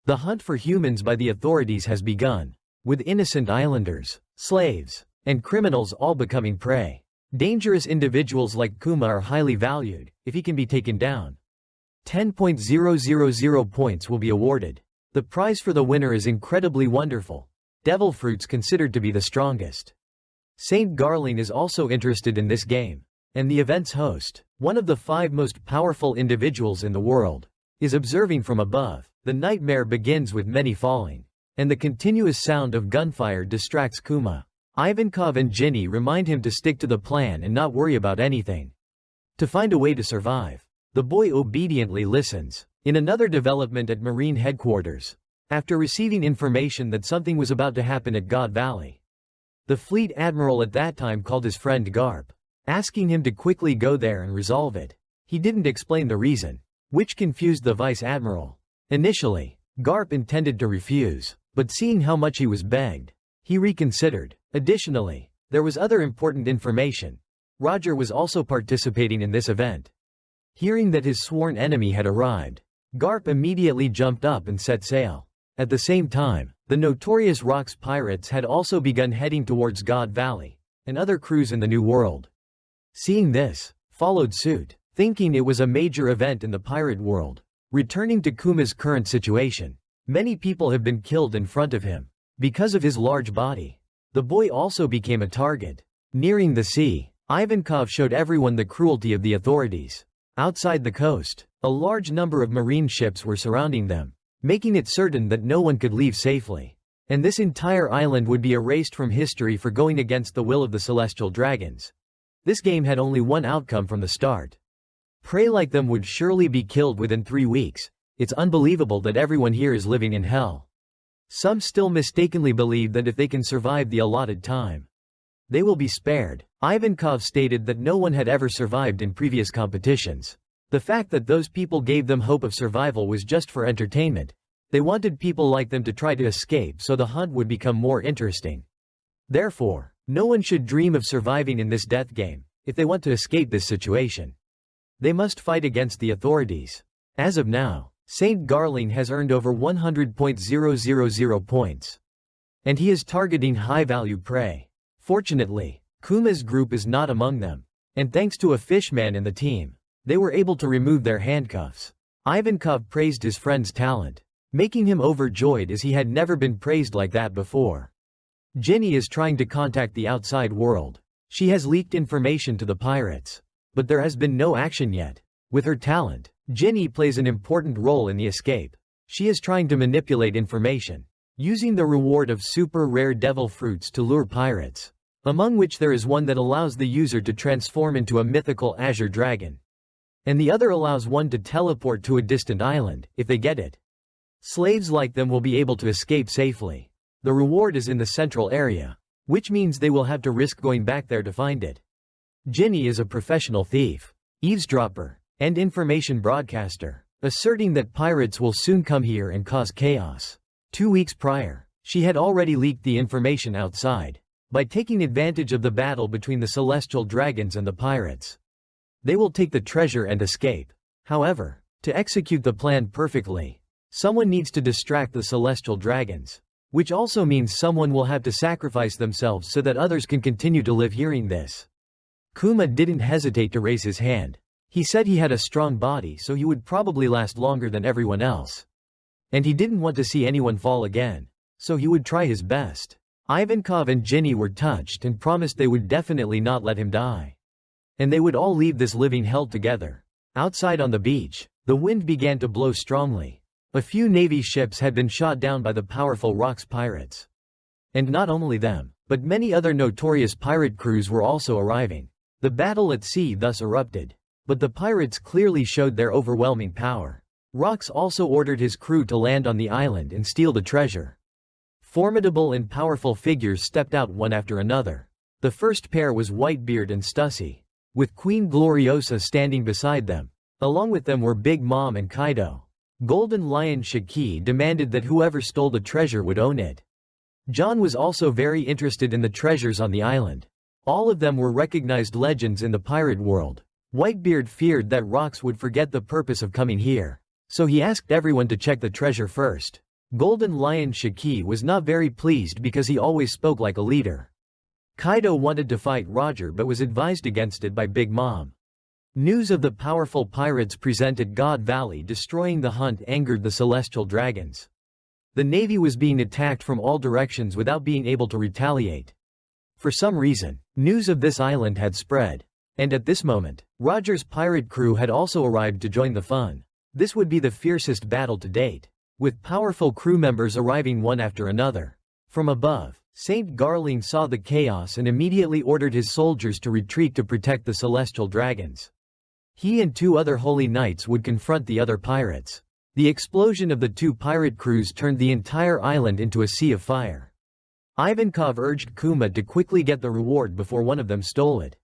The hunt for humans by the authorities has begun, with innocent islanders, slaves, and criminals all becoming prey. Dangerous individuals like Kuma are highly valued, if he can be taken down. 10,000 points will be awarded. The prize for the winner is incredibly wonderful. Devil fruits considered to be the strongest. Saint Garling is also interested in this game, and the event's host, one of the 5 most powerful individuals in the world, is observing from above. The nightmare begins with many falling, and the continuous sound of gunfire distracts Kuma. Ivankov and Ginny remind him to stick to the plan and not worry about anything. To find a way to survive, the boy obediently listens. In another development at Marine headquarters, after receiving information that something was about to happen at God Valley, the fleet admiral at that time called his friend Garp, asking him to quickly go there and resolve it. He didn't explain the reason, which confused the vice admiral. Initially, Garp intended to refuse, but seeing how much he was begged, he reconsidered. Additionally, there was other important information. Roger was also participating in this event. Hearing that his sworn enemy had arrived, Garp immediately jumped up and set sail. At the same time, the notorious Rocks pirates had also begun heading towards God Valley, and other crews in the New World, seeing this, followed suit, thinking it was a major event in the pirate world. Returning to Kuma's current situation, many people have been killed in front of him. Because of his large body, the boy also became a target. Nearing the sea, Ivankov showed everyone the cruelty of the authorities. Outside the coast, a large number of marine ships were surrounding them, making it certain that no one could leave safely. And this entire island would be erased from history for going against the will of the celestial dragons. This game had only one outcome from the start. Prey like them would surely be killed within 3 weeks. It's unbelievable that everyone here is living in hell. Some still mistakenly believe that if they can survive the allotted time, they will be spared. Ivankov stated that no one had ever survived in previous competitions. The fact that those people gave them hope of survival was just for entertainment. They wanted people like them to try to escape so the hunt would become more interesting. Therefore, no one should dream of surviving in this death game. If they want to escape this situation, they must fight against the authorities. As of now, Saint Garling has earned over 100,000 points, and he is targeting high-value prey. Fortunately, Kuma's group is not among them, and thanks to a fishman in the team, they were able to remove their handcuffs. Ivankov praised his friend's talent, making him overjoyed as he had never been praised like that before. Ginny is trying to contact the outside world. She has leaked information to the pirates, but there has been no action yet. With her talent, Ginny plays an important role in the escape. She is trying to manipulate information, using the reward of super rare devil fruits to lure pirates, among which there is one that allows the user to transform into a mythical azure dragon, and the other allows one to teleport to a distant island, if they get it. Slaves like them will be able to escape safely. The reward is in the central area, which means they will have to risk going back there to find it. Ginny is a professional thief, eavesdropper, and information broadcaster, asserting that pirates will soon come here and cause chaos. 2 weeks prior, she had already leaked the information outside. By taking advantage of the battle between the celestial dragons and the pirates, they will take the treasure and escape. However, to execute the plan perfectly, someone needs to distract the celestial dragons, which also means someone will have to sacrifice themselves so that others can continue to live. Hearing this, Kuma didn't hesitate to raise his hand. He said he had a strong body, so he would probably last longer than everyone else. And he didn't want to see anyone fall again, so he would try his best. Ivankov and Ginny were touched and promised they would definitely not let him die, and they would all leave this living hell together. Outside on the beach, the wind began to blow strongly. A few Navy ships had been shot down by the powerful Rocks pirates. And not only them, but many other notorious pirate crews were also arriving. The battle at sea thus erupted, but the pirates clearly showed their overwhelming power. Rocks also ordered his crew to land on the island and steal the treasure. Formidable and powerful figures stepped out one after another. The first pair was Whitebeard and Stussy, with Queen Gloriosa standing beside them. Along with them were Big Mom and Kaido. Golden Lion Shiki demanded that whoever stole the treasure would own it. John was also very interested in the treasures on the island. All of them were recognized legends in the pirate world. Whitebeard feared that Rocks would forget the purpose of coming here, so he asked everyone to check the treasure first. Golden Lion Shiki was not very pleased because he always spoke like a leader. Kaido wanted to fight Roger but was advised against it by Big Mom. News of the powerful pirates present at God Valley destroying the hunt angered the celestial dragons. The navy was being attacked from all directions without being able to retaliate. For some reason, news of this island had spread. And at this moment, Roger's pirate crew had also arrived to join the fun. This would be the fiercest battle to date, with powerful crew members arriving one after another. From above, Saint Garling saw the chaos and immediately ordered his soldiers to retreat to protect the celestial dragons. He and 2 other holy knights would confront the other pirates. The explosion of the 2 pirate crews turned the entire island into a sea of fire. Ivankov urged Kuma to quickly get the reward before one of them stole it.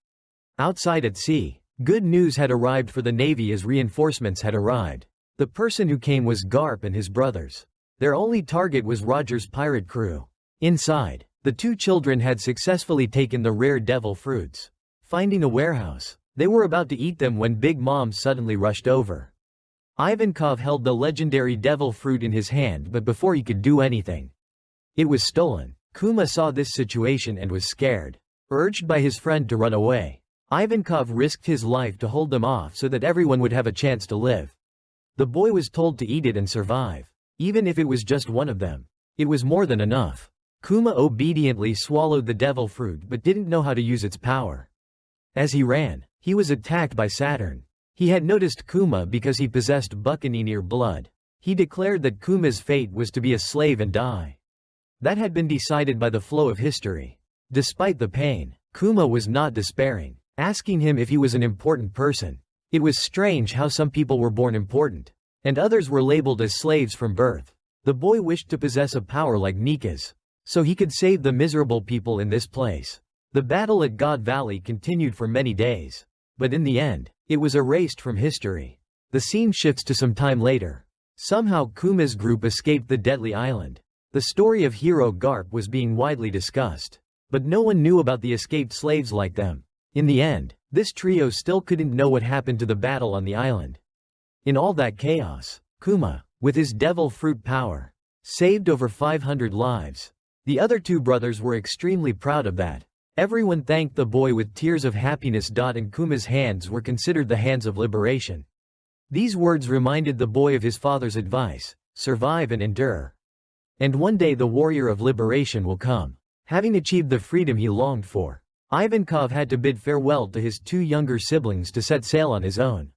Outside at sea, good news had arrived for the navy as reinforcements had arrived. The person who came was Garp and his brothers. Their only target was Roger's pirate crew. Inside, the 2 children had successfully taken the rare devil fruits. Finding a warehouse, they were about to eat them when Big Mom suddenly rushed over. Ivankov held the legendary devil fruit in his hand, but before he could do anything, it was stolen. Kuma saw this situation and was scared. Urged by his friend to run away, Ivankov risked his life to hold them off so that everyone would have a chance to live. The boy was told to eat it and survive. Even if it was just one of them, it was more than enough. Kuma obediently swallowed the devil fruit but didn't know how to use its power. As he ran, he was attacked by Saturn. He had noticed Kuma because he possessed Buccaneer blood. He declared that Kuma's fate was to be a slave and die. That had been decided by the flow of history. Despite the pain, Kuma was not despairing, asking him if he was an important person. It was strange how some people were born important, and others were labeled as slaves from birth. The boy wished to possess a power like Nika's, so he could save the miserable people in this place. The battle at God Valley continued for many days, but in the end, it was erased from history. The scene shifts to some time later. Somehow Kuma's group escaped the deadly island. The story of hero Garp was being widely discussed, but no one knew about the escaped slaves like them. In the end, this trio still couldn't know what happened to the battle on the island. In all that chaos, Kuma, with his devil fruit power, saved over 500 lives. The other 2 brothers were extremely proud of that. Everyone thanked the boy with tears of happiness. And Kuma's hands were considered the hands of liberation. These words reminded the boy of his father's advice: survive and endure. And one day the warrior of liberation will come. Having achieved the freedom he longed for, Ivankov had to bid farewell to his 2 younger siblings to set sail on his own.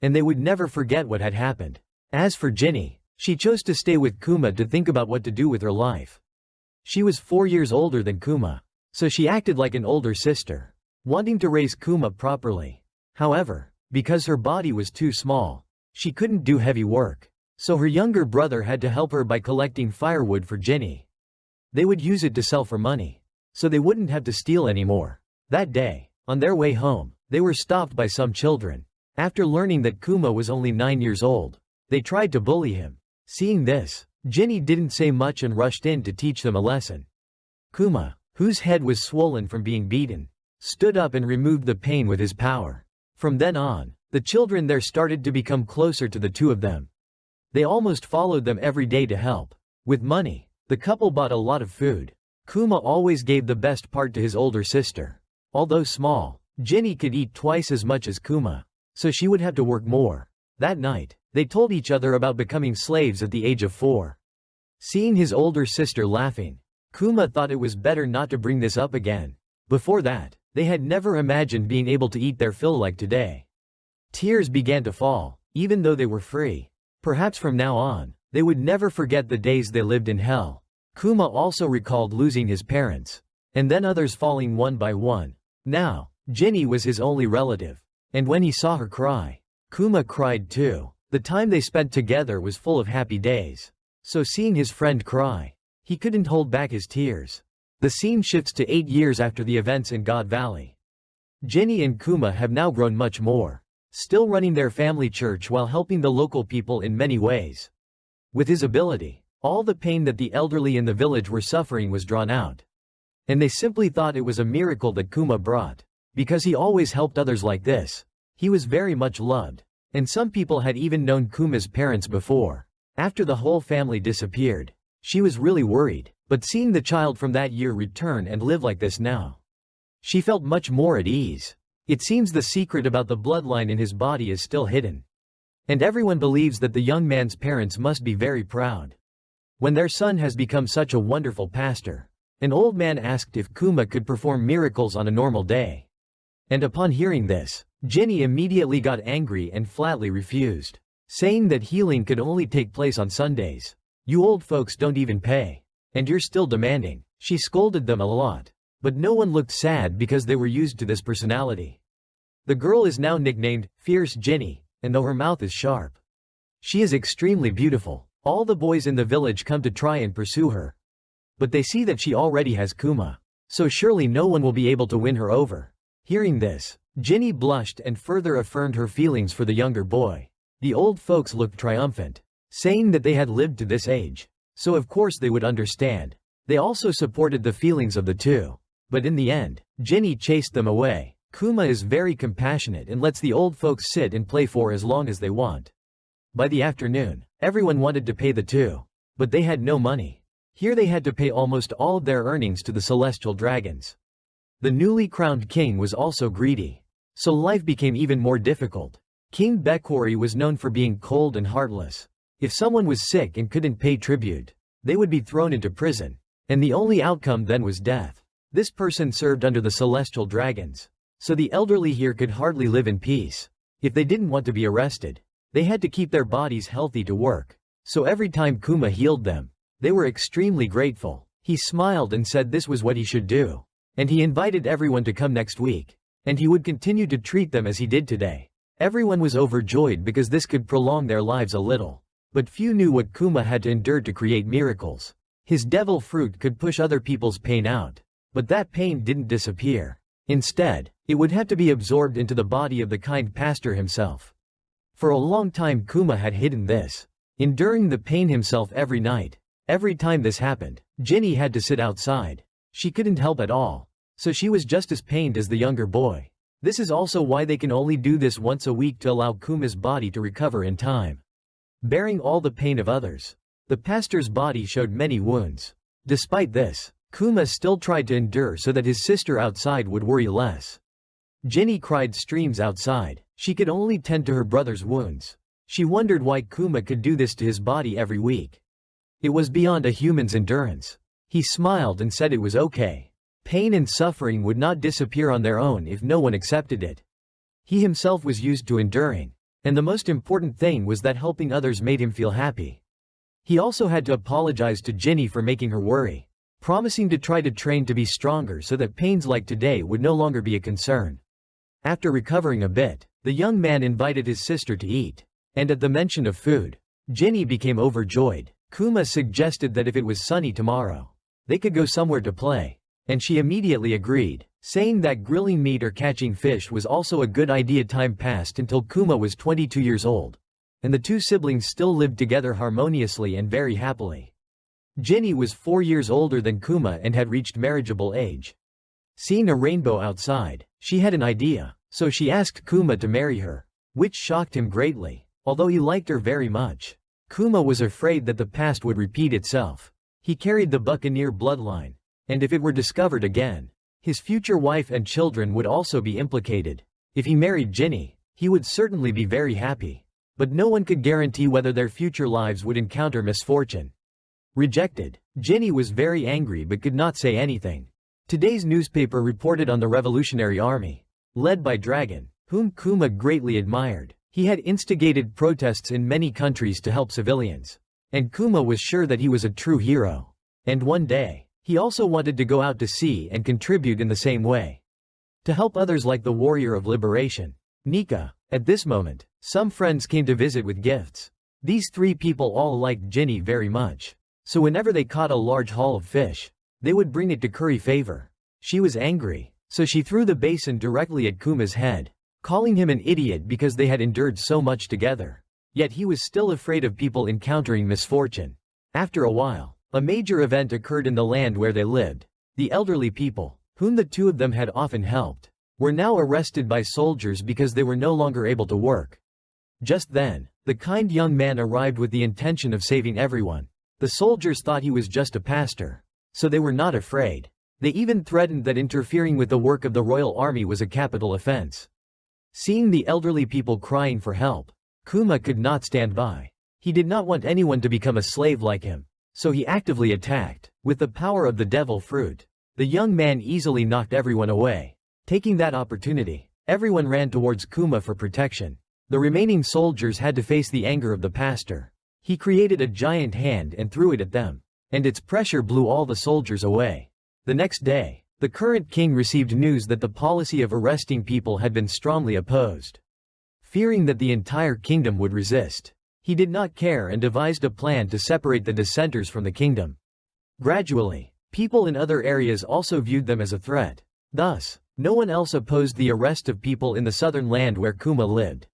And they would never forget what had happened. As for Ginny, she chose to stay with Kuma to think about what to do with her life. She was 4 years older than Kuma, so she acted like an older sister, wanting to raise Kuma properly. However, because her body was too small, she couldn't do heavy work. So her younger brother had to help her by collecting firewood for Ginny. They would use it to sell for money, so they wouldn't have to steal anymore. That day, on their way home, they were stopped by some children. After learning that Kuma was only 9 years old, they tried to bully him. Seeing this, Ginny didn't say much and rushed in to teach them a lesson. Kuma, whose head was swollen from being beaten, stood up and removed the pain with his power. From then on, the children there started to become closer to the 2 of them. They almost followed them every day to help. With money, the couple bought a lot of food. Kuma always gave the best part to his older sister. Although small, Ginny could eat twice as much as Kuma, so she would have to work more. That night, they told each other about becoming slaves at the age of 4. Seeing his older sister laughing, Kuma thought it was better not to bring this up again. Before that, they had never imagined being able to eat their fill like today. Tears began to fall, even though they were free. Perhaps from now on, they would never forget the days they lived in hell. Kuma also recalled losing his parents, and then others falling one by one. Now, Ginny was his only relative, and when he saw her cry, Kuma cried too. The time they spent together was full of happy days. So seeing his friend cry, he couldn't hold back his tears. The scene shifts to 8 years after the events in God Valley. Ginny and Kuma have now grown much more, still running their family church while helping the local people in many ways. With his ability, all the pain that the elderly in the village were suffering was drawn out. And they simply thought it was a miracle that Kuma brought. Because he always helped others like this, he was very much loved. And some people had even known Kuma's parents before. After the whole family disappeared, she was really worried, but seeing the child from that year return and live like this now, she felt much more at ease. It seems the secret about the bloodline in his body is still hidden. And everyone believes that the young man's parents must be very proud. When their son has become such a wonderful pastor, an old man asked if Kuma could perform miracles on a normal day. And upon hearing this, Ginny immediately got angry and flatly refused, saying that healing could only take place on Sundays. You old folks don't even pay. And you're still demanding. She scolded them a lot. But no one looked sad because they were used to this personality. The girl is now nicknamed Fierce Ginny, and though her mouth is sharp, she is extremely beautiful. All the boys in the village come to try and pursue her. But they see that she already has Kuma, so surely no one will be able to win her over. Hearing this, Ginny blushed and further affirmed her feelings for the younger boy. The old folks looked triumphant, saying that they had lived to this age, so of course they would understand. They also supported the feelings of the two. But in the end, Ginny chased them away. Kuma is very compassionate and lets the old folks sit and play for as long as they want. By the afternoon, everyone wanted to pay the two, but they had no money. Here they had to pay almost all of their earnings to the celestial dragons. The newly crowned king was also greedy, so life became even more difficult. King Bekori was known for being cold and heartless. If someone was sick and couldn't pay tribute, they would be thrown into prison, and the only outcome then was death. This person served under the celestial dragons, so the elderly here could hardly live in peace. If they didn't want to be arrested, they had to keep their bodies healthy to work. So every time Kuma healed them, they were extremely grateful. He smiled and said this was what he should do. And he invited everyone to come next week. And he would continue to treat them as he did today. Everyone was overjoyed because this could prolong their lives a little. But few knew what Kuma had to endure to create miracles. His devil fruit could push other people's pain out. But that pain didn't disappear. Instead, it would have to be absorbed into the body of the kind pastor himself. For a long time Kuma had hidden this, enduring the pain himself every night. Every time this happened, Ginny had to sit outside. She couldn't help at all, so she was just as pained as the younger boy. This is also why they can only do this once a week to allow Kuma's body to recover in time. Bearing all the pain of others, the pastor's body showed many wounds. Despite this, Kuma still tried to endure so that his sister outside would worry less. Ginny cried streams outside. She could only tend to her brother's wounds. She wondered why Kuma could do this to his body every week. It was beyond a human's endurance. He smiled and said it was okay. Pain and suffering would not disappear on their own if no one accepted it. He himself was used to enduring, and the most important thing was that helping others made him feel happy. He also had to apologize to Ginny for making her worry, promising to try to train to be stronger so that pains like today would no longer be a concern. After recovering a bit, the young man invited his sister to eat, and at the mention of food, Ginny became overjoyed. Kuma suggested that if it was sunny tomorrow, they could go somewhere to play, and she immediately agreed, saying that grilling meat or catching fish was also a good idea. Time passed until Kuma was 22 years old, and the two siblings still lived together harmoniously and very happily. Ginny was 4 years older than Kuma and had reached marriageable age. Seeing a rainbow outside, she had an idea, so she asked Kuma to marry her, which shocked him greatly. Although he liked her very much, Kuma was afraid that the past would repeat itself. He carried the buccaneer bloodline, and if it were discovered again, his future wife and children would also be implicated. If he married Ginny, he would certainly be very happy. But no one could guarantee whether their future lives would encounter misfortune. Rejected, Ginny was very angry but could not say anything. Today's newspaper reported on the Revolutionary Army, led by Dragon, whom Kuma greatly admired. He had instigated protests in many countries to help civilians, and Kuma was sure that he was a true hero. And one day, he also wanted to go out to sea and contribute in the same way, to help others like the warrior of liberation, Nika. At this moment, some friends came to visit with gifts. These three people all liked Ginny very much. So whenever they caught a large haul of fish, they would bring it to curry favor. She was angry, so she threw the basin directly at Kuma's head, calling him an idiot because they had endured so much together. Yet he was still afraid of people encountering misfortune. After a while, a major event occurred in the land where they lived. The elderly people, whom the two of them had often helped, were now arrested by soldiers because they were no longer able to work. Just then, The kind young man arrived with the intention of saving everyone. The soldiers thought he was just a pastor, so they were not afraid. They even threatened that interfering with the work of the royal army was a capital offense. Seeing the elderly people crying for help, Kuma could not stand by. He did not want anyone to become a slave like him, so he actively attacked. With the power of the devil fruit, the young man easily knocked everyone away. Taking that opportunity, everyone ran towards Kuma for protection. The remaining soldiers had to face the anger of the pastor. He created a giant hand and threw it at them, and its pressure blew all the soldiers away. The next day, the current king received news that the policy of arresting people had been strongly opposed. Fearing that the entire kingdom would resist, he did not care and devised a plan to separate the dissenters from the kingdom. Gradually, people in other areas also viewed them as a threat. Thus, no one else opposed the arrest of people in the southern land where Kuma lived.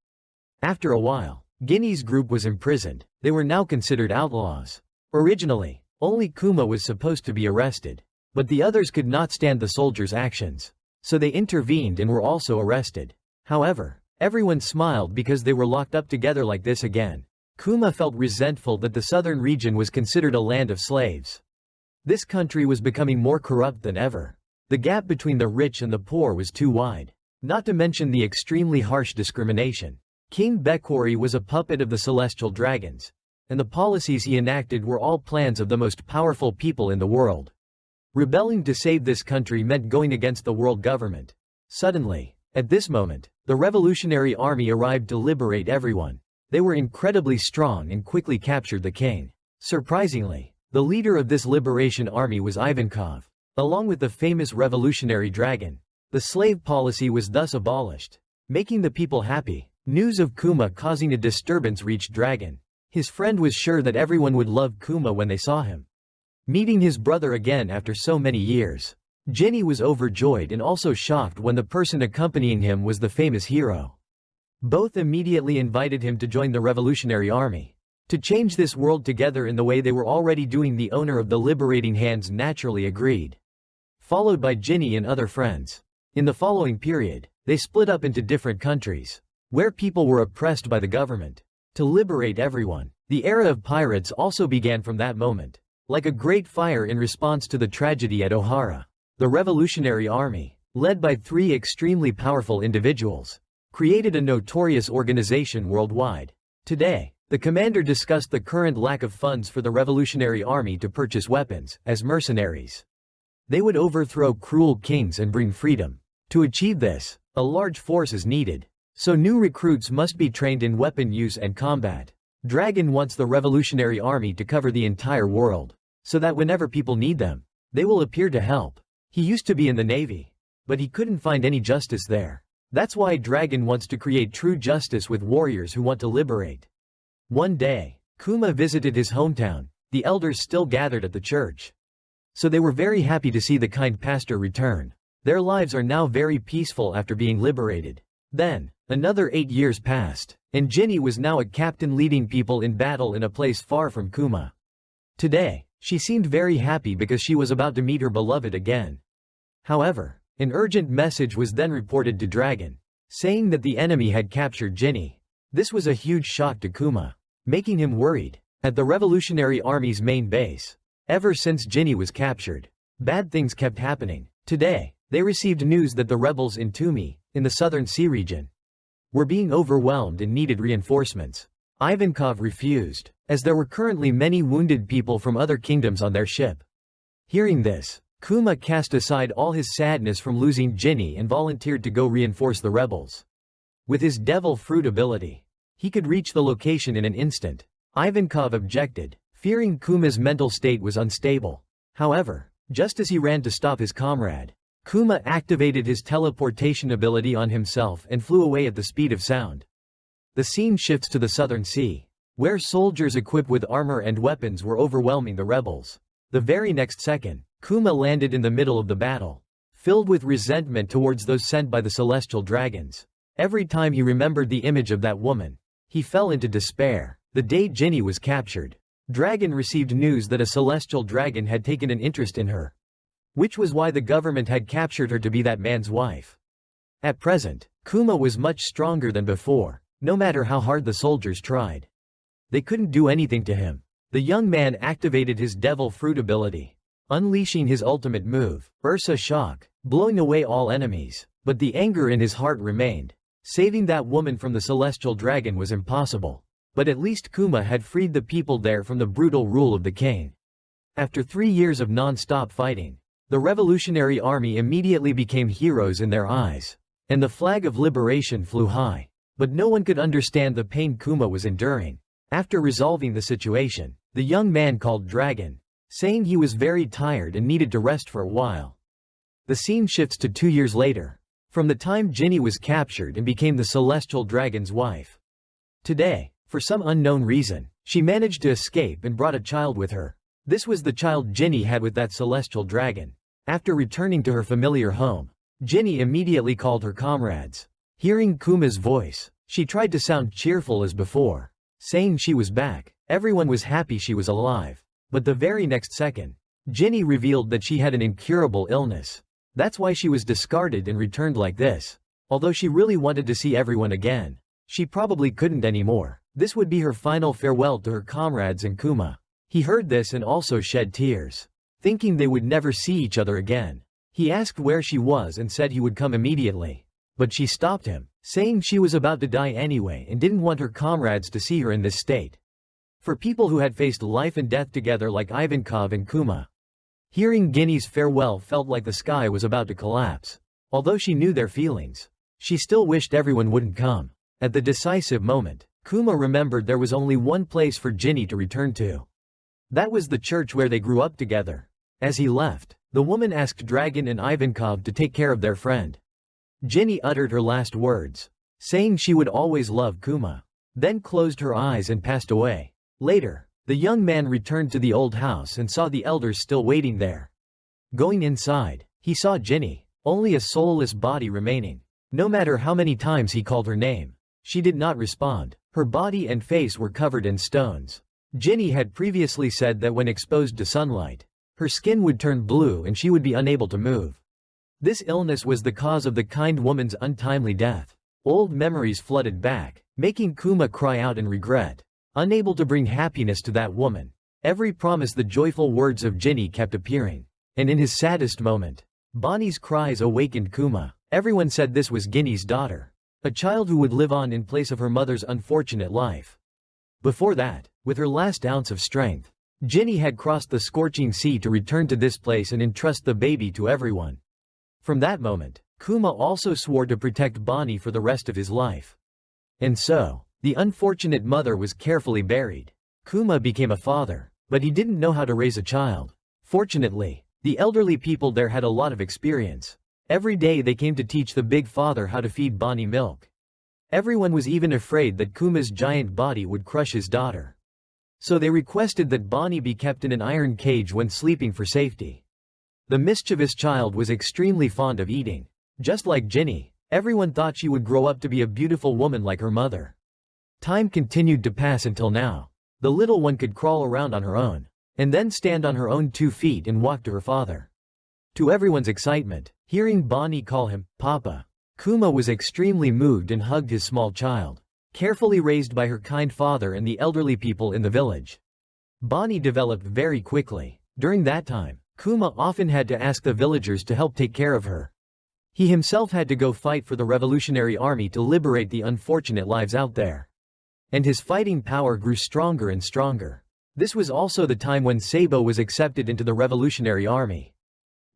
After a while, Guinea's group was imprisoned. They were now considered outlaws. Originally, only Kuma was supposed to be arrested, but the others could not stand the soldiers' actions, so they intervened and were also arrested. However, everyone smiled because they were locked up together like this again. Kuma felt resentful that the southern region was considered a land of slaves. This country was becoming more corrupt than ever. The gap between the rich and the poor was too wide, not to mention the extremely harsh discrimination. King Bekwari was a puppet of the celestial dragons, and the policies he enacted were all plans of the most powerful people in the world. Rebelling to save this country meant going against the world government. Suddenly, at this moment, the revolutionary army arrived to liberate everyone. They were incredibly strong and quickly captured the king. Surprisingly, the leader of this liberation army was Ivankov, along with the famous revolutionary dragon. The slave policy was thus abolished, making the people happy. News of Kuma causing a disturbance reached Dragon. His friend was sure that everyone would love Kuma when they saw him. Meeting his brother again after so many years, Ginny was overjoyed and also shocked when the person accompanying him was the famous hero. Both immediately invited him to join the revolutionary army. To change this world together in the way they were already doing, the owner of the liberating hands naturally agreed, followed by Ginny and other friends. In the following period, they split up into different countries, where people were oppressed by the government. To liberate everyone, the era of pirates also began from that moment. Like a great fire in response to the tragedy at Ohara, the Revolutionary Army, led by 3 extremely powerful individuals, created a notorious organization worldwide. Today, the commander discussed the current lack of funds for the Revolutionary Army to purchase weapons, as mercenaries. They would overthrow cruel kings and bring freedom. To achieve this, a large force is needed. So new recruits must be trained in weapon use and combat. Dragon wants the Revolutionary Army to cover the entire world, so that whenever people need them, they will appear to help. He used to be in the Navy, but he couldn't find any justice there. That's why Dragon wants to create true justice with warriors who want to liberate. One day, Kuma visited his hometown. The elders still gathered at the church, so they were very happy to see the kind pastor return. Their lives are now very peaceful after being liberated. Then, another 8 years passed, and Ginny was now a captain leading people in battle in a place far from Kuma. Today, she seemed very happy because she was about to meet her beloved again. However, an urgent message was then reported to Dragon, saying that the enemy had captured Ginny. This was a huge shock to Kuma, making him worried. At the Revolutionary Army's main base, ever since Ginny was captured, bad things kept happening. Today, they received news that the rebels in Tumi, in the southern sea region, were being overwhelmed and needed reinforcements. Ivankov refused, as there were currently many wounded people from other kingdoms on their ship. Hearing this, Kuma cast aside all his sadness from losing Ginny and volunteered to go reinforce the rebels. With his devil fruit ability, he could reach the location in an instant. Ivankov objected, fearing Kuma's mental state was unstable. However, just as he ran to stop his comrade, Kuma activated his teleportation ability on himself and flew away at the speed of sound. The scene shifts to the Southern Sea, where soldiers equipped with armor and weapons were overwhelming the rebels. The very next second, Kuma landed in the middle of the battle, filled with resentment towards those sent by the celestial dragons. Every time he remembered the image of that woman, he fell into despair. The day Ginny was captured, Dragon received news that a celestial dragon had taken an interest in her, which was why the government had captured her to be that man's wife. At present, Kuma was much stronger than before. no matter how hard the soldiers tried. They couldn't do anything to him. The young man activated his devil fruit ability, unleashing his ultimate move, Ursa Shock, blowing away all enemies. But the anger in his heart remained. Saving that woman from the celestial dragon was impossible. But at least Kuma had freed the people there from the brutal rule of the king. After 3 years of non-stop fighting, the revolutionary army immediately became heroes in their eyes, and the flag of liberation flew high. But no one could understand the pain Kuma was enduring. After resolving the situation, the young man called Dragon, saying he was very tired and needed to rest for a while. The scene shifts to 2 years later, from the time Ginny was captured and became the celestial dragon's wife. Today, for some unknown reason, she managed to escape and brought a child with her. This was the child Ginny had with that celestial dragon. After returning to her familiar home, Ginny immediately called her comrades. Hearing Kuma's voice, she tried to sound cheerful as before, saying she was back. Everyone was happy she was alive. But the very next second, Ginny revealed that she had an incurable illness. That's why she was discarded and returned like this. Although she really wanted to see everyone again, she probably couldn't anymore. This would be her final farewell to her comrades and Kuma. He heard this and also shed tears, thinking they would never see each other again. He asked where she was and said he would come immediately. But she stopped him, saying she was about to die anyway and didn't want her comrades to see her in this state. For people who had faced life and death together like Ivankov and Kuma, hearing Ginny's farewell felt like the sky was about to collapse. Although she knew their feelings, she still wished everyone wouldn't come. At the decisive moment, Kuma remembered there was only one place for Ginny to return to. That was the church where they grew up together. As he left, the woman asked Dragon and Ivankov to take care of their friend. Ginny uttered her last words, saying she would always love Kuma, then closed her eyes and passed away. Later, the young man returned to the old house and saw the elders still waiting there. Going inside, he saw Ginny, only a soulless body remaining. No matter how many times he called her name, she did not respond. Her body and face were covered in stones. Ginny had previously said that when exposed to sunlight, her skin would turn blue and she would be unable to move. This illness was the cause of the kind woman's untimely death. Old memories flooded back, making Kuma cry out in regret. Unable to bring happiness to that woman, every promise the joyful words of Ginny kept appearing. And in his saddest moment, Bonnie's cries awakened Kuma. Everyone said this was Ginny's daughter, a child who would live on in place of her mother's unfortunate life. Before that, with her last ounce of strength, Ginny had crossed the scorching sea to return to this place and entrust the baby to everyone. From that moment, Kuma also swore to protect Bonnie for the rest of his life. And so, the unfortunate mother was carefully buried. Kuma became a father, but he didn't know how to raise a child. Fortunately, the elderly people there had a lot of experience. Every day they came to teach the big father how to feed Bonnie milk. Everyone was even afraid that Kuma's giant body would crush his daughter. So they requested that Bonnie be kept in an iron cage when sleeping for safety. The mischievous child was extremely fond of eating. Just like Ginny, everyone thought she would grow up to be a beautiful woman like her mother. Time continued to pass until now. The little one could crawl around on her own, and then stand on her own 2 feet and walk to her father. To everyone's excitement, hearing Bonnie call him Papa, Kuma was extremely moved and hugged his small child, carefully raised by her kind father and the elderly people in the village. Bonnie developed very quickly. During that time, Kuma often had to ask the villagers to help take care of her. He himself had to go fight for the revolutionary army to liberate the unfortunate lives out there. And his fighting power grew stronger and stronger. This was also the time when Sabo was accepted into the revolutionary army.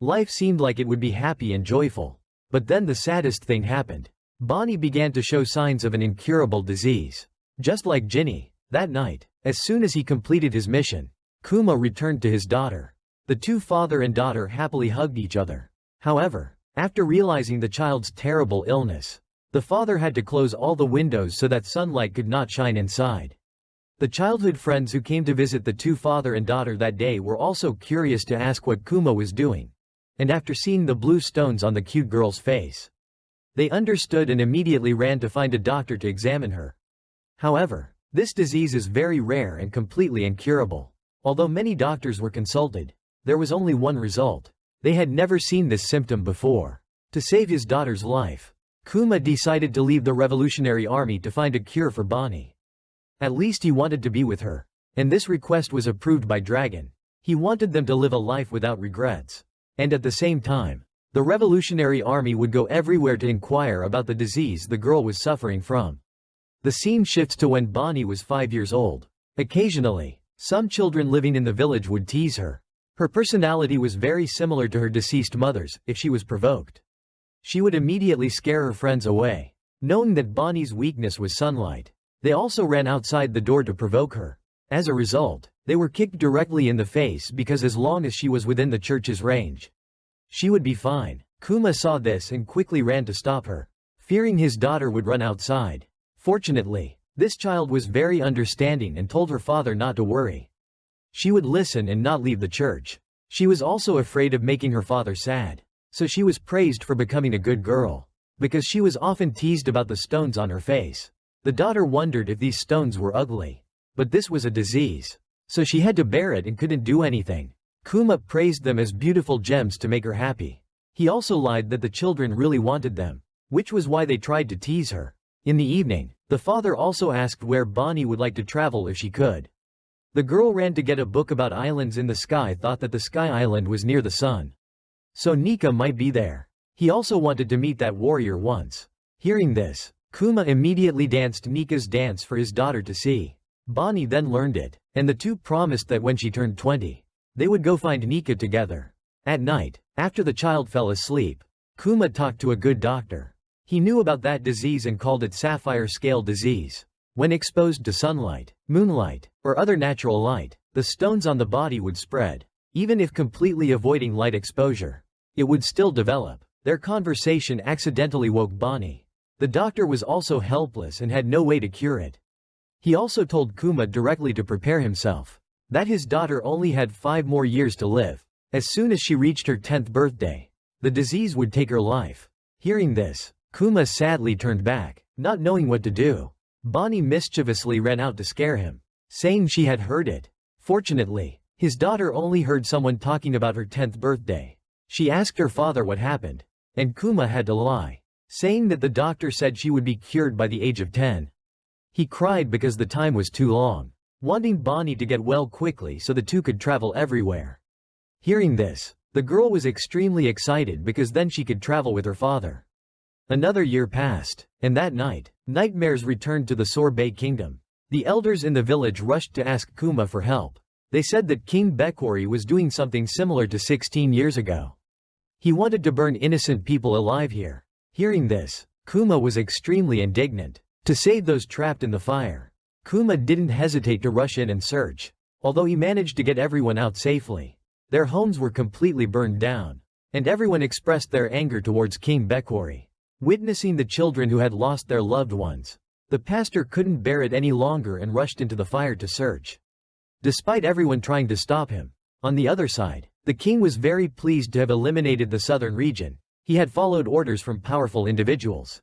Life seemed like it would be happy and joyful. But then the saddest thing happened. Bonnie began to show signs of an incurable disease. Just like Ginny, that night, as soon as he completed his mission, Kuma returned to his daughter. The two father and daughter happily hugged each other. However, after realizing the child's terrible illness, the father had to close all the windows so that sunlight could not shine inside. The childhood friends who came to visit the two father and daughter that day were also curious to ask what Kuma was doing. And after seeing the blue stones on the cute girl's face, they understood and immediately ran to find a doctor to examine her. However, this disease is very rare and completely incurable. Although many doctors were consulted, there was only one result. They had never seen this symptom before. To save his daughter's life, Kuma decided to leave the Revolutionary Army to find a cure for Bonnie. At least he wanted to be with her. And this request was approved by Dragon. He wanted them to live a life without regrets. And at the same time, the Revolutionary Army would go everywhere to inquire about the disease the girl was suffering from. The scene shifts to when Bonnie was 5 years old. Occasionally, some children living in the village would tease her. Her personality was very similar to her deceased mother's. If she was provoked, she would immediately scare her friends away. Knowing that Bonnie's weakness was sunlight, they also ran outside the door to provoke her. As a result, they were kicked directly in the face because as long as she was within the church's range, she would be fine. Kuma saw this and quickly ran to stop her, fearing his daughter would run outside. Fortunately, this child was very understanding and told her father not to worry. She would listen and not leave the church. She was also afraid of making her father sad, so she was praised for becoming a good girl, because she was often teased about the stones on her face. The daughter wondered if these stones were ugly. But this was a disease, so she had to bear it and couldn't do anything. Kuma praised them as beautiful gems to make her happy. He also lied that the children really wanted them, which was why they tried to tease her. In the evening, the father also asked where Bonnie would like to travel if she could. The girl ran to get a book about islands in the sky, thought that the sky island was near the sun, so Nika might be there. He also wanted to meet that warrior once. Hearing this, Kuma immediately danced Nika's dance for his daughter to see. Bonnie then learned it, and the two promised that when she turned 20, they would go find Nika together. At night, after the child fell asleep, Kuma talked to a good doctor. He knew about that disease and called it sapphire scale disease. When exposed to sunlight, moonlight, or other natural light, the stones on the body would spread. Even if completely avoiding light exposure, it would still develop. Their conversation accidentally woke Bonnie. The doctor was also helpless and had no way to cure it. He also told Kuma directly to prepare himself, that his daughter only had 5 more years to live. As soon as she reached her 10th birthday, the disease would take her life. Hearing this, Kuma sadly turned back, not knowing what to do. Bonnie mischievously ran out to scare him, saying she had heard it. Fortunately, his daughter only heard someone talking about her 10th birthday. She asked her father what happened, and Kuma had to lie, saying that the doctor said she would be cured by the age of 10. He cried because the time was too long, wanting Bonnie to get well quickly so the two could travel everywhere. Hearing this, the girl was extremely excited because then she could travel with her father. Another year passed, and that night, nightmares returned to the Sorbet Kingdom. The elders in the village rushed to ask Kuma for help. They said that King Bekori was doing something similar to 16 years ago. He wanted to burn innocent people alive here. Hearing this, Kuma was extremely indignant. To save those trapped in the fire, Kuma didn't hesitate to rush in and search. Although he managed to get everyone out safely, their homes were completely burned down, and everyone expressed their anger towards King Bekori. Witnessing the children who had lost their loved ones, the pastor couldn't bear it any longer and rushed into the fire to search, despite everyone trying to stop him. On the other side, the king was very pleased to have eliminated the southern region. He had followed orders from powerful individuals,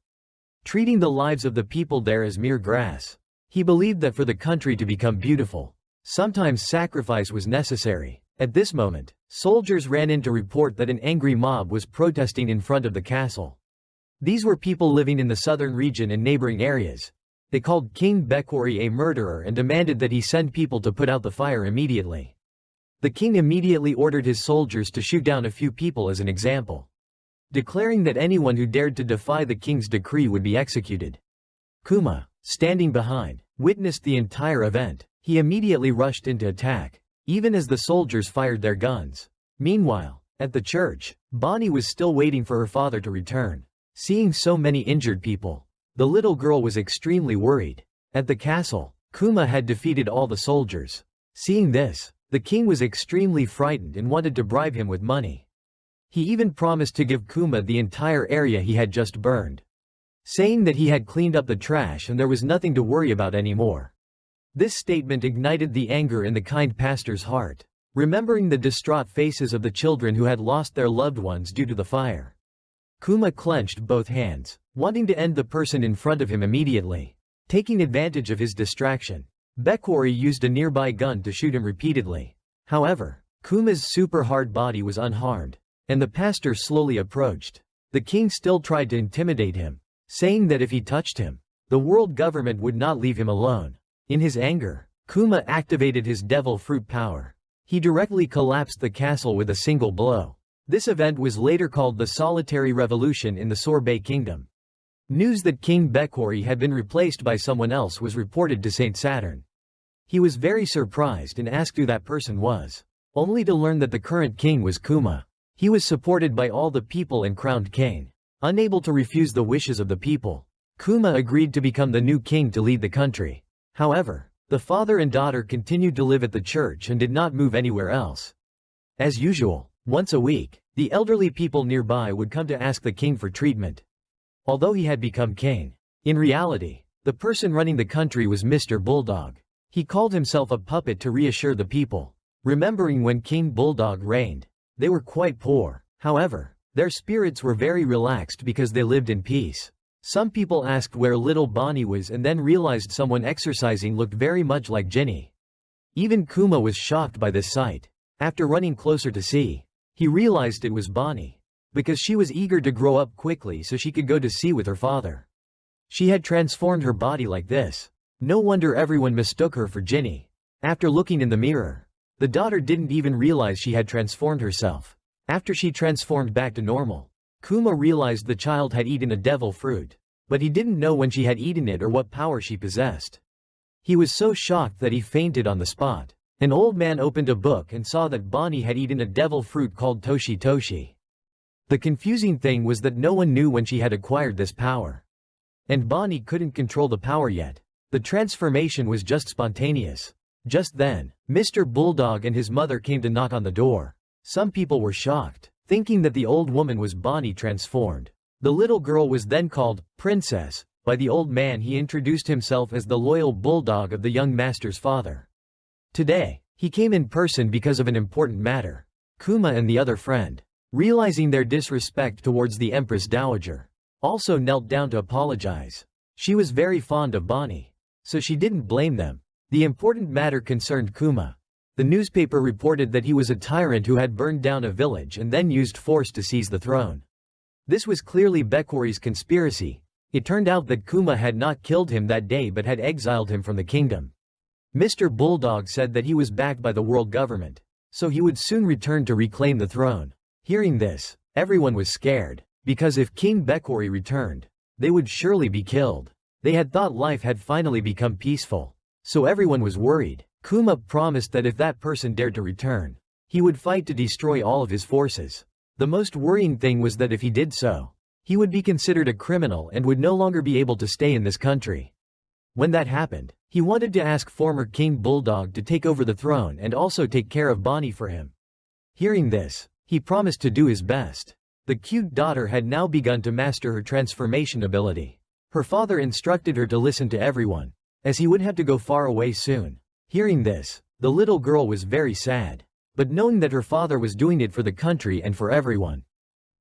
treating the lives of the people there as mere grass. He believed that for the country to become beautiful, sometimes sacrifice was necessary. At this moment, soldiers ran in to report that an angry mob was protesting in front of the castle. These were people living in the southern region and neighboring areas. They called King Bekori a murderer and demanded that he send people to put out the fire immediately. The king immediately ordered his soldiers to shoot down a few people as an example, declaring that anyone who dared to defy the king's decree would be executed. Kuma, standing behind, witnessed the entire event. He immediately rushed into attack, even as the soldiers fired their guns. Meanwhile, at the church, Bonnie was still waiting for her father to return. Seeing so many injured people, the little girl was extremely worried. At the castle, Kuma had defeated all the soldiers. Seeing this, the king was extremely frightened and wanted to bribe him with money. He even promised to give Kuma the entire area he had just burned, saying that he had cleaned up the trash and there was nothing to worry about anymore. This statement ignited the anger in the kind pastor's heart, remembering the distraught faces of the children who had lost their loved ones due to the fire. Kuma clenched both hands, wanting to end the person in front of him immediately. Taking advantage of his distraction, Bekori used a nearby gun to shoot him repeatedly. However, Kuma's super hard body was unharmed, and the pastor slowly approached. The king still tried to intimidate him, saying that if he touched him, the world government would not leave him alone. In his anger, Kuma activated his devil fruit power. He directly collapsed the castle with a single blow. This event was later called the Solitary Revolution in the Sorbet Kingdom. News that King Bekori had been replaced by someone else was reported to Saint Saturn. He was very surprised and asked who that person was, only to learn that the current king was Kuma. He was supported by all the people and crowned king. Unable to refuse the wishes of the people, Kuma agreed to become the new king to lead the country. However, the father and daughter continued to live at the church and did not move anywhere else. As usual, once a week, the elderly people nearby would come to ask the king for treatment. Although he had become king, in reality, the person running the country was Mr. Bulldog. He called himself a puppet to reassure the people. Remembering when King Bulldog reigned, they were quite poor. However, their spirits were very relaxed because they lived in peace. Some people asked where little Bonnie was and then realized someone exercising looked very much like Ginny. Even Kuma was shocked by this sight. After running closer to see, he realized it was Bonnie, because she was eager to grow up quickly so she could go to sea with her father. She had transformed her body like this. No wonder everyone mistook her for Ginny. After looking in the mirror, the daughter didn't even realize she had transformed herself. After she transformed back to normal, Kuma realized the child had eaten a devil fruit, but he didn't know when she had eaten it or what power she possessed. He was so shocked that he fainted on the spot. An old man opened a book and saw that Bonnie had eaten a devil fruit called Toshi Toshi. The confusing thing was that no one knew when she had acquired this power. And Bonnie couldn't control the power yet. The transformation was just spontaneous. Just then, Mr. Bulldog and his mother came to knock on the door. Some people were shocked, thinking that the old woman was Bonnie transformed. The little girl was then called Princess by the old man. He introduced himself as the loyal bulldog of the young master's father. Today, he came in person because of an important matter. Kuma and the other friend, realizing their disrespect towards the Empress Dowager, also knelt down to apologize. She was very fond of Bonnie, so she didn't blame them. The important matter concerned Kuma. The newspaper reported that he was a tyrant who had burned down a village and then used force to seize the throne. This was clearly Bekori's conspiracy. It turned out that Kuma had not killed him that day but had exiled him from the kingdom. Mr. Bulldog said that he was backed by the world government, so he would soon return to reclaim the throne. Hearing this, everyone was scared, because if King Bekori returned, they would surely be killed. They had thought life had finally become peaceful, so everyone was worried. Kuma promised that if that person dared to return, he would fight to destroy all of his forces. The most worrying thing was that if he did so, he would be considered a criminal and would no longer be able to stay in this country. When that happened, he wanted to ask former King Bulldog to take over the throne and also take care of Bonnie for him. Hearing this, he promised to do his best. The cute daughter had now begun to master her transformation ability. Her father instructed her to listen to everyone, as he would have to go far away soon. Hearing this, the little girl was very sad, but knowing that her father was doing it for the country and for everyone,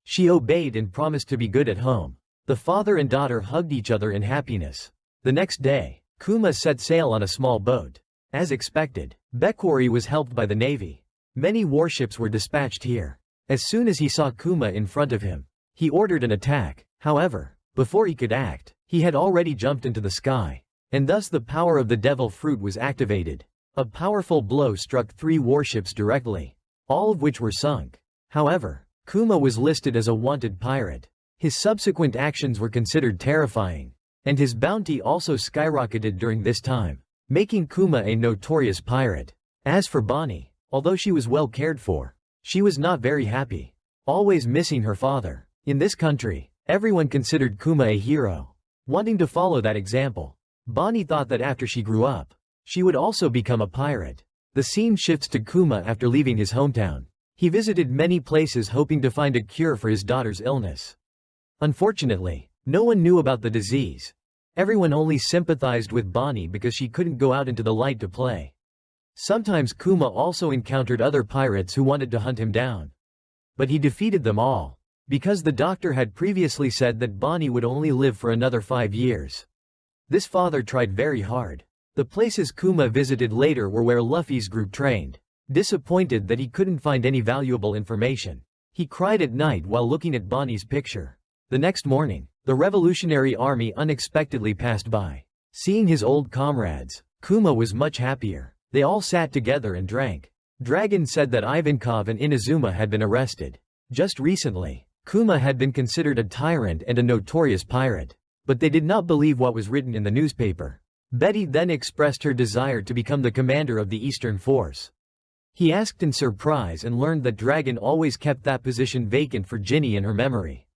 she obeyed and promised to be good at home. The father and daughter hugged each other in happiness. The next day, Kuma set sail on a small boat. As expected, Bekori was helped by the navy. Many warships were dispatched here. As soon as he saw Kuma in front of him, he ordered an attack. However, before he could act, he had already jumped into the sky, and thus the power of the devil fruit was activated. A powerful blow struck 3 warships directly, all of which were sunk. However, Kuma was listed as a wanted pirate. His subsequent actions were considered terrifying, and his bounty also skyrocketed during this time, making Kuma a notorious pirate. As for Bonnie, although she was well cared for, she was not very happy, always missing her father. In this country, everyone considered Kuma a hero. Wanting to follow that example, Bonnie thought that after she grew up, she would also become a pirate. The scene shifts to Kuma after leaving his hometown. He visited many places hoping to find a cure for his daughter's illness. Unfortunately, no one knew about the disease. Everyone only sympathized with Bonnie because she couldn't go out into the light to play. Sometimes Kuma also encountered other pirates who wanted to hunt him down, but he defeated them all, because the doctor had previously said that Bonnie would only live for another 5 years. This father tried very hard. The places Kuma visited later were where Luffy's group trained. Disappointed that he couldn't find any valuable information, he cried at night while looking at Bonnie's picture. The next morning, the Revolutionary Army unexpectedly passed by. Seeing his old comrades, Kuma was much happier. They all sat together and drank. Dragon said that Ivankov and Inazuma had been arrested. Just recently, Kuma had been considered a tyrant and a notorious pirate. But they did not believe what was written in the newspaper. Betty then expressed her desire to become the commander of the Eastern Force. He asked in surprise and learned that Dragon always kept that position vacant for Ginny in her memory.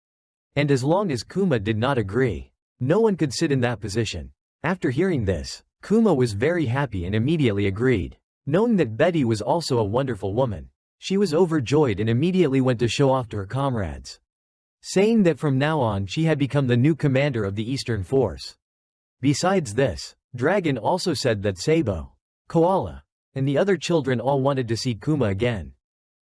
And as long as Kuma did not agree, no one could sit in that position. After hearing this, Kuma was very happy and immediately agreed. Knowing that Betty was also a wonderful woman, she was overjoyed and immediately went to show off to her comrades, saying that from now on she had become the new commander of the Eastern Force. Besides this, Dragon also said that Sabo, Koala, and the other children all wanted to see Kuma again.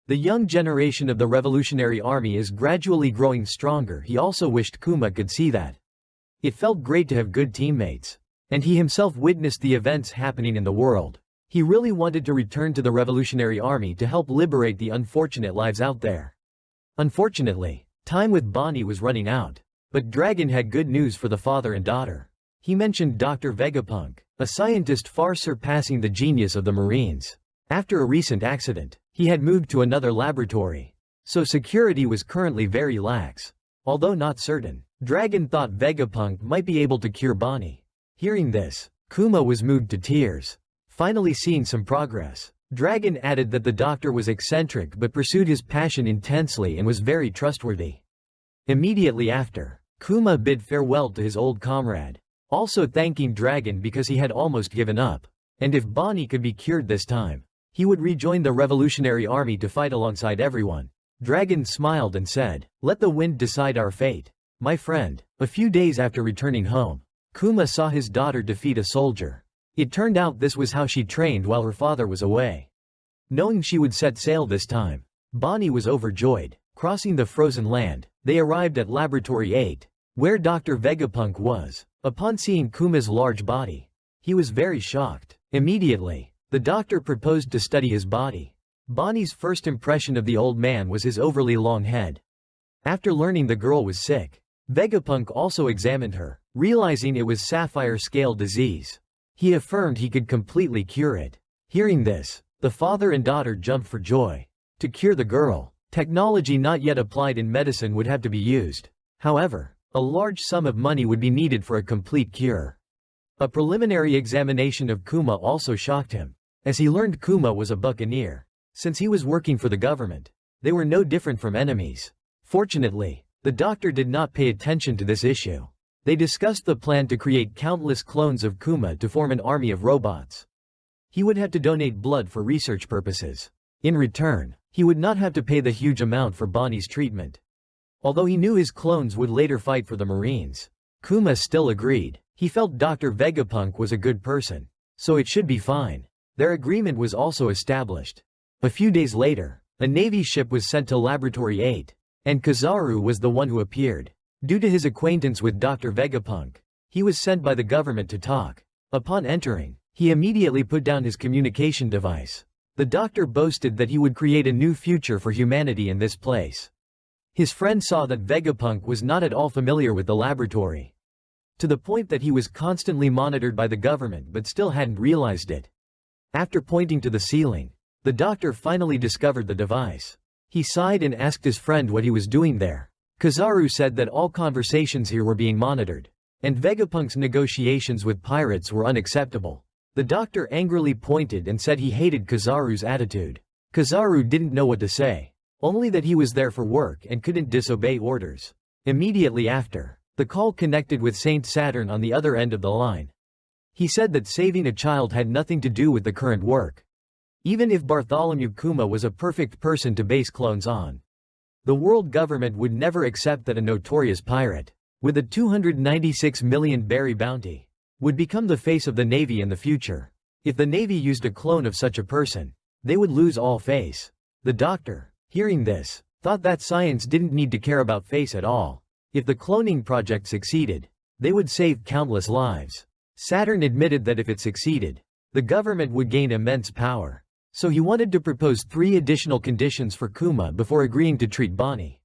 The young generation of the Revolutionary Army is gradually growing stronger. He also wished Kuma could see that. It felt great to have good teammates. And he himself witnessed the events happening in the world. He really wanted to return to the Revolutionary Army to help liberate the unfortunate lives out there. Unfortunately, time with Bonnie was running out. But Dragon had good news for the father and daughter. He mentioned Dr. Vegapunk, a scientist far surpassing the genius of the Marines. After a recent accident, he had moved to another laboratory. So security was currently very lax. Although not certain, Dragon thought Vegapunk might be able to cure Bonnie. Hearing this, Kuma was moved to tears. Finally seeing some progress, Dragon added that the doctor was eccentric but pursued his passion intensely and was very trustworthy. Immediately after, Kuma bid farewell to his old comrade, also thanking Dragon because he had almost given up. And if Bonnie could be cured this time, he would rejoin the Revolutionary Army to fight alongside everyone. Dragon smiled and said, "Let the wind decide our fate, my friend." A few days after returning home, Kuma saw his daughter defeat a soldier. It turned out this was how she trained while her father was away. Knowing she would set sail this time, Bonnie was overjoyed. Crossing the frozen land, they arrived at Laboratory 8, where Dr. Vegapunk was. Upon seeing Kuma's large body, he was very shocked. Immediately, the doctor proposed to study his body. Bonnie's first impression of the old man was his overly long head. After learning the girl was sick, Vegapunk also examined her, realizing it was sapphire scale disease. He affirmed he could completely cure it. Hearing this, the father and daughter jumped for joy. To cure the girl, technology not yet applied in medicine would have to be used. However, a large sum of money would be needed for a complete cure. A preliminary examination of Kuma also shocked him, as he learned Kuma was a buccaneer. Since he was working for the government, they were no different from enemies. Fortunately, the doctor did not pay attention to this issue. They discussed the plan to create countless clones of Kuma to form an army of robots. He would have to donate blood for research purposes. In return, he would not have to pay the huge amount for Bonnie's treatment. Although he knew his clones would later fight for the Marines, Kuma still agreed. He felt Dr. Vegapunk was a good person, so it should be fine. Their agreement was also established. A few days later, a Navy ship was sent to Laboratory 8, and Kizaru was the one who appeared. Due to his acquaintance with Dr. Vegapunk, he was sent by the government to talk. Upon entering, he immediately put down his communication device. The doctor boasted that he would create a new future for humanity in this place. His friend saw that Vegapunk was not at all familiar with the laboratory, to the point that he was constantly monitored by the government but still hadn't realized it. After pointing to the ceiling, the doctor finally discovered the device. He sighed and asked his friend what he was doing there. Kizaru said that all conversations here were being monitored, and Vegapunk's negotiations with pirates were unacceptable. The doctor angrily pointed and said he hated Kizaru's attitude. Kizaru didn't know what to say, only that he was there for work and couldn't disobey orders. Immediately after, the call connected with Saint Saturn on the other end of the line. He said that saving a child had nothing to do with the current work. Even if Bartholomew Kuma was a perfect person to base clones on, the world government would never accept that a notorious pirate, with a 296 million berry bounty, would become the face of the Navy in the future. If the Navy used a clone of such a person, they would lose all face. The doctor, hearing this, thought that science didn't need to care about face at all. If the cloning project succeeded, they would save countless lives. Saturn admitted that if it succeeded, the government would gain immense power. So he wanted to propose 3 additional conditions for Kuma before agreeing to treat Bonnie.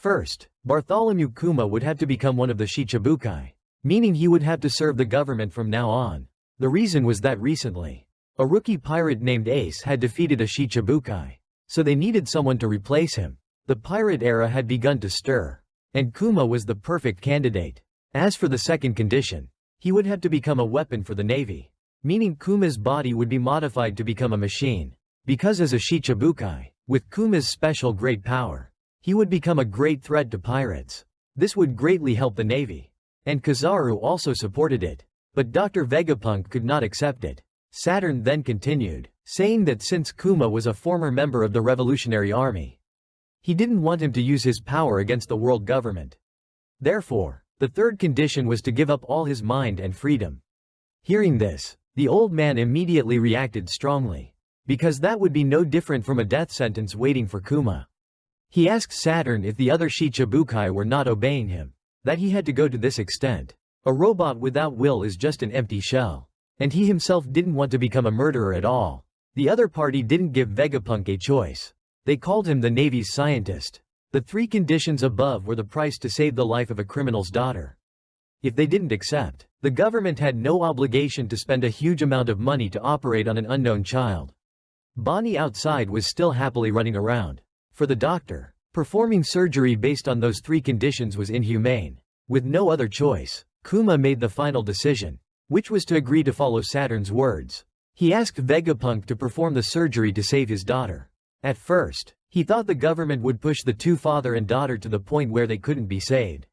First, Bartholomew Kuma would have to become one of the Shichibukai, meaning he would have to serve the government from now on. The reason was that recently, a rookie pirate named Ace had defeated a Shichibukai, so they needed someone to replace him. The pirate era had begun to stir, and Kuma was the perfect candidate. As for the second condition, he would have to become a weapon for the navy, meaning Kuma's body would be modified to become a machine. Because as a Shichibukai, with Kuma's special great power, he would become a great threat to pirates. This would greatly help the navy, and Kizaru also supported it. But Dr. Vegapunk could not accept it. Saturn then continued, saying that since Kuma was a former member of the Revolutionary Army, he didn't want him to use his power against the world government. Therefore, the third condition was to give up all his mind and freedom. Hearing this, the old man immediately reacted strongly, because that would be no different from a death sentence waiting for Kuma. He asked Saturn if the other Shichibukai were not obeying him, that he had to go to this extent. A robot without will is just an empty shell, and he himself didn't want to become a murderer at all. The other party didn't give Vegapunk a choice. They called him the Navy's scientist. The three conditions above were the price to save the life of a criminal's daughter. If they didn't accept, the government had no obligation to spend a huge amount of money to operate on an unknown child. Bonnie outside was still happily running around. For the doctor, performing surgery based on those three conditions was inhumane. With no other choice, Kuma made the final decision, which was to agree to follow Saturn's words. He asked Vegapunk to perform the surgery to save his daughter. At first, he thought the government would push the two father and daughter to the point where they couldn't be saved.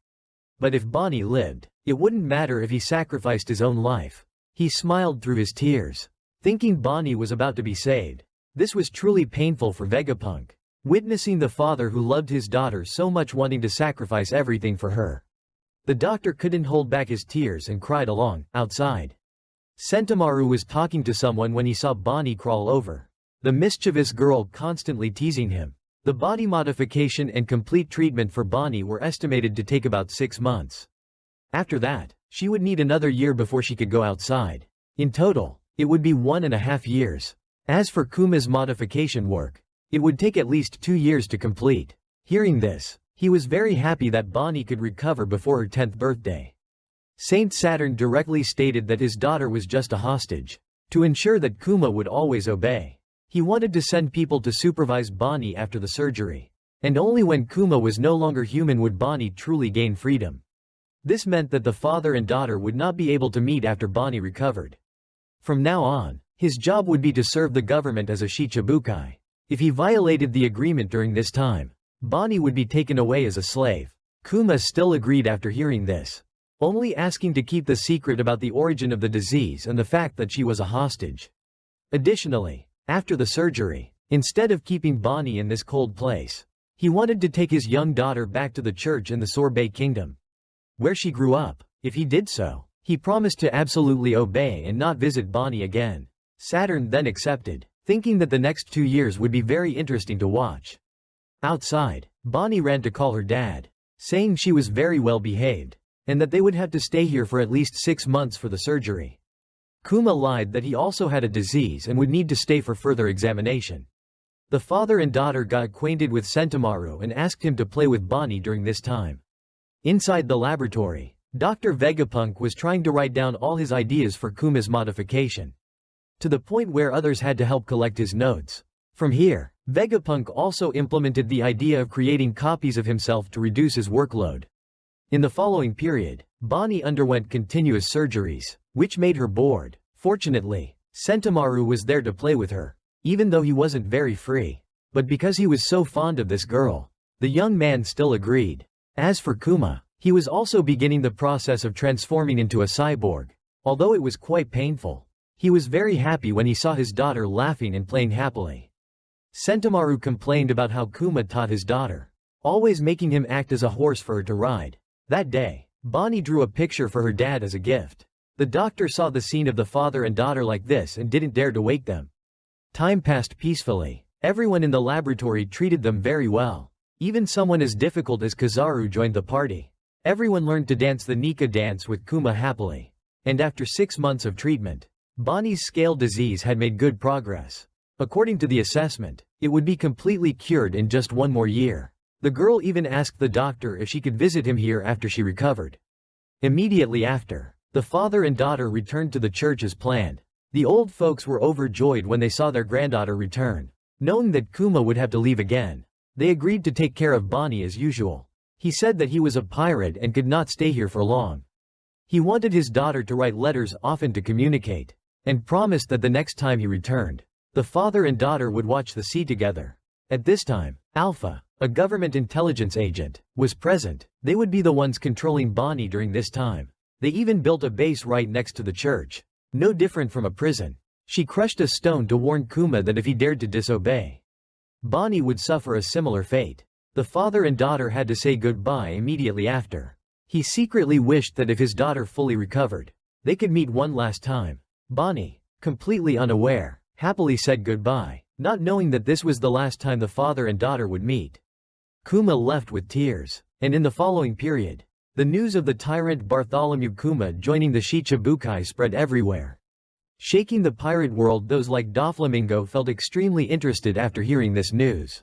But if Bonnie lived, it wouldn't matter if he sacrificed his own life. He smiled through his tears, thinking Bonnie was about to be saved. This was truly painful for Vegapunk, witnessing the father who loved his daughter so much wanting to sacrifice everything for her. The doctor couldn't hold back his tears and cried along. Outside, Sentomaru was talking to someone when he saw Bonnie crawl over. The mischievous girl constantly teasing him. The body modification and complete treatment for Bonnie were estimated to take about 6 months. After that, she would need another year before she could go outside. In total, it would be 1.5 years. As for Kuma's modification work, it would take at least 2 years to complete. Hearing this, he was very happy that Bonnie could recover before her 10th birthday. Saint Saturn directly stated that his daughter was just a hostage, to ensure that Kuma would always obey. He wanted to send people to supervise Bonnie after the surgery, and only when Kuma was no longer human would Bonnie truly gain freedom. This meant that the father and daughter would not be able to meet after Bonnie recovered. From now on, his job would be to serve the government as a Shichibukai. If he violated the agreement during this time, Bonnie would be taken away as a slave. Kuma still agreed after hearing this, only asking to keep the secret about the origin of the disease and the fact that she was a hostage. Additionally, after the surgery, instead of keeping Bonnie in this cold place, he wanted to take his young daughter back to the church in the Sorbet Kingdom, where she grew up. If he did so, he promised to absolutely obey and not visit Bonnie again. Saturn then accepted, thinking that the next 2 years would be very interesting to watch. Outside, Bonnie ran to call her dad, saying she was very well behaved, and that they would have to stay here for at least 6 months for the surgery. Kuma lied that he also had a disease and would need to stay for further examination. The father and daughter got acquainted with Sentomaru and asked him to play with Bonnie during this time. Inside the laboratory, Dr. Vegapunk was trying to write down all his ideas for Kuma's modification, to the point where others had to help collect his notes. From here, Vegapunk also implemented the idea of creating copies of himself to reduce his workload. In the following period, Bonnie underwent continuous surgeries, which made her bored. Fortunately, Sentomaru was there to play with her, even though he wasn't very free. But because he was so fond of this girl, the young man still agreed. As for Kuma, he was also beginning the process of transforming into a cyborg. Although it was quite painful, he was very happy when he saw his daughter laughing and playing happily. Sentomaru complained about how Kuma taught his daughter, always making him act as a horse for her to ride. That day, Bonnie drew a picture for her dad as a gift. The doctor saw the scene of the father and daughter like this and didn't dare to wake them. Time passed peacefully. Everyone in the laboratory treated them very well. Even someone as difficult as Kizaru joined the party. Everyone learned to dance the Nika dance with Kuma happily. And after 6 months of treatment, Bonnie's scale disease had made good progress. According to the assessment, it would be completely cured in just 1 more year. The girl even asked the doctor if she could visit him here after she recovered. Immediately after, the father and daughter returned to the church as planned. The old folks were overjoyed when they saw their granddaughter return. Knowing that Kuma would have to leave again, they agreed to take care of Bonnie as usual. He said that he was a pirate and could not stay here for long. He wanted his daughter to write letters often to communicate, and promised that the next time he returned, the father and daughter would watch the sea together. At this time, Alpha, a government intelligence agent, was present. They would be the ones controlling Bonnie during this time. They even built a base right next to the church. No different from a prison. She crushed a stone to warn Kuma that if he dared to disobey, Bonnie would suffer a similar fate. The father and daughter had to say goodbye immediately after. He secretly wished that if his daughter fully recovered, they could meet one last time. Bonnie, completely unaware, happily said goodbye, not knowing that this was the last time the father and daughter would meet. Kuma left with tears, and in the following period, the news of the tyrant Bartholomew Kuma joining the Shichibukai spread everywhere. Shaking the pirate world, those like Doflamingo felt extremely interested after hearing this news.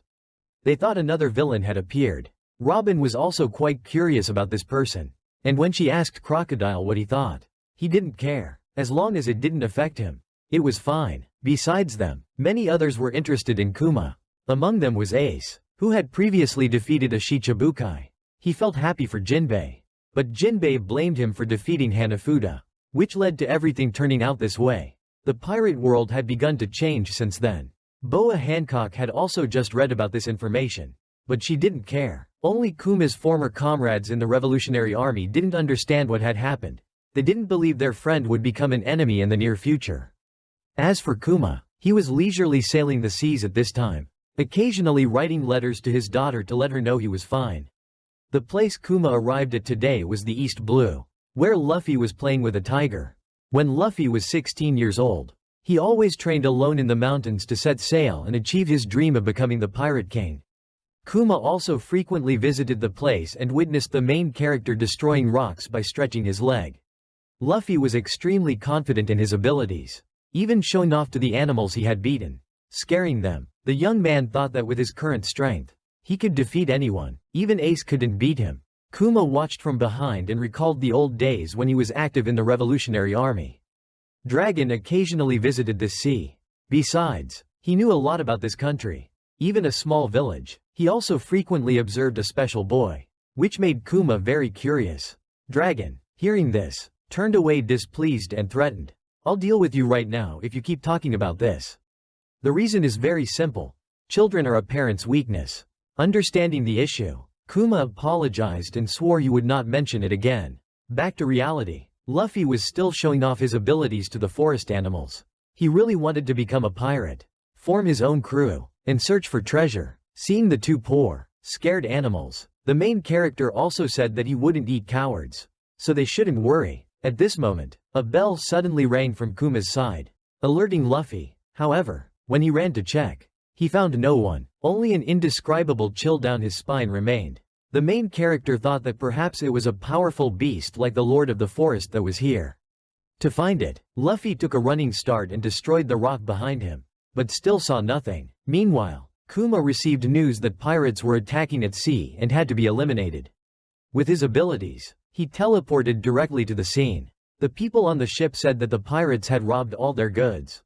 They thought another villain had appeared. Robin was also quite curious about this person, and when she asked Crocodile what he thought, he didn't care. As long as it didn't affect him, it was fine. Besides them, many others were interested in Kuma. Among them was Ace, who had previously defeated a Shichibukai. He felt happy for Jinbei, but Jinbei blamed him for defeating Hanafuda, which led to everything turning out this way. The pirate world had begun to change since then. Boa Hancock had also just read about this information, but she didn't care. Only Kuma's former comrades in the Revolutionary Army didn't understand what had happened. They didn't believe their friend would become an enemy in the near future. As for Kuma, he was leisurely sailing the seas at this time, occasionally writing letters to his daughter to let her know he was fine. The place Kuma arrived at today was the East Blue, where Luffy was playing with a tiger. When Luffy was 16 years old, he always trained alone in the mountains to set sail and achieve his dream of becoming the Pirate King. Kuma also frequently visited the place and witnessed the main character destroying rocks by stretching his leg. Luffy was extremely confident in his abilities, even showing off to the animals he had beaten, scaring them. The young man thought that with his current strength, he could defeat anyone, even Ace couldn't beat him. Kuma watched from behind and recalled the old days when he was active in the Revolutionary Army. Dragon occasionally visited this sea. Besides, he knew a lot about this country, even a small village. He also frequently observed a special boy, which made Kuma very curious. Dragon, hearing this, turned away displeased and threatened. "I'll deal with you right now if you keep talking about this." The reason is very simple. Children are a parent's weakness. Understanding the issue, Kuma apologized and swore he would not mention it again. Back to reality. Luffy was still showing off his abilities to the forest animals. He really wanted to become a pirate, form his own crew, and search for treasure. Seeing the two poor, scared animals, the main character also said that he wouldn't eat cowards, so they shouldn't worry. At this moment, a bell suddenly rang from Kuma's side, alerting Luffy. However, when he ran to check, he found no one. Only an indescribable chill down his spine remained. The main character thought that perhaps it was a powerful beast like the Lord of the Forest that was here. To find it, Luffy took a running start and destroyed the rock behind him, but still saw nothing. Meanwhile, Kuma received news that pirates were attacking at sea and had to be eliminated. With his abilities, he teleported directly to the scene. The people on the ship said that the pirates had robbed all their goods.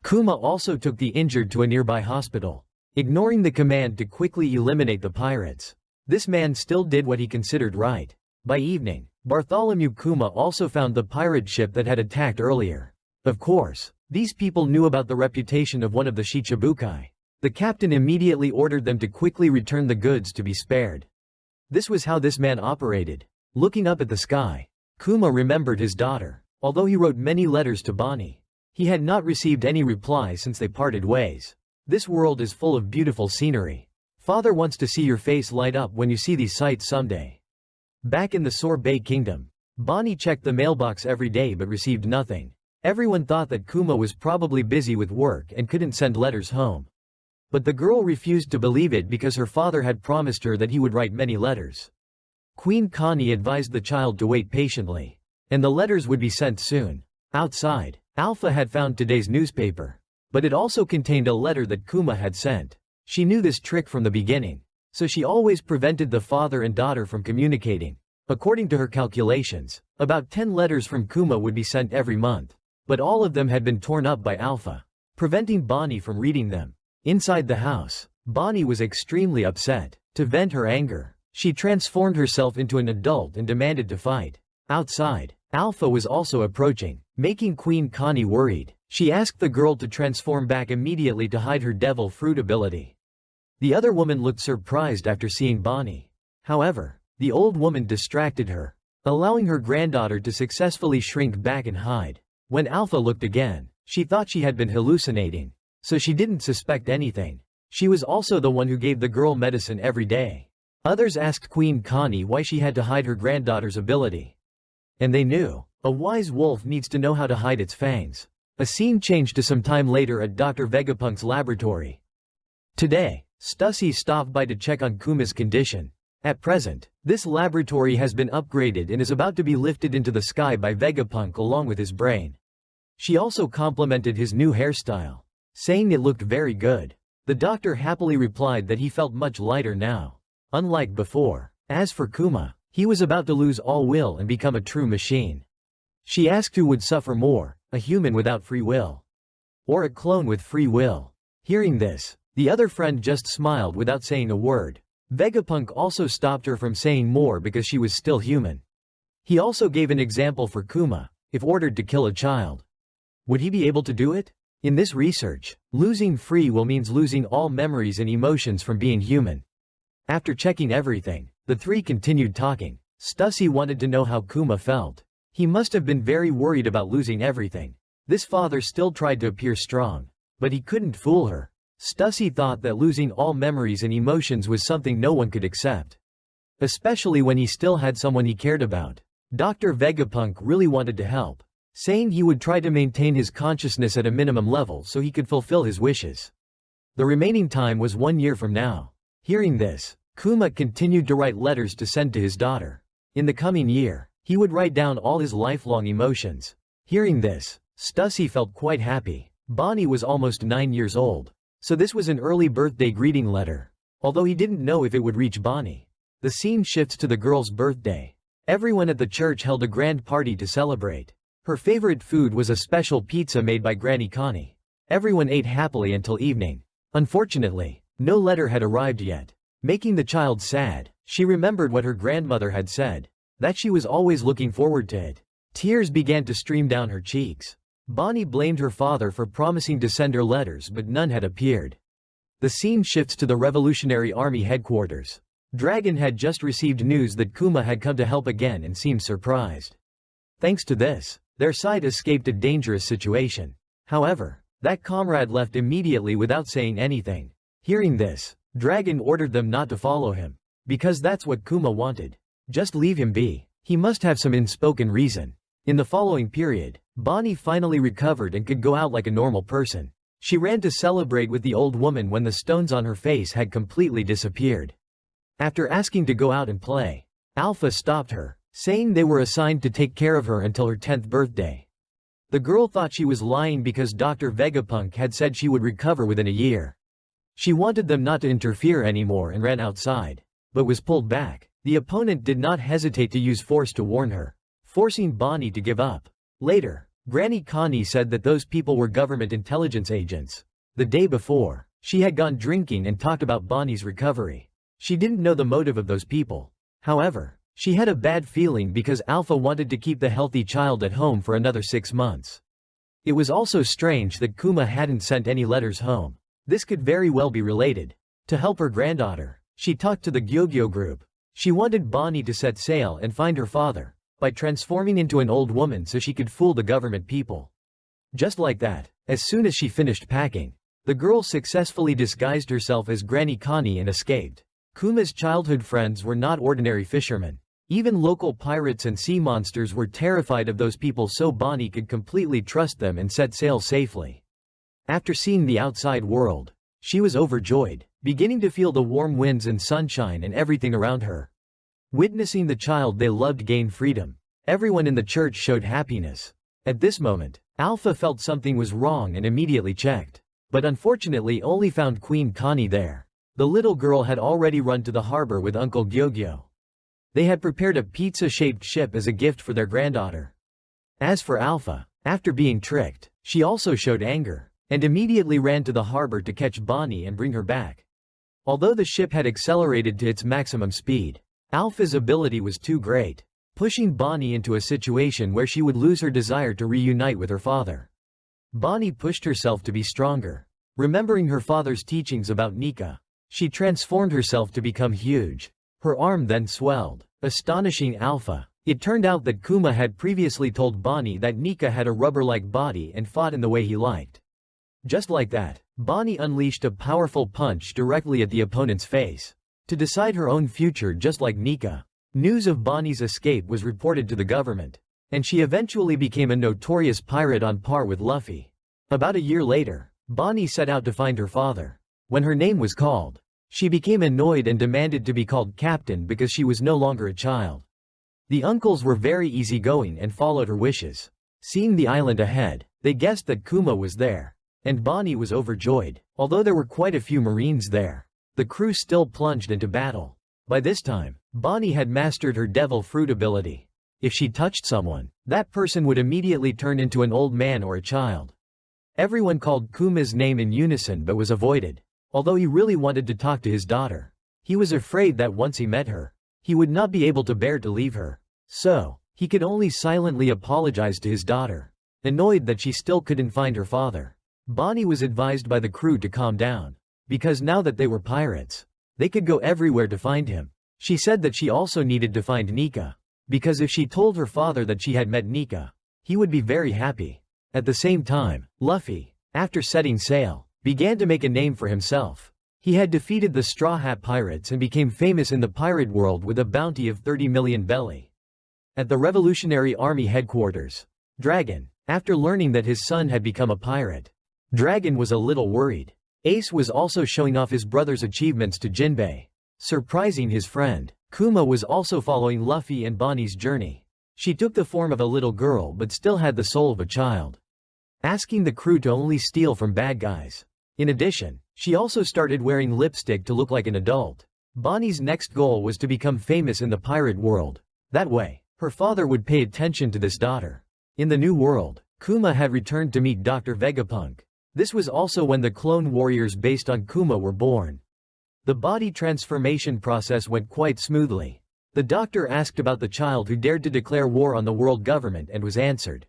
Kuma also took the injured to a nearby hospital, ignoring the command to quickly eliminate the pirates. This man still did what he considered right. By evening, Bartholomew Kuma also found the pirate ship that had attacked earlier. Of course, these people knew about the reputation of one of the Shichibukai. The captain immediately ordered them to quickly return the goods to be spared. This was how this man operated. Looking up at the sky, Kuma remembered his daughter. Although he wrote many letters to Bonnie, he had not received any reply since they parted ways. This world is full of beautiful scenery. Father wants to see your face light up when you see these sights someday. Back in the Sorbet Kingdom, Bonnie checked the mailbox every day but received nothing. Everyone thought that Kuma was probably busy with work and couldn't send letters home. But the girl refused to believe it because her father had promised her that he would write many letters. Queen Connie advised the child to wait patiently, and the letters would be sent soon. Outside, Alpha had found today's newspaper, but it also contained a letter that Kuma had sent. She knew this trick from the beginning, so she always prevented the father and daughter from communicating. According to her calculations, about 10 letters from Kuma would be sent every month, but all of them had been torn up by Alpha, preventing Bonnie from reading them. Inside the house, Bonnie was extremely upset. To vent her anger, she transformed herself into an adult and demanded to fight. Outside, Alpha was also approaching, making Queen Connie worried. She asked the girl to transform back immediately to hide her devil fruit ability. The other woman looked surprised after seeing Bonnie. However, the old woman distracted her, allowing her granddaughter to successfully shrink back and hide. When Alpha looked again, she thought she had been hallucinating, so she didn't suspect anything. She was also the one who gave the girl medicine every day. Others asked Queen Connie why she had to hide her granddaughter's ability. And they knew, a wise wolf needs to know how to hide its fangs. A scene changed to some time later at Dr. Vegapunk's laboratory. Today, Stussy stopped by to check on Kuma's condition. At present, this laboratory has been upgraded and is about to be lifted into the sky by Vegapunk along with his brain. She also complimented his new hairstyle, saying it looked very good. The doctor happily replied that he felt much lighter now, unlike before. As for Kuma, he was about to lose all will and become a true machine. She asked who would suffer more, a human without free will, or a clone with free will. Hearing this, the other friend just smiled without saying a word. Vegapunk also stopped her from saying more because she was still human. He also gave an example for Kuma. If ordered to kill a child, would he be able to do it? In this research, losing free will means losing all memories and emotions from being human. After checking everything, the three continued talking. Stussy wanted to know how Kuma felt. He must have been very worried about losing everything. This father still tried to appear strong, but he couldn't fool her. Stussy thought that losing all memories and emotions was something no one could accept, especially when he still had someone he cared about. Dr. Vegapunk really wanted to help, saying he would try to maintain his consciousness at a minimum level so he could fulfill his wishes. The remaining time was 1 year from now. Hearing this, Kuma continued to write letters to send to his daughter. In the coming year, he would write down all his lifelong emotions. Hearing this, Stussy felt quite happy. Bonnie was almost 9 years old, so this was an early birthday greeting letter, although he didn't know if it would reach Bonnie. The scene shifts to the girl's birthday. Everyone at the church held a grand party to celebrate. Her favorite food was a special pizza made by Granny Connie. Everyone ate happily until evening. Unfortunately, no letter had arrived yet, making the child sad. She remembered what her grandmother had said, that she was always looking forward to it. Tears began to stream down her cheeks. Bonnie blamed her father for promising to send her letters, but none had appeared. The scene shifts to the Revolutionary Army headquarters. Dragon had just received news that Kuma had come to help again and seemed surprised. Thanks to this, their side escaped a dangerous situation. However, that comrade left immediately without saying anything. Hearing this, Dragon ordered them not to follow him, because that's what Kuma wanted. Just leave him be. He must have some unspoken reason. In the following period, Bonnie finally recovered and could go out like a normal person. She ran to celebrate with the old woman when the stones on her face had completely disappeared. After asking to go out and play, Alpha stopped her, saying they were assigned to take care of her until her 10th birthday. The girl thought she was lying because Dr. Vegapunk had said she would recover within a year. She wanted them not to interfere anymore and ran outside, but was pulled back. The opponent did not hesitate to use force to warn her, forcing Bonnie to give up. Later, Granny Connie said that those people were government intelligence agents. The day before, she had gone drinking and talked about Bonnie's recovery. She didn't know the motive of those people. However, she had a bad feeling because Alpha wanted to keep the healthy child at home for another 6 months. It was also strange that Kuma hadn't sent any letters home. This could very well be related. To help her granddaughter, she talked to the Gyogyo group. She wanted Bonnie to set sail and find her father, by transforming into an old woman so she could fool the government people. Just like that, as soon as she finished packing, the girl successfully disguised herself as Granny Connie and escaped. Kuma's childhood friends were not ordinary fishermen. Even local pirates and sea monsters were terrified of those people, so Bonnie could completely trust them and set sail safely. After seeing the outside world, she was overjoyed, beginning to feel the warm winds and sunshine and everything around her. Witnessing the child they loved gain freedom, everyone in the church showed happiness. At this moment, Alpha felt something was wrong and immediately checked, but unfortunately only found Queen Connie there. The little girl had already run to the harbor with Uncle Gyogyo. They had prepared a pizza-shaped ship as a gift for their granddaughter. As for Alpha, after being tricked, she also showed anger, and immediately ran to the harbor to catch Bonnie and bring her back. Although the ship had accelerated to its maximum speed, Alpha's ability was too great, pushing Bonnie into a situation where she would lose her desire to reunite with her father. Bonnie pushed herself to be stronger. Remembering her father's teachings about Nika, she transformed herself to become huge. Her arm then swelled, astonishing Alpha. It turned out that Kuma had previously told Bonnie that Nika had a rubber-like body and fought in the way he liked. Just like that, Bonnie unleashed a powerful punch directly at the opponent's face, to decide her own future just like Nika. News of Bonnie's escape was reported to the government, and she eventually became a notorious pirate on par with Luffy. About a year later, Bonnie set out to find her father. When her name was called, she became annoyed and demanded to be called captain because she was no longer a child. The uncles were very easygoing and followed her wishes. Seeing the island ahead, they guessed that Kuma was there, and Bonnie was overjoyed. Although there were quite a few marines there, the crew still plunged into battle. By this time, Bonnie had mastered her devil fruit ability. If she touched someone, that person would immediately turn into an old man or a child. Everyone called Kuma's name in unison but was avoided. Although he really wanted to talk to his daughter, he was afraid that once he met her, he would not be able to bear to leave her. So, he could only silently apologize to his daughter, annoyed that she still couldn't find her father. Bonnie was advised by the crew to calm down, because now that they were pirates, they could go everywhere to find him. She said that she also needed to find Nika, because if she told her father that she had met Nika, he would be very happy. At the same time, Luffy, after setting sail, began to make a name for himself. He had defeated the Straw Hat Pirates and became famous in the pirate world with a bounty of 30 million belly. At the Revolutionary Army headquarters, Dragon, after learning that his son had become a pirate, Dragon was a little worried. Ace was also showing off his brother's achievements to Jinbei, surprising his friend. Kuma was also following Luffy and Bonnie's journey. She took the form of a little girl but still had the soul of a child, asking the crew to only steal from bad guys. In addition, she also started wearing lipstick to look like an adult. Bonnie's next goal was to become famous in the pirate world. That way, her father would pay attention to this daughter. In the new world, Kuma had returned to meet Dr. Vegapunk. This was also when the clone warriors based on Kuma were born. The body transformation process went quite smoothly. The doctor asked about the child who dared to declare war on the world government and was answered.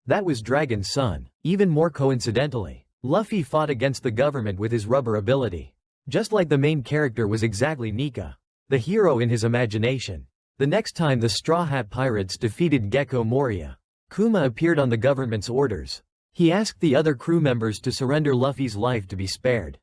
That was Dragon's son. Even more coincidentally, Luffy fought against the government with his rubber ability. Just like the main character was exactly Nika, the hero in his imagination. The next time the Straw Hat Pirates defeated Gecko Moria, Kuma appeared on the government's orders. He asked the other crew members to surrender Luffy's life to be spared.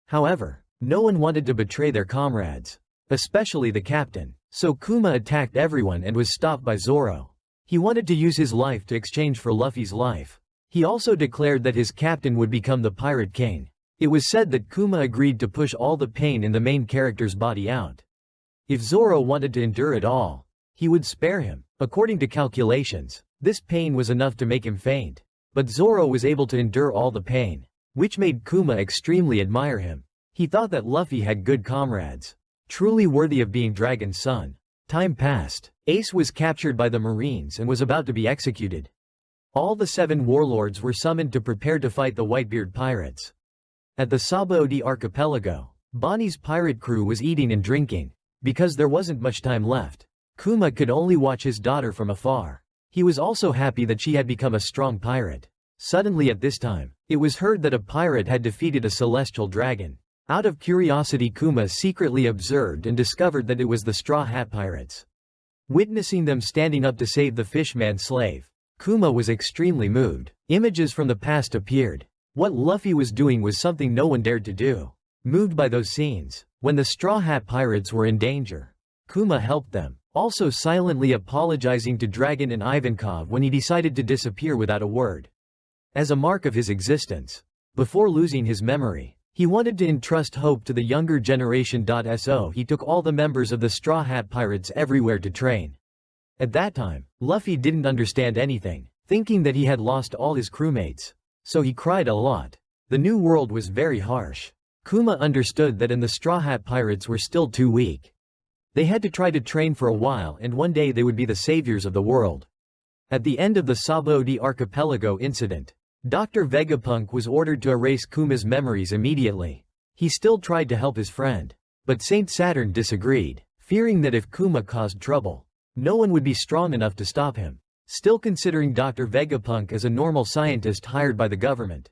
However, no one wanted to betray their comrades, especially the captain. So Kuma attacked everyone and was stopped by Zoro. He wanted to use his life to exchange for Luffy's life. He also declared that his captain would become the Pirate King. It was said that Kuma agreed to push all the pain in the main character's body out. If Zoro wanted to endure it all, he would spare him. According to calculations, this pain was enough to make him faint. But Zoro was able to endure all the pain, which made Kuma extremely admire him. He thought that Luffy had good comrades, truly worthy of being Dragon's son. Time passed. Ace was captured by the Marines and was about to be executed. All the 7 warlords were summoned to prepare to fight the Whitebeard pirates. At the Sabaody archipelago, Bonnie's pirate crew was eating and drinking. Because there wasn't much time left, Kuma could only watch his daughter from afar. He was also happy that she had become a strong pirate. Suddenly at this time, it was heard that a pirate had defeated a celestial dragon. Out of curiosity, Kuma secretly observed and discovered that it was the Straw Hat Pirates. Witnessing them standing up to save the fishman slave, Kuma was extremely moved. Images from the past appeared. What Luffy was doing was something no one dared to do. Moved by those scenes, when the Straw Hat Pirates were in danger, Kuma helped them, also silently apologizing to Dragon and Ivankov when he decided to disappear without a word. As a mark of his existence, before losing his memory, he wanted to entrust hope to the younger generation. So he took all the members of the Straw Hat Pirates everywhere to train. At that time, Luffy didn't understand anything, thinking that he had lost all his crewmates. So he cried a lot. The new world was very harsh. Kuma understood that the Straw Hat Pirates were still too weak. They had to try to train for a while, and one day they would be the saviors of the world. At the end of the Sabo de Archipelago incident, Dr. Vegapunk was ordered to erase Kuma's memories immediately. He still tried to help his friend, but Saint Saturn disagreed, fearing that if Kuma caused trouble, no one would be strong enough to stop him, still considering Dr. Vegapunk as a normal scientist hired by the government.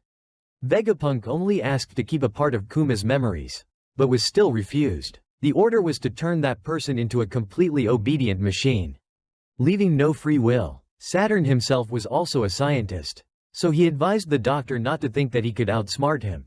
Vegapunk only asked to keep a part of Kuma's memories, but was still refused. The order was to turn that person into a completely obedient machine, leaving no free will. Saturn himself was also a scientist, so he advised the doctor not to think that he could outsmart him.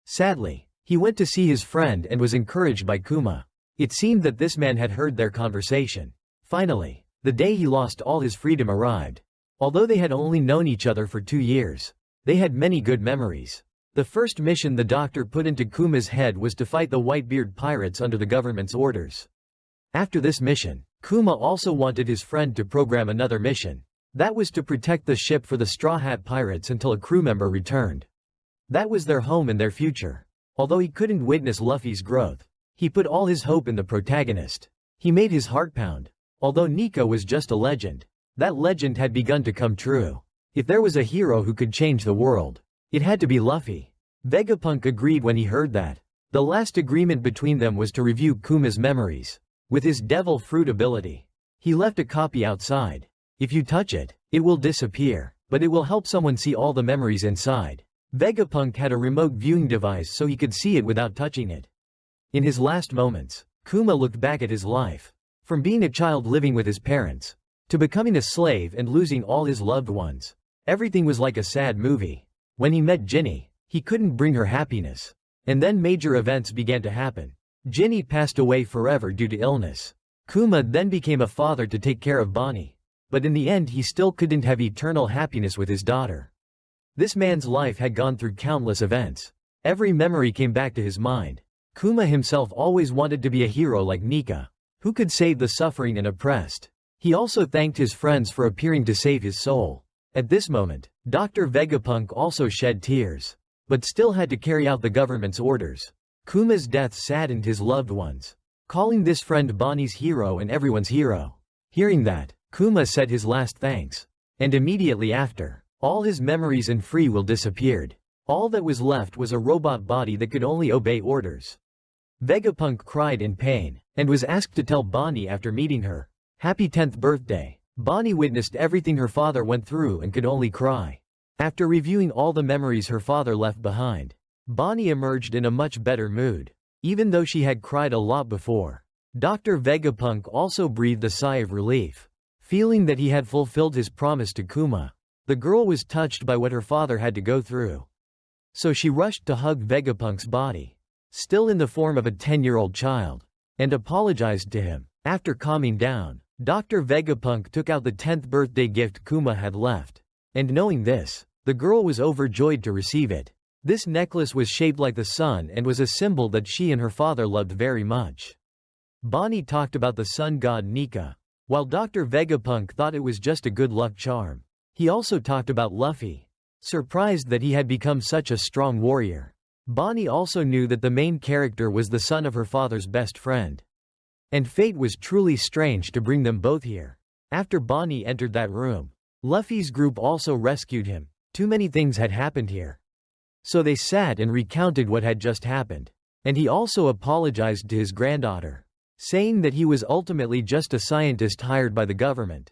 Sadly, he went to see his friend and was encouraged by Kuma. It seemed that this man had heard their conversation. Finally, the day he lost all his freedom arrived. Although they had only known each other for 2 years, they had many good memories. The first mission the doctor put into Kuma's head was to fight the Whitebeard pirates under the government's orders. After this mission, Kuma also wanted his friend to program another mission. That was to protect the ship for the Straw Hat Pirates until a crew member returned. That was their home and their future. Although he couldn't witness Luffy's growth, he put all his hope in the protagonist. He made his heart pound. Although Nika was just a legend, that legend had begun to come true. If there was a hero who could change the world, it had to be Luffy. Vegapunk agreed when he heard that. The last agreement between them was to review Kuma's memories. With his devil fruit ability, he left a copy outside. If you touch it, it will disappear, but it will help someone see all the memories inside. Vegapunk had a remote viewing device so he could see it without touching it. In his last moments, Kuma looked back at his life. From being a child living with his parents, to becoming a slave and losing all his loved ones. Everything was like a sad movie. When he met Ginny, he couldn't bring her happiness. And then major events began to happen. Ginny passed away forever due to illness. Kuma then became a father to take care of Bonnie. But in the end he still couldn't have eternal happiness with his daughter. This man's life had gone through countless events. Every memory came back to his mind. Kuma himself always wanted to be a hero like Nika, who could save the suffering and oppressed. He also thanked his friends for appearing to save his soul. At this moment, Dr. Vegapunk also shed tears, but still had to carry out the government's orders. Kuma's death saddened his loved ones, calling this friend Bonnie's hero and everyone's hero. Hearing that, Kuma said his last thanks. And immediately after, all his memories and free will disappeared. All that was left was a robot body that could only obey orders. Vegapunk cried in pain, and was asked to tell Bonnie after meeting her. Happy 10th birthday. Bonnie witnessed everything her father went through and could only cry. After reviewing all the memories her father left behind, Bonnie emerged in a much better mood, even though she had cried a lot before. Dr. Vegapunk also breathed a sigh of relief, feeling that he had fulfilled his promise to Kuma. The girl was touched by what her father had to go through. So she rushed to hug Vegapunk's body, still in the form of a 10-year-old child, and apologized to him. After calming down, Dr. Vegapunk took out the 10th birthday gift Kuma had left. And knowing this, the girl was overjoyed to receive it. This necklace was shaped like the sun and was a symbol that she and her father loved very much. Bonnie talked about the Sun God Nika, while Dr. Vegapunk thought it was just a good luck charm. He also talked about Luffy, surprised that he had become such a strong warrior. Bonnie also knew that the main character was the son of her father's best friend. And fate was truly strange to bring them both here. After Bonnie entered that room, Luffy's group also rescued him. Too many things had happened here. So they sat and recounted what had just happened. And he also apologized to his granddaughter, saying that he was ultimately just a scientist hired by the government.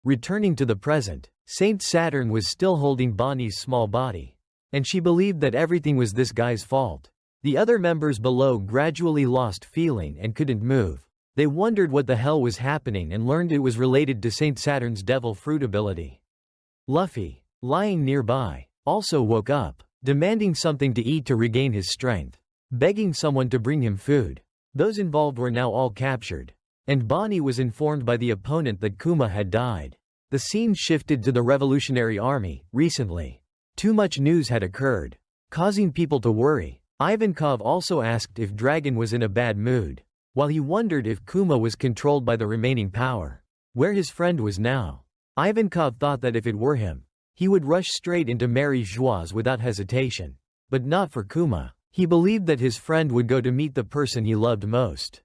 Returning to the present, Saint Saturn was still holding Bonnie's small body. And she believed that everything was this guy's fault. The other members below gradually lost feeling and couldn't move. They wondered what the hell was happening and learned it was related to Saint Saturn's devil fruit ability. Luffy, lying nearby, also woke up, demanding something to eat to regain his strength, begging someone to bring him food. Those involved were now all captured, and Bonnie was informed by the opponent that Kuma had died. The scene shifted to the Revolutionary Army. Recently, too much news had occurred, causing people to worry. Ivankov also asked if Dragon was in a bad mood, while he wondered if Kuma was controlled by the remaining power. Where his friend was now. Ivankov thought that if it were him, he would rush straight into Mary Joie's without hesitation. But not for Kuma. He believed that his friend would go to meet the person he loved most.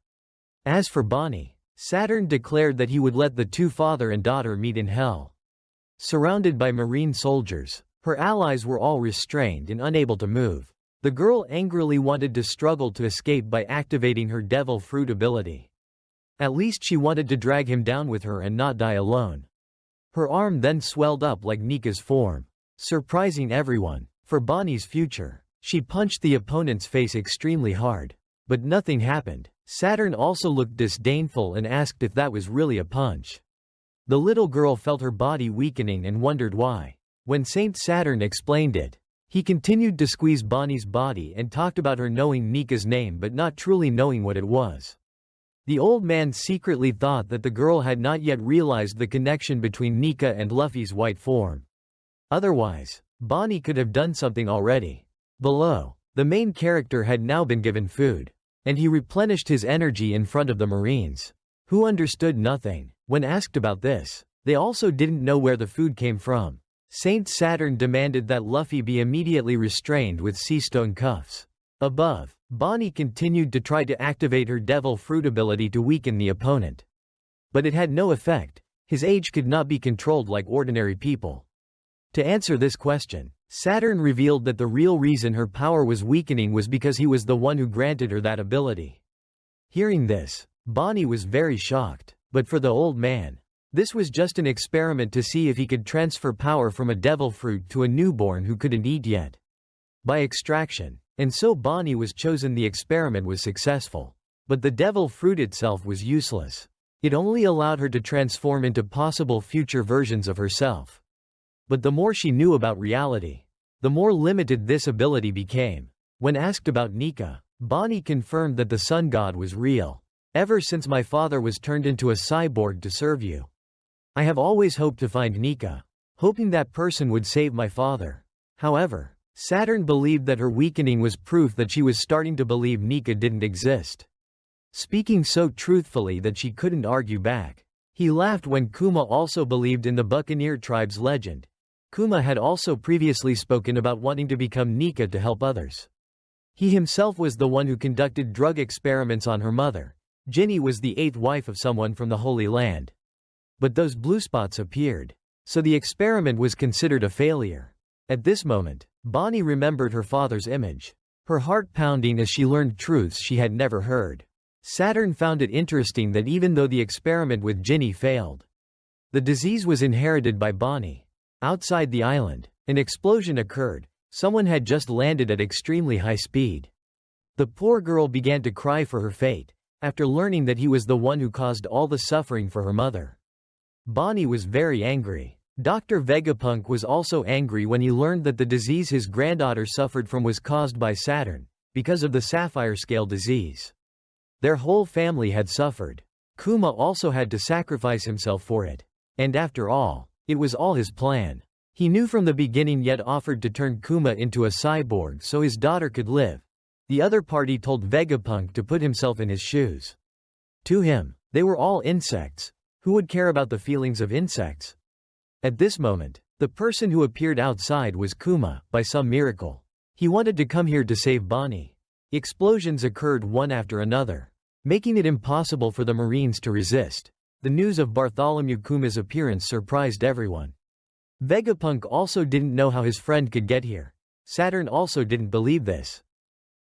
As for Bonnie, Saturn declared that he would let the two father and daughter meet in hell. Surrounded by marine soldiers, her allies were all restrained and unable to move. The girl angrily wanted to struggle to escape by activating her devil fruit ability. At least she wanted to drag him down with her and not die alone. Her arm then swelled up like Nika's form, surprising everyone. For Bonnie's future, she punched the opponent's face extremely hard. But nothing happened. Saturn also looked disdainful and asked if that was really a punch. The little girl felt her body weakening and wondered why. When Saint Saturn explained it, he continued to squeeze Bonnie's body and talked about her knowing Nika's name but not truly knowing what it was. The old man secretly thought that the girl had not yet realized the connection between Nika and Luffy's white form. Otherwise, Bonnie could have done something already. Below, the main character had now been given food, and he replenished his energy in front of the Marines, who understood nothing. When asked about this, they also didn't know where the food came from. Saint Saturn demanded that Luffy be immediately restrained with sea stone cuffs. Above, Bonnie continued to try to activate her devil fruit ability to weaken the opponent. But it had no effect. His age could not be controlled like ordinary people. To answer this question, Saturn revealed that the real reason her power was weakening was because he was the one who granted her that ability. Hearing this, Bonnie was very shocked. But for the old man, this was just an experiment to see if he could transfer power from a devil fruit to a newborn who couldn't eat yet. By extraction. And so Bonnie was chosen. The experiment was successful. But the devil fruit itself was useless. It only allowed her to transform into possible future versions of herself. But the more she knew about reality, the more limited this ability became. When asked about Nika, Bonnie confirmed that the sun god was real. Ever since my father was turned into a cyborg to serve you, I have always hoped to find Nika, hoping that person would save my father. However, Saturn believed that her weakening was proof that she was starting to believe Nika didn't exist. Speaking so truthfully that she couldn't argue back. He laughed when Kuma also believed in the Buccaneer tribe's legend. Kuma had also previously spoken about wanting to become Nika to help others. He himself was the one who conducted drug experiments on her mother. Ginny was the 8th wife of someone from the Holy Land. But those blue spots appeared. So the experiment was considered a failure. At this moment, Bonnie remembered her father's image, her heart pounding as she learned truths she had never heard. Saturn found it interesting that even though the experiment with Ginny failed, the disease was inherited by Bonnie. Outside the island, an explosion occurred. Someone had just landed at extremely high speed. The poor girl began to cry for her fate, after learning that he was the one who caused all the suffering for her mother. Bonnie was very angry. Dr. Vegapunk was also angry when he learned that the disease his granddaughter suffered from was caused by Saturn, because of the sapphire scale disease. Their whole family had suffered. Kuma also had to sacrifice himself for it. And after all, it was all his plan. He knew from the beginning yet offered to turn Kuma into a cyborg so his daughter could live. The other party told Vegapunk to put himself in his shoes. To him, they were all insects. Who would care about the feelings of insects? At this moment, the person who appeared outside was Kuma, by some miracle. He wanted to come here to save Bonnie. Explosions occurred one after another, making it impossible for the Marines to resist. The news of Bartholomew Kuma's appearance surprised everyone. Vegapunk also didn't know how his friend could get here. Saturn also didn't believe this.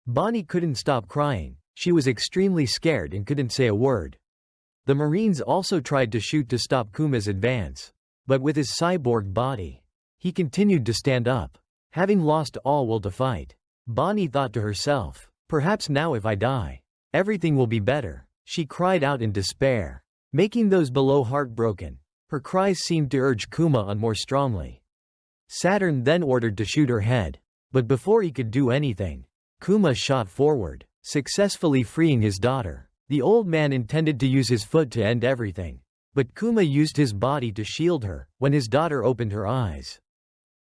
Bonnie couldn't stop crying. She was extremely scared and couldn't say a word. The Marines also tried to shoot to stop Kuma's advance. But with his cyborg body, he continued to stand up. Having lost all will to fight, Bonnie thought to herself, perhaps now if I die, everything will be better. She cried out in despair, making those below heartbroken. Her cries seemed to urge Kuma on more strongly. Saturn then ordered to shoot her head. But before he could do anything, Kuma shot forward, successfully freeing his daughter. The old man intended to use his foot to end everything. But Kuma used his body to shield her. When his daughter opened her eyes,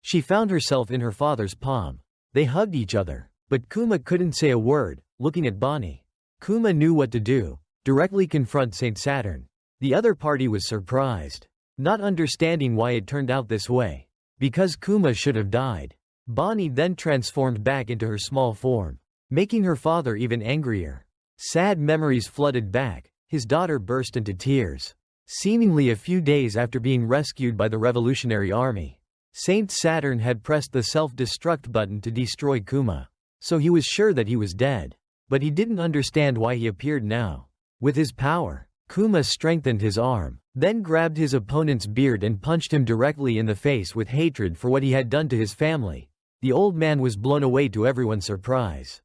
she found herself in her father's palm. They hugged each other, but Kuma couldn't say a word, looking at Bonnie. Kuma knew what to do, directly confront Saint Saturn. The other party was surprised, not understanding why it turned out this way. Because Kuma should have died. Bonnie then transformed back into her small form. making her father even angrier. Sad memories flooded back. His daughter burst into tears. Seemingly a few days after being rescued by the Revolutionary Army, Saint Saturn had pressed the self-destruct button to destroy Kuma. So he was sure that he was dead. But he didn't understand why he appeared now. With his power, Kuma strengthened his arm, then grabbed his opponent's beard and punched him directly in the face with hatred for what he had done to his family. The old man was blown away to everyone's surprise.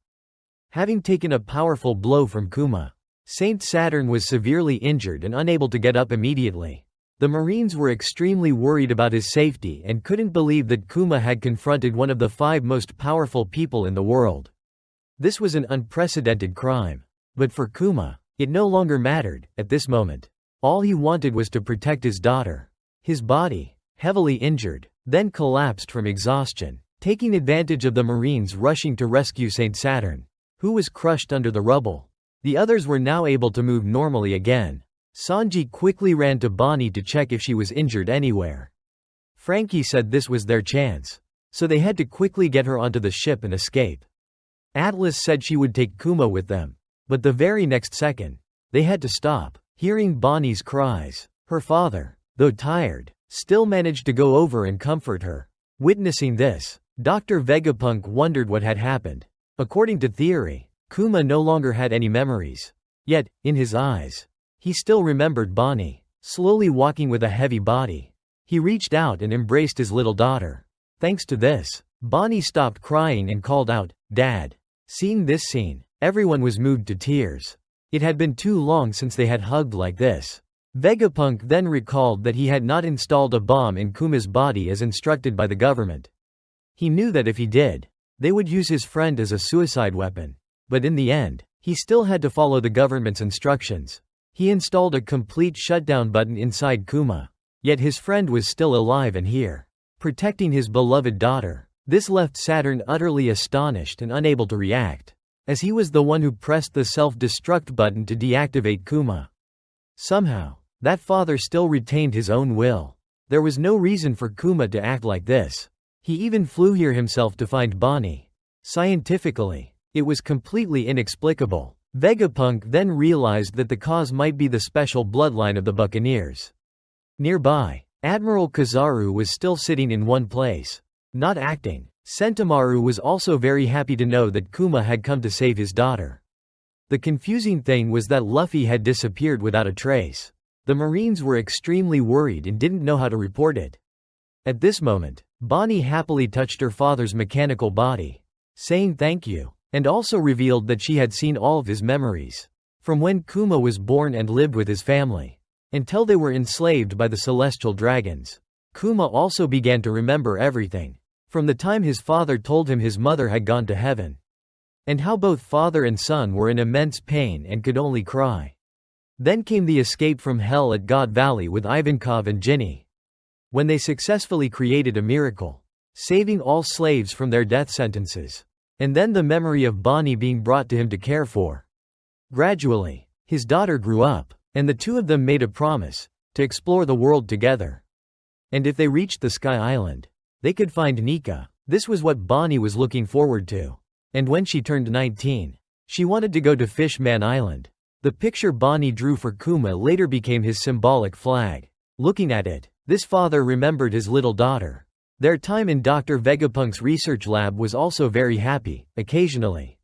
Having taken a powerful blow from Kuma, Saint Saturn was severely injured and unable to get up immediately. The Marines were extremely worried about his safety and couldn't believe that Kuma had confronted one of the 5 most powerful people in the world. This was an unprecedented crime. But for Kuma, it no longer mattered. At this moment, all he wanted was to protect his daughter. His body, heavily injured, then collapsed from exhaustion, taking advantage of the Marines rushing to rescue Saint Saturn, who was crushed under the rubble. The others were now able to move normally again. Sanji quickly ran to Bonnie to check if she was injured anywhere. Frankie said this was their chance, so they had to quickly get her onto the ship and escape. Atlas said she would take Kuma with them, but the very next second, they had to stop. Hearing Bonnie's cries, her father, though tired, still managed to go over and comfort her. Witnessing this, Dr. Vegapunk wondered what had happened. According to theory, Kuma no longer had any memories. Yet, in his eyes, he still remembered Bonnie, slowly walking with a heavy body. He reached out and embraced his little daughter. Thanks to this, Bonnie stopped crying and called out, "Dad." Seeing this scene, everyone was moved to tears. It had been too long since they had hugged like this. Vegapunk then recalled that he had not installed a bomb in Kuma's body as instructed by the government. He knew that if he did, they would use his friend as a suicide weapon. But in the end, he still had to follow the government's instructions. He installed a complete shutdown button inside Kuma. Yet his friend was still alive and here, protecting his beloved daughter. This left Saturn utterly astonished and unable to react, as he was the one who pressed the self-destruct button to deactivate Kuma. Somehow, that father still retained his own will. There was no reason for Kuma to act like this. He even flew here himself to find Bonnie. Scientifically, it was completely inexplicable. Vegapunk then realized that the cause might be the special bloodline of the Buccaneers. Nearby, Admiral Kizaru was still sitting in one place, not acting. Sentomaru was also very happy to know that Kuma had come to save his daughter. The confusing thing was that Luffy had disappeared without a trace. The Marines were extremely worried and didn't know how to report it. At this moment, Bonnie happily touched her father's mechanical body, saying thank you, and also revealed that she had seen all of his memories, from when Kuma was born and lived with his family, until they were enslaved by the celestial dragons. Kuma also began to remember everything, from the time his father told him his mother had gone to heaven, and how both father and son were in immense pain and could only cry. Then came the escape from hell at God Valley with Ivankov and Ginny, when they successfully created a miracle, saving all slaves from their death sentences. And then the memory of Bonnie being brought to him to care for. Gradually, his daughter grew up, and the two of them made a promise to explore the world together. And if they reached the Sky Island, they could find Nika. This was what Bonnie was looking forward to. And when she turned 19, she wanted to go to Fishman Island. The picture Bonnie drew for Kuma later became his symbolic flag. Looking at it, this father remembered his little daughter. Their time in Dr. Vegapunk's research lab was also very happy. Occasionally,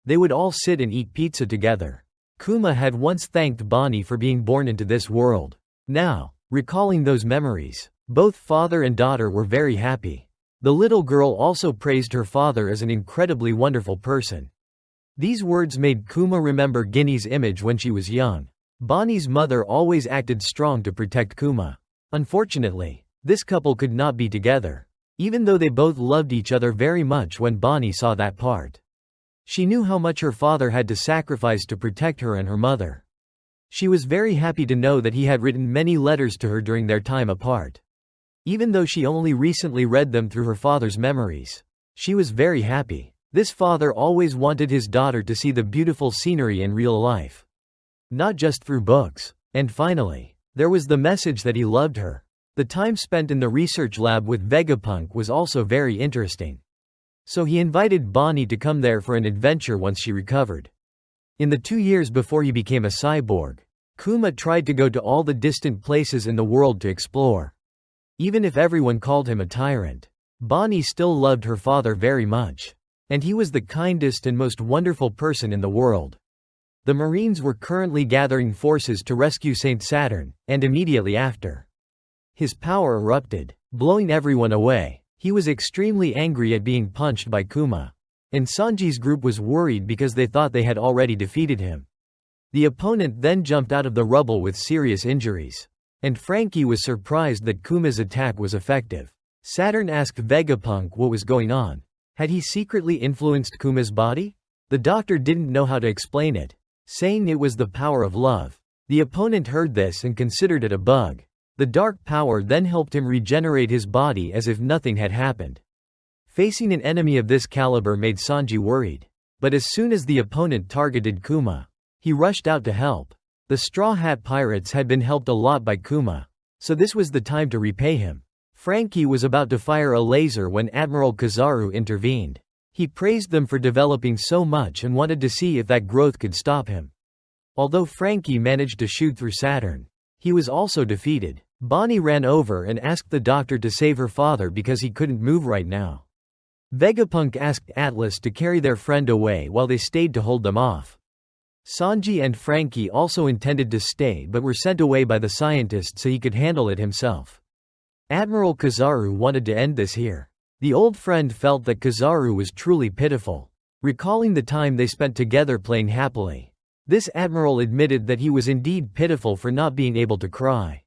they would all sit and eat pizza together. Kuma had once thanked Bonnie for being born into this world. Now, recalling those memories, both father and daughter were very happy. The little girl also praised her father as an incredibly wonderful person. These words made Kuma remember Ginny's image when she was young. Bonnie's mother always acted strong to protect Kuma. Unfortunately, this couple could not be together, even though they both loved each other very much. When Bonnie saw that part, she knew how much her father had to sacrifice to protect her and her mother. She was very happy to know that he had written many letters to her during their time apart. Even though she only recently read them through her father's memories, she was very happy. This father always wanted his daughter to see the beautiful scenery in real life, not just through books. And finally, there was the message that he loved her. The time spent in the research lab with Vegapunk was also very interesting. So he invited Bonnie to come there for an adventure once she recovered. In the 2 years before he became a cyborg, Kuma tried to go to all the distant places in the world to explore. Even if everyone called him a tyrant, Bonnie still loved her father very much. And he was the kindest and most wonderful person in the world. The Marines were currently gathering forces to rescue Saint Saturn, and immediately after, his power erupted, blowing everyone away. He was extremely angry at being punched by Kuma. And Sanji's group was worried because they thought they had already defeated him. The opponent then jumped out of the rubble with serious injuries. And Franky was surprised that Kuma's attack was effective. Saturn asked Vegapunk what was going on. Had he secretly influenced Kuma's body? The doctor didn't know how to explain it, saying it was the power of love. The opponent heard this and considered it a bug. The dark power then helped him regenerate his body as if nothing had happened. Facing an enemy of this caliber made Sanji worried. But as soon as the opponent targeted Kuma, he rushed out to help. The Straw Hat Pirates had been helped a lot by Kuma, so this was the time to repay him. Franky was about to fire a laser when Admiral Kizaru intervened. He praised them for developing so much and wanted to see if that growth could stop him. Although Franky managed to shoot through Saturn, he was also defeated. Bonnie ran over and asked the doctor to save her father because he couldn't move right now. Vegapunk asked Atlas to carry their friend away while they stayed to hold them off. Sanji and Franky also intended to stay but were sent away by the scientist so he could handle it himself. Admiral Kizaru wanted to end this here. The old friend felt that Kizaru was truly pitiful, recalling the time they spent together playing happily. This admiral admitted that he was indeed pitiful for not being able to cry,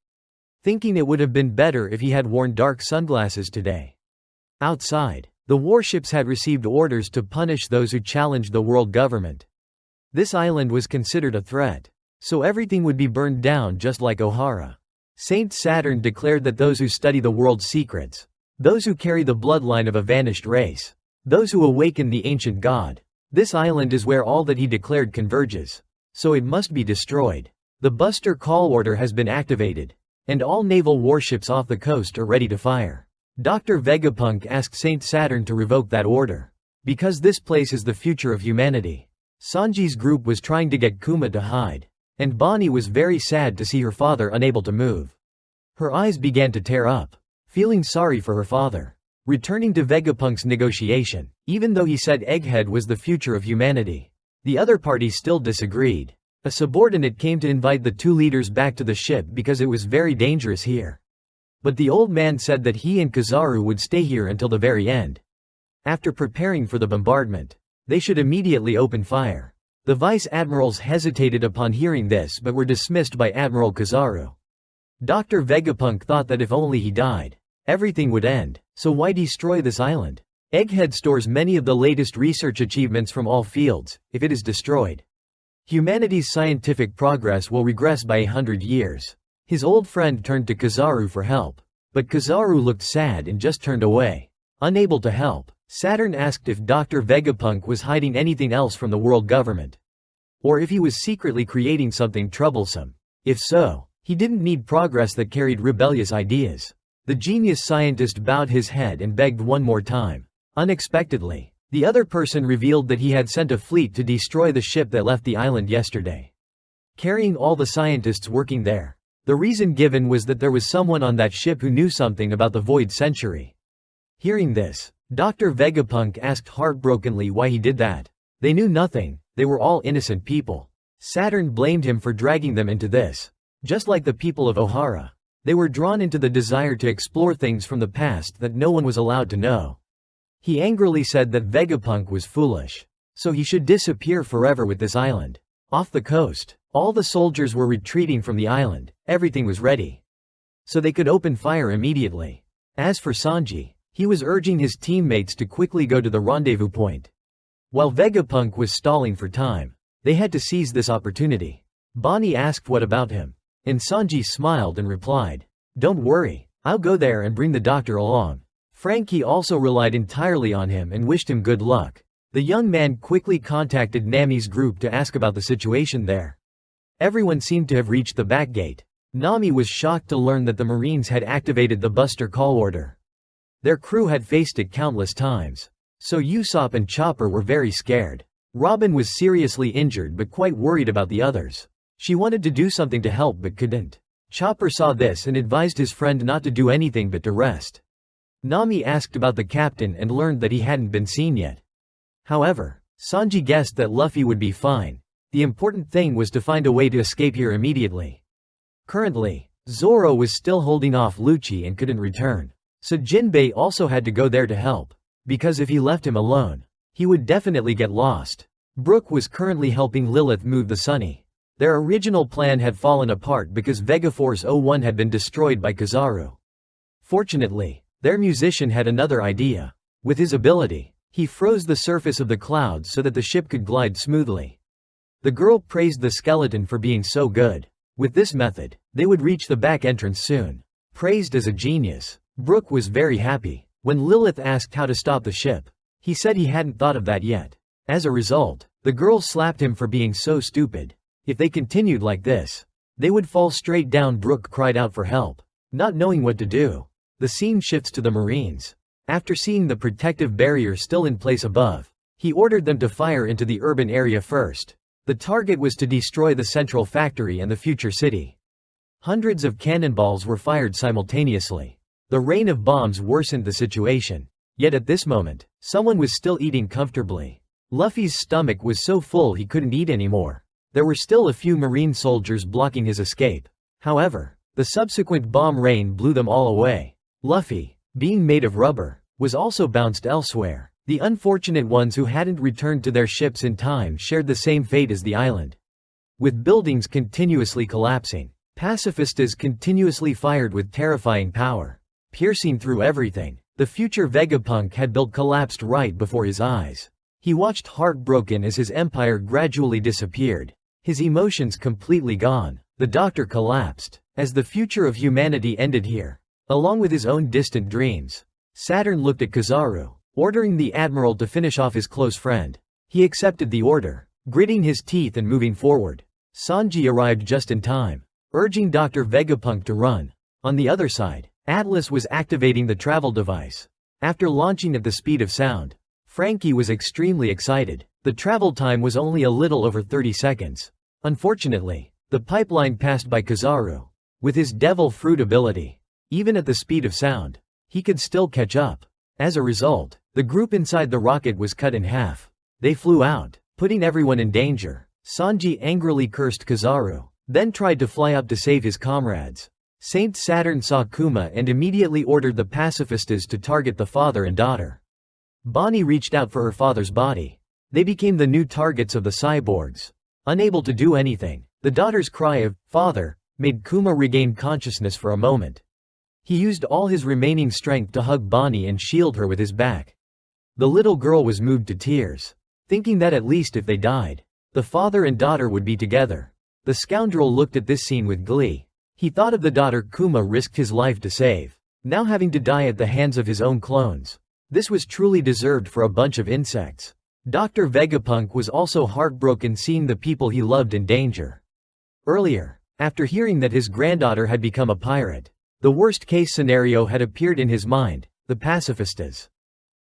thinking it would have been better if he had worn dark sunglasses today. Outside, the warships had received orders to punish those who challenged the world government. This island was considered a threat, so everything would be burned down just like Ohara. Saint Saturn declared that those who study the world's secrets, those who carry the bloodline of a vanished race, those who awaken the ancient god, this island is where all that he declared converges, so it must be destroyed. The Buster Call Order has been activated, and all naval warships off the coast are ready to fire. Dr. Vegapunk asked Saint Saturn to revoke that order, because this place is the future of humanity. Sanji's group was trying to get Kuma to hide, and Bonnie was very sad to see her father unable to move. Her eyes began to tear up, feeling sorry for her father. Returning to Vegapunk's negotiation, even though he said Egghead was the future of humanity, the other party still disagreed. A subordinate came to invite the two leaders back to the ship because it was very dangerous here. But the old man said that he and Kizaru would stay here until the very end. After preparing for the bombardment, they should immediately open fire. The vice admirals hesitated upon hearing this but were dismissed by Admiral Kizaru. Dr. Vegapunk thought that if only he died, everything would end, so why destroy this island? Egghead stores many of the latest research achievements from all fields. If it is destroyed, humanity's scientific progress will regress by 100 years. His old friend turned to Kizaru for help, but Kizaru looked sad and just turned away. Unable to help, Saturn asked if Dr. Vegapunk was hiding anything else from the world government, or if he was secretly creating something troublesome. If so, he didn't need progress that carried rebellious ideas. The genius scientist bowed his head and begged one more time. Unexpectedly, the other person revealed that he had sent a fleet to destroy the ship that left the island yesterday, carrying all the scientists working there. The reason given was that there was someone on that ship who knew something about the Void Century. Hearing this, Dr. Vegapunk asked heartbrokenly why he did that. They knew nothing, they were all innocent people. Saturn blamed him for dragging them into this. Just like the people of Ohara, they were drawn into the desire to explore things from the past that no one was allowed to know. He angrily said that Vegapunk was foolish, so he should disappear forever with this island. Off the coast, all the soldiers were retreating from the island, everything was ready, so they could open fire immediately. As for Sanji, he was urging his teammates to quickly go to the rendezvous point. While Vegapunk was stalling for time, they had to seize this opportunity. Bonnie asked what about him, and Sanji smiled and replied, "Don't worry, I'll go there and bring the doctor along." Franky also relied entirely on him and wished him good luck. The young man quickly contacted Nami's group to ask about the situation there. Everyone seemed to have reached the back gate. Nami was shocked to learn that the Marines had activated the Buster Call Order. Their crew had faced it countless times, So Usopp and Chopper were very scared. Robin was seriously injured but quite worried about the others. She wanted to do something to help but couldn't. Chopper saw this and advised his friend not to do anything but to rest. Nami asked about the captain and learned that he hadn't been seen yet. However, Sanji guessed that Luffy would be fine. The important thing was to find a way to escape here immediately. Currently, Zoro was still holding off Lucci and couldn't return. So Jinbei also had to go there to help, because if he left him alone, he would definitely get lost. Brook was currently helping Lilith move the Sunny. Their original plan had fallen apart because Vegaforce 01 had been destroyed by Kizaru. Fortunately, their musician had another idea. With his ability, he froze the surface of the clouds so that the ship could glide smoothly. The girl praised the skeleton for being so good. With this method, they would reach the back entrance soon. Praised as a genius, Brook was very happy. When Lilith asked how to stop the ship, he said he hadn't thought of that yet. As a result, the girl slapped him for being so stupid. If they continued like this, they would fall straight down. Brook cried out for help. Not knowing what to do, the scene shifts to the Marines. After seeing the protective barrier still in place above, he ordered them to fire into the urban area first. The target was to destroy the central factory and the future city. Hundreds of cannonballs were fired simultaneously. The rain of bombs worsened the situation. Yet at this moment, someone was still eating comfortably. Luffy's stomach was so full he couldn't eat anymore. There were still a few Marine soldiers blocking his escape. However, the subsequent bomb rain blew them all away. Luffy, being made of rubber, was also bounced elsewhere. The unfortunate ones who hadn't returned to their ships in time shared the same fate as the island. With buildings continuously collapsing, pacifistas continuously fired with terrifying power, piercing through everything. The future Vegapunk had built collapsed right before his eyes. He watched heartbroken as his empire gradually disappeared. His emotions completely gone. The doctor collapsed, as the future of humanity ended here, along with his own distant dreams. Saturn looked at Kizaru, ordering the admiral to finish off his close friend. He accepted the order, gritting his teeth and moving forward. Sanji arrived just in time, urging Dr. Vegapunk to run. On the other side, Atlas was activating the travel device. After launching at the speed of sound, Frankie was extremely excited. The travel time was only a little over 30 seconds. Unfortunately, the pipeline passed by Kizaru. With his devil fruit ability, even at the speed of sound, he could still catch up. As a result, the group inside the rocket was cut in half. They flew out, putting everyone in danger. Sanji angrily cursed Kizaru, then tried to fly up to save his comrades. Saint Saturn saw Kuma and immediately ordered the pacifistas to target the father and daughter. Bonnie reached out for her father's body. They became the new targets of the cyborgs. Unable to do anything, the daughter's cry of "Father" made Kuma regain consciousness for a moment. He used all his remaining strength to hug Bonnie and shield her with his back. The little girl was moved to tears, thinking that at least if they died, the father and daughter would be together. The scoundrel looked at this scene with glee. He thought of the daughter Kuma risked his life to save, now having to die at the hands of his own clones. This was truly deserved for a bunch of insects. Dr. Vegapunk was also heartbroken seeing the people he loved in danger. Earlier, after hearing that his granddaughter had become a pirate, the worst-case scenario had appeared in his mind. The pacifistas,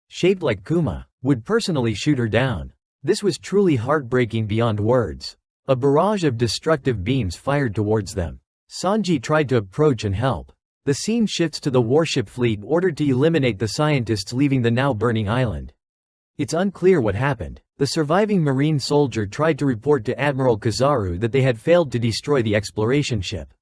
shaped like Kuma, would personally shoot her down. This was truly heartbreaking beyond words. A barrage of destructive beams fired towards them. Sanji tried to approach and help. The scene shifts to the warship fleet ordered to eliminate the scientists leaving the now burning island. It's unclear what happened. The surviving Marine soldier tried to report to Admiral Kizaru that they had failed to destroy the exploration ship,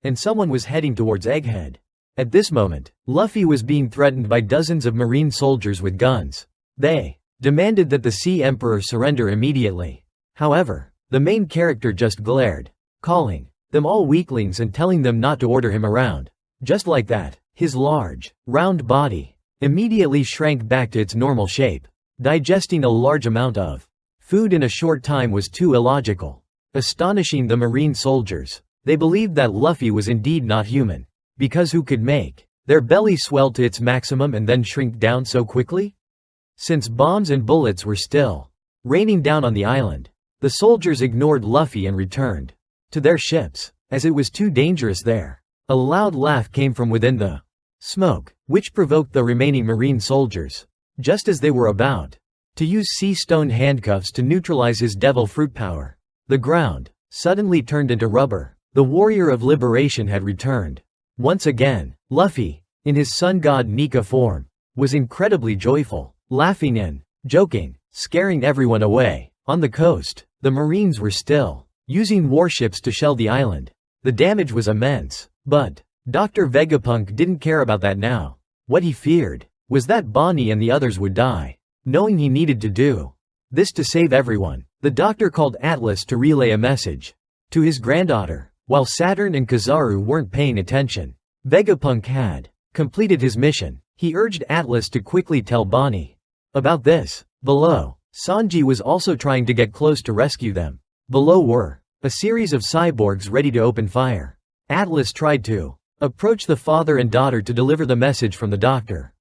and someone was heading towards Egghead. At this moment, Luffy was being threatened by dozens of Marine soldiers with guns. They demanded that the Sea Emperor surrender immediately. However, the main character just glared, calling them all weaklings and telling them not to order him around. Just like that, his large, round body immediately shrank back to its normal shape. Digesting a large amount of food in a short time was too illogical. Astonishing the Marine soldiers, they believed that Luffy was indeed not human, because who could make their belly swell to its maximum and then shrink down so quickly? Since bombs and bullets were still raining down on the island, the soldiers ignored Luffy and returned to their ships, as it was too dangerous there. A loud laugh came from within the smoke, which provoked the remaining Marine soldiers. just as they were about to use sea stone handcuffs to neutralize his devil fruit power. The ground suddenly turned into rubber. The warrior of liberation had returned. Once again, Luffy, in his Sun God Nika form, was incredibly joyful, laughing and joking, scaring everyone away. On the coast, the Marines were still using warships to shell the island. The damage was immense, but Dr. Vegapunk didn't care about that now. What he feared was that Bonnie and the others would die. Knowing he needed to do this to save everyone, the doctor called Atlas to relay a message to his granddaughter. While Saturn and Kizaru weren't paying attention, Vegapunk had completed his mission. He urged Atlas to quickly tell Bonnie about this. Below, Sanji was also trying to get close to rescue them. Below were a series of cyborgs ready to open fire. Atlas tried to approach the father and daughter to deliver the message from the doctor.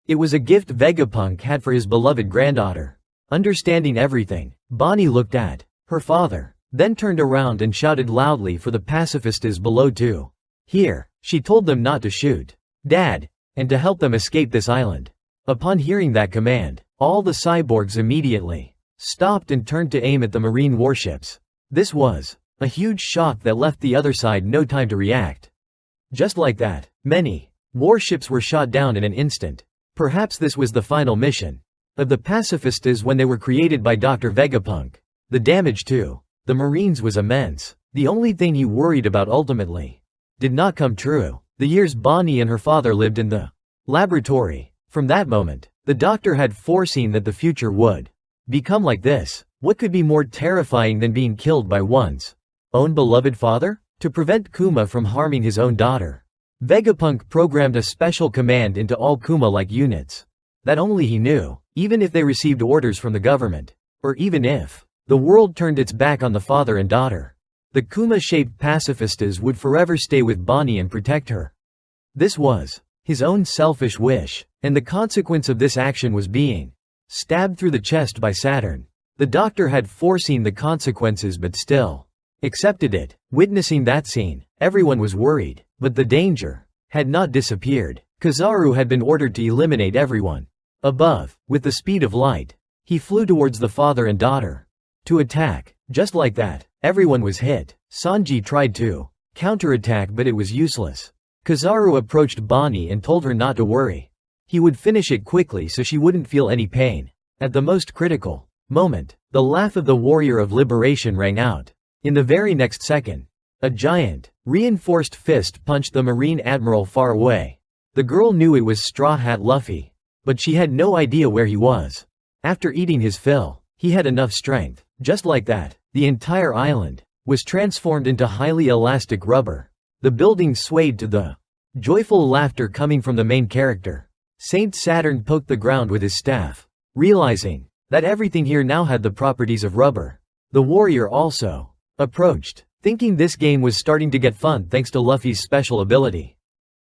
It was a gift Vegapunk had for his beloved granddaughter. Understanding everything, Bonnie looked at her father, then turned around and shouted loudly for the pacifistas below to hear. She told them not to shoot Dad, and to help them escape this island. Upon hearing that command, all the cyborgs immediately stopped and turned to aim at the marine warships. This was a huge shock that left the other side no time to react. Just like that, many warships were shot down in an instant. Perhaps this was the final mission of the pacifistas when they were created by Dr. Vegapunk. The damage to the Marines was immense. The only thing he worried about ultimately did not come true. The years Bonnie and her father lived in the laboratory. From that moment, the doctor had foreseen that the future would become like this. What could be more terrifying than being killed by one's own beloved father? To prevent Kuma from harming his own daughter, Vegapunk programmed a special command into all Kuma-like units that only he knew, even if they received orders from the government, or even if the world turned its back on the father and daughter. The Kuma-shaped pacifistas would forever stay with Bonnie and protect her. This was his own selfish wish, and the consequence of this action was being stabbed through the chest by Saturn. The doctor had foreseen the consequences but still accepted it. Witnessing that scene, everyone was worried, but the danger had not disappeared. Kizaru had been ordered to eliminate everyone above. With the speed of light, he flew towards the father and daughter to attack. Just like that, everyone was hit. Sanji tried to counterattack but it was useless. Kizaru approached Bonnie and told her not to worry. He would finish it quickly so she wouldn't feel any pain. At the most critical moment, the laugh of the warrior of liberation rang out. In the very next second, a giant, reinforced fist punched the Marine Admiral far away. The girl knew it was Straw Hat Luffy, but she had no idea where he was. After eating his fill, he had enough strength. Just like that, the entire island was transformed into highly elastic rubber. The building swayed to the joyful laughter coming from the main character. Saint Saturn poked the ground with his staff, realizing that everything here now had the properties of rubber. The warrior also approached, thinking this game was starting to get fun thanks to Luffy's special ability.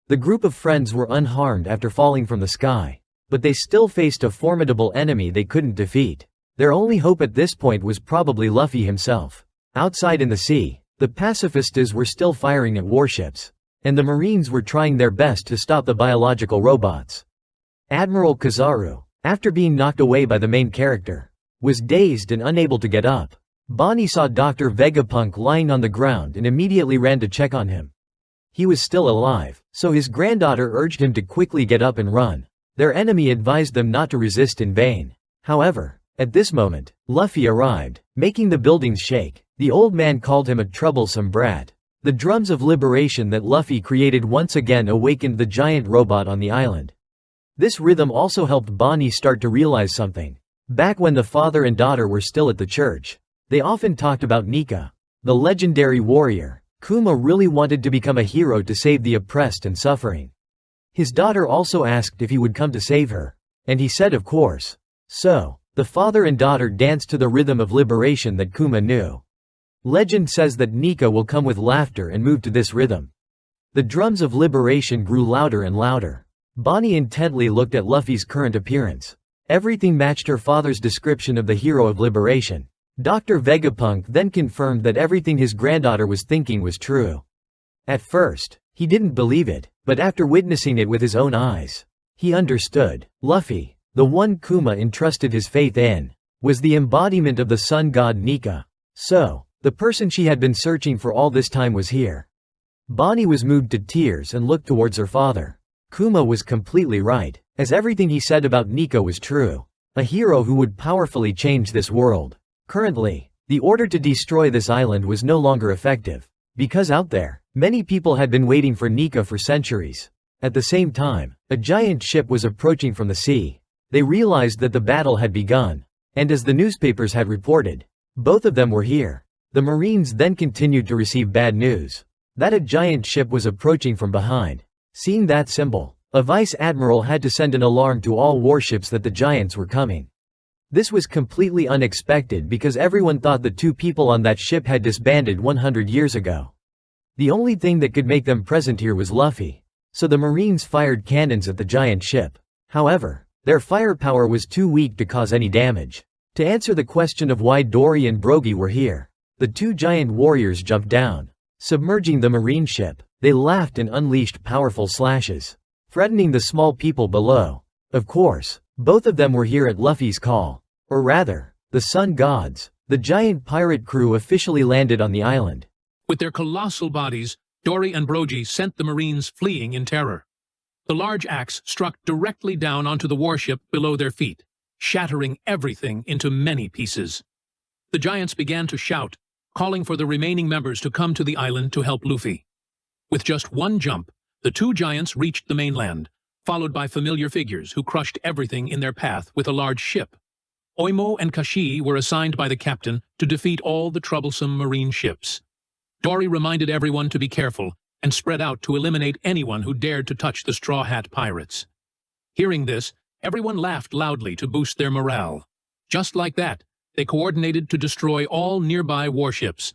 The group of friends were unharmed after falling from the sky, but they still faced a formidable enemy they couldn't defeat. Their only hope at this point was probably Luffy himself. Outside in the sea, the pacifistas were still firing at warships, and the Marines were trying their best to stop the biological robots. Admiral Kizaru, after being knocked away by the main character, was dazed and unable to get up. Bonnie saw Dr. Vegapunk lying on the ground and immediately ran to check on him. He was still alive, so his granddaughter urged him to quickly get up and run. Their enemy advised them not to resist in vain. However, at this moment, Luffy arrived, making the buildings shake. The old man called him a troublesome brat. The drums of liberation that Luffy created once again awakened the giant robot on the island. This rhythm also helped Bonnie start to realize something. Back when the father and daughter were still at the church, they often talked about Nika, the legendary warrior. Kuma really wanted to become a hero to save the oppressed and suffering. His daughter also asked if he would come to save her, and he said of course. So, the father and daughter danced to the rhythm of liberation that Kuma knew. Legend says that Nika will come with laughter and move to this rhythm. The drums of liberation grew louder and louder. Bonnie intently looked at Luffy's current appearance. Everything matched her father's description of the hero of liberation. Dr. Vegapunk then confirmed that everything his granddaughter was thinking was true. At first, he didn't believe it, but after witnessing it with his own eyes, he understood. Luffy the one Kuma entrusted his faith in, was the embodiment of the Sun God Nika. So, the person she had been searching for all this time was here. Bonnie was moved to tears and looked towards her father. Kuma was completely right, as everything he said about Nika was true. A hero who would powerfully change this world. Currently, the order to destroy this island was no longer effective, because out there, many people had been waiting for Nika for centuries. At the same time, a giant ship was approaching from the sea. They realized that the battle had begun, and as the newspapers had reported, both of them were here. The Marines then continued to receive bad news, that a giant ship was approaching from behind. Seeing that symbol, a vice admiral had to send an alarm to all warships that the giants were coming. This was completely unexpected because everyone thought the two people on that ship had disbanded 100 years ago. The only thing that could make them present here was Luffy. So the Marines fired cannons at the giant ship. However, their firepower was too weak to cause any damage. To answer the question of why Dorry and Brogy were here, the two giant warriors jumped down, submerging the marine ship. They laughed and unleashed powerful slashes, threatening the small people below. Of course, both of them were here at Luffy's call. Or rather, the Sun Gods. The giant pirate crew officially landed on the island. With their colossal bodies, Dorry and Brogy sent the Marines fleeing in terror. The large axe struck directly down onto the warship below their feet, shattering everything into many pieces. The giants began to shout, calling for the remaining members to come to the island to help Luffy. With just one jump, the two giants reached the mainland, followed by familiar figures who crushed everything in their path with a large ship. Oimo and Kashi were assigned by the captain to defeat all the troublesome marine ships. Dorry reminded everyone to be careful and spread out to eliminate anyone who dared to touch the Straw Hat Pirates. Hearing this, everyone laughed loudly to boost their morale. Just like that, they coordinated to destroy all nearby warships.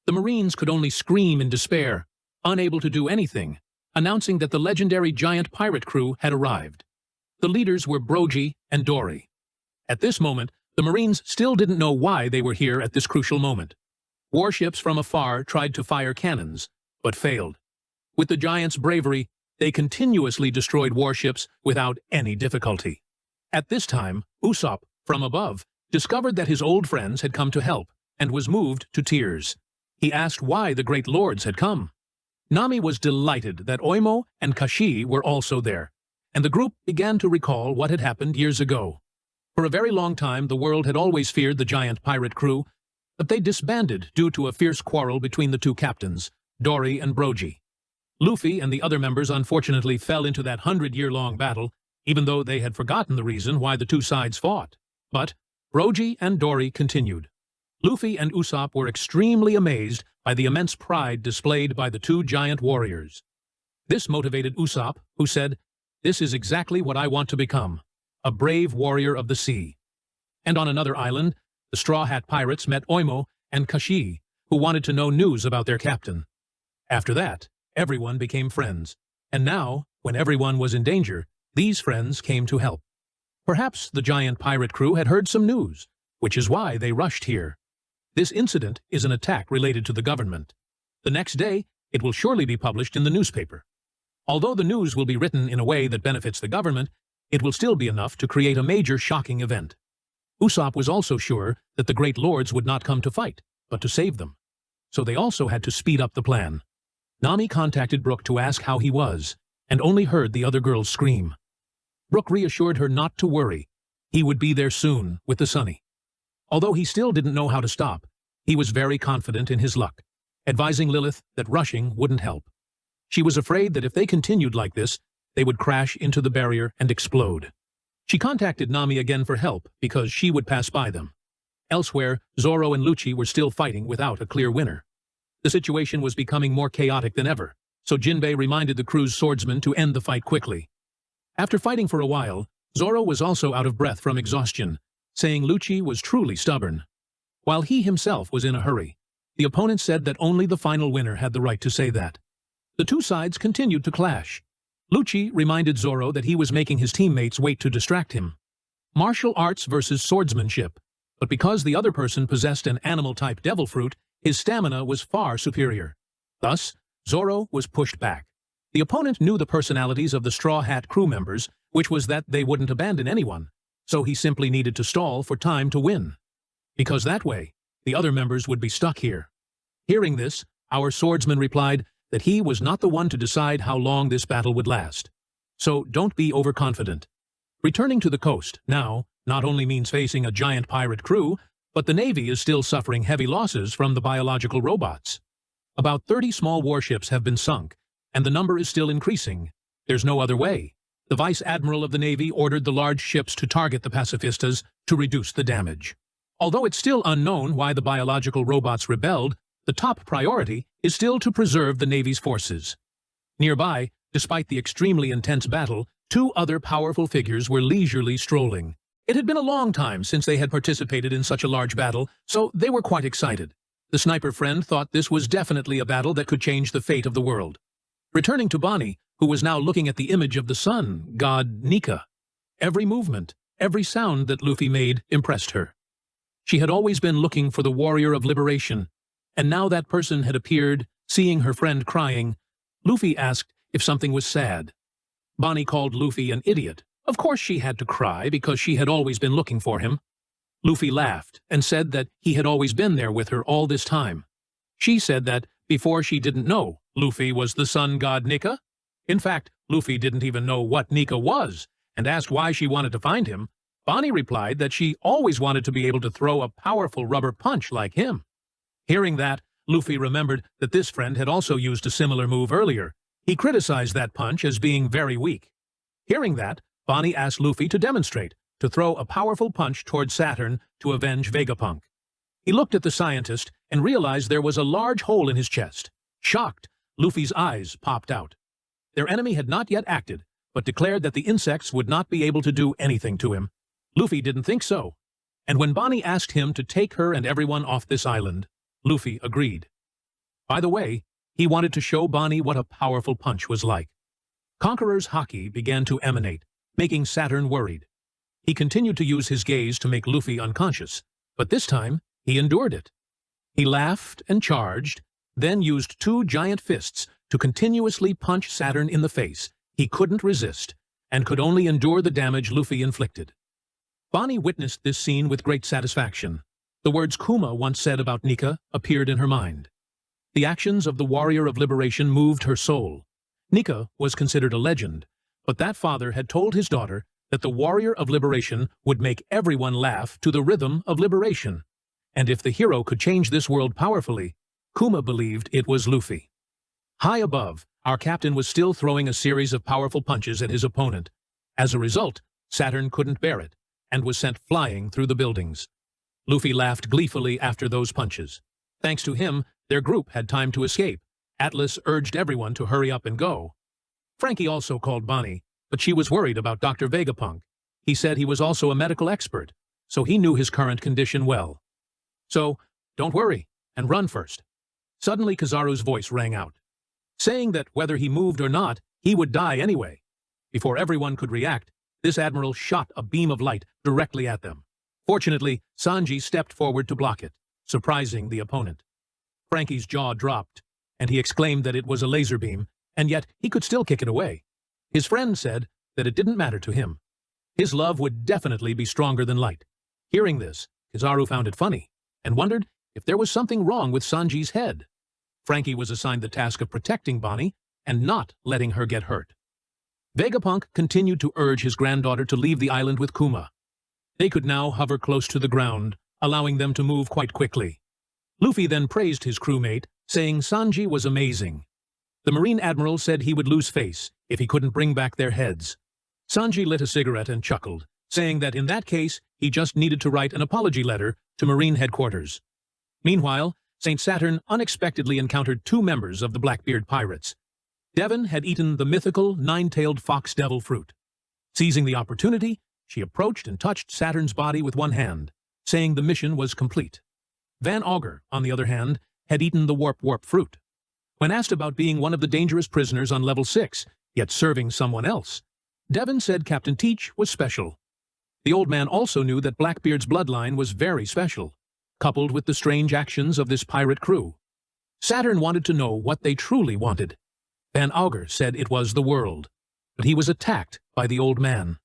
The Marines could only scream in despair, unable to do anything, announcing that the legendary giant pirate crew had arrived. The leaders were Brogy and Dorry. At this moment, the Marines still didn't know why they were here at this crucial moment. Warships from afar tried to fire cannons, but failed. With the giants' bravery, they continuously destroyed warships without any difficulty. At this time, Usopp, from above, discovered that his old friends had come to help and was moved to tears. He asked why the great lords had come. Nami was delighted that Oimo and Kashi were also there, and the group began to recall what had happened years ago. For a very long time, the world had always feared the giant pirate crew, but they disbanded due to a fierce quarrel between the two captains, Dorry and Brogy. Luffy and the other members unfortunately fell into that 100-year-long battle, even though they had forgotten the reason why the two sides fought. But Brogy and Dorry continued. Luffy and Usopp were extremely amazed by the immense pride displayed by the two giant warriors. This motivated Usopp, who said, "This is exactly what I want to become, a brave warrior of the sea." And on another island, the Straw Hat Pirates met Oimo and Kashi, who wanted to know news about their captain. After that, everyone became friends, and now, when everyone was in danger, these friends came to help. Perhaps the giant pirate crew had heard some news, which is why they rushed here. This incident is an attack related to the government. The next day, it will surely be published in the newspaper. Although the news will be written in a way that benefits the government, it will still be enough to create a major shocking event. Usopp was also sure that the great lords would not come to fight, but to save them. So they also had to speed up the plan. Nami contacted Brook to ask how he was, and only heard the other girls scream. Brook reassured her not to worry. He would be there soon, with the Sunny. Although he still didn't know how to stop, he was very confident in his luck, advising Lilith that rushing wouldn't help. She was afraid that if they continued like this, they would crash into the barrier and explode. She contacted Nami again for help because she would pass by them. Elsewhere, Zoro and Lucci were still fighting without a clear winner. The situation was becoming more chaotic than ever, so Jinbei reminded the crew's swordsmen to end the fight quickly. After fighting for a while, Zoro was also out of breath from exhaustion, saying Lucci was truly stubborn. While he himself was in a hurry, the opponent said that only the final winner had the right to say that. The two sides continued to clash. Lucci reminded Zoro that he was making his teammates wait to distract him. Martial arts versus swordsmanship, but because the other person possessed an animal-type devil fruit, his stamina was far superior. Thus, Zoro was pushed back. The opponent knew the personalities of the Straw Hat crew members, which was that they wouldn't abandon anyone, so he simply needed to stall for time to win. Because that way, the other members would be stuck here. Hearing this, our swordsman replied that he was not the one to decide how long this battle would last. So don't be overconfident. Returning to the coast now not only means facing a giant pirate crew, but the Navy is still suffering heavy losses from the biological robots. About 30 small warships have been sunk, and the number is still increasing. There's no other way. The Vice Admiral of the Navy ordered the large ships to target the pacifistas to reduce the damage. Although it's still unknown why the biological robots rebelled, the top priority is still to preserve the Navy's forces. Nearby, despite the extremely intense battle, 2 other powerful figures were leisurely strolling. It had been a long time since they had participated in such a large battle, so they were quite excited. The sniper friend thought this was definitely a battle that could change the fate of the world. Returning to Bonnie, who was now looking at the image of the Sun God Nika. Every movement, every sound that Luffy made impressed her. She had always been looking for the warrior of liberation, and now that person had appeared, seeing her friend crying. Luffy asked if something was sad. Bonnie called Luffy an idiot. Of course she had to cry because she had always been looking for him. Luffy laughed and said that he had always been there with her all this time. She said that before she didn't know Luffy was the Sun God Nika. In fact, Luffy didn't even know what Nika was, and asked why she wanted to find him. Bonnie replied that she always wanted to be able to throw a powerful rubber punch like him. Hearing that, Luffy remembered that this friend had also used a similar move earlier. He criticized that punch as being very weak. Hearing that, Bonnie asked Luffy to demonstrate, to throw a powerful punch toward Saturn to avenge Vegapunk. He looked at the scientist and realized there was a large hole in his chest. Shocked, Luffy's eyes popped out. Their enemy had not yet acted, but declared that the insects would not be able to do anything to him. Luffy didn't think so, and when Bonnie asked him to take her and everyone off this island, Luffy agreed. By the way, he wanted to show Bonnie what a powerful punch was like. Conqueror's haki began to emanate, making Saturn worried. He continued to use his gaze to make Luffy unconscious, but this time he endured it. He laughed and charged, then used 2 giant fists to continuously punch Saturn in the face. He couldn't resist, and could only endure the damage Luffy inflicted. Bonnie witnessed this scene with great satisfaction. The words Kuma once said about Nika appeared in her mind. The actions of the warrior of liberation moved her soul. Nika was considered a legend, but that father had told his daughter that the warrior of liberation would make everyone laugh to the rhythm of liberation. And if the hero could change this world powerfully, Kuma believed it was Luffy. High above, our captain was still throwing a series of powerful punches at his opponent. As a result, Saturn couldn't bear it, and was sent flying through the buildings. Luffy laughed gleefully after those punches. Thanks to him, their group had time to escape. Atlas urged everyone to hurry up and go. Frankie also called Bonnie, but she was worried about Dr. Vegapunk. He said he was also a medical expert, so he knew his current condition well. So, don't worry, and run first. Suddenly Kizaru's voice rang out, saying that whether he moved or not, he would die anyway. Before everyone could react, this admiral shot a beam of light directly at them. Fortunately, Sanji stepped forward to block it, surprising the opponent. Frankie's jaw dropped, and he exclaimed that it was a laser beam, and yet he could still kick it away. His friend said that it didn't matter to him. His love would definitely be stronger than light. Hearing this, Kizaru found it funny, and wondered if there was something wrong with Sanji's head. Frankie was assigned the task of protecting Bonnie and not letting her get hurt. Vegapunk continued to urge his granddaughter to leave the island with Kuma. They could now hover close to the ground, allowing them to move quite quickly. Luffy then praised his crewmate, saying Sanji was amazing. The Marine Admiral said he would lose face if he couldn't bring back their heads. Sanji lit a cigarette and chuckled, saying that in that case, he just needed to write an apology letter to Marine headquarters. Meanwhile, St. Saturn unexpectedly encountered 2 members of the Blackbeard pirates. Devon had eaten the mythical 9-tailed fox devil fruit. Seizing the opportunity, she approached and touched Saturn's body with one hand, saying the mission was complete. Van Augur, on the other hand, had eaten the warp fruit. When asked about being one of the dangerous prisoners on level 6, yet serving someone else, Devon said Captain Teach was special. The old man also knew that Blackbeard's bloodline was very special, coupled with the strange actions of this pirate crew. Saturn wanted to know what they truly wanted. Van Augur said it was the world. but he was attacked by the old man.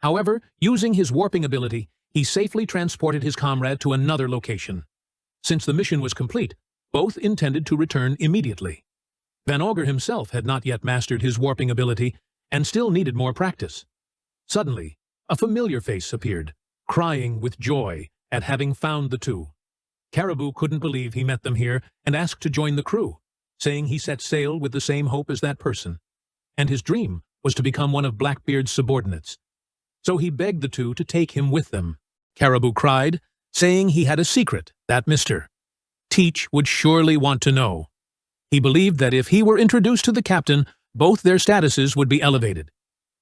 However, using his warping ability, he safely transported his comrade to another location. Since the mission was complete, both intended to return immediately. Van Augur himself had not yet mastered his warping ability and still needed more practice. Suddenly, a familiar face appeared, crying with joy at having found the two. Caribou couldn't believe he met them here and asked to join the crew, saying he set sail with the same hope as that person, and his dream was to become one of Blackbeard's subordinates. So he begged the two to take him with them. Caribou cried, saying he had a secret that Mr. Teach would surely want to know. He believed that if he were introduced to the captain, both their statuses would be elevated.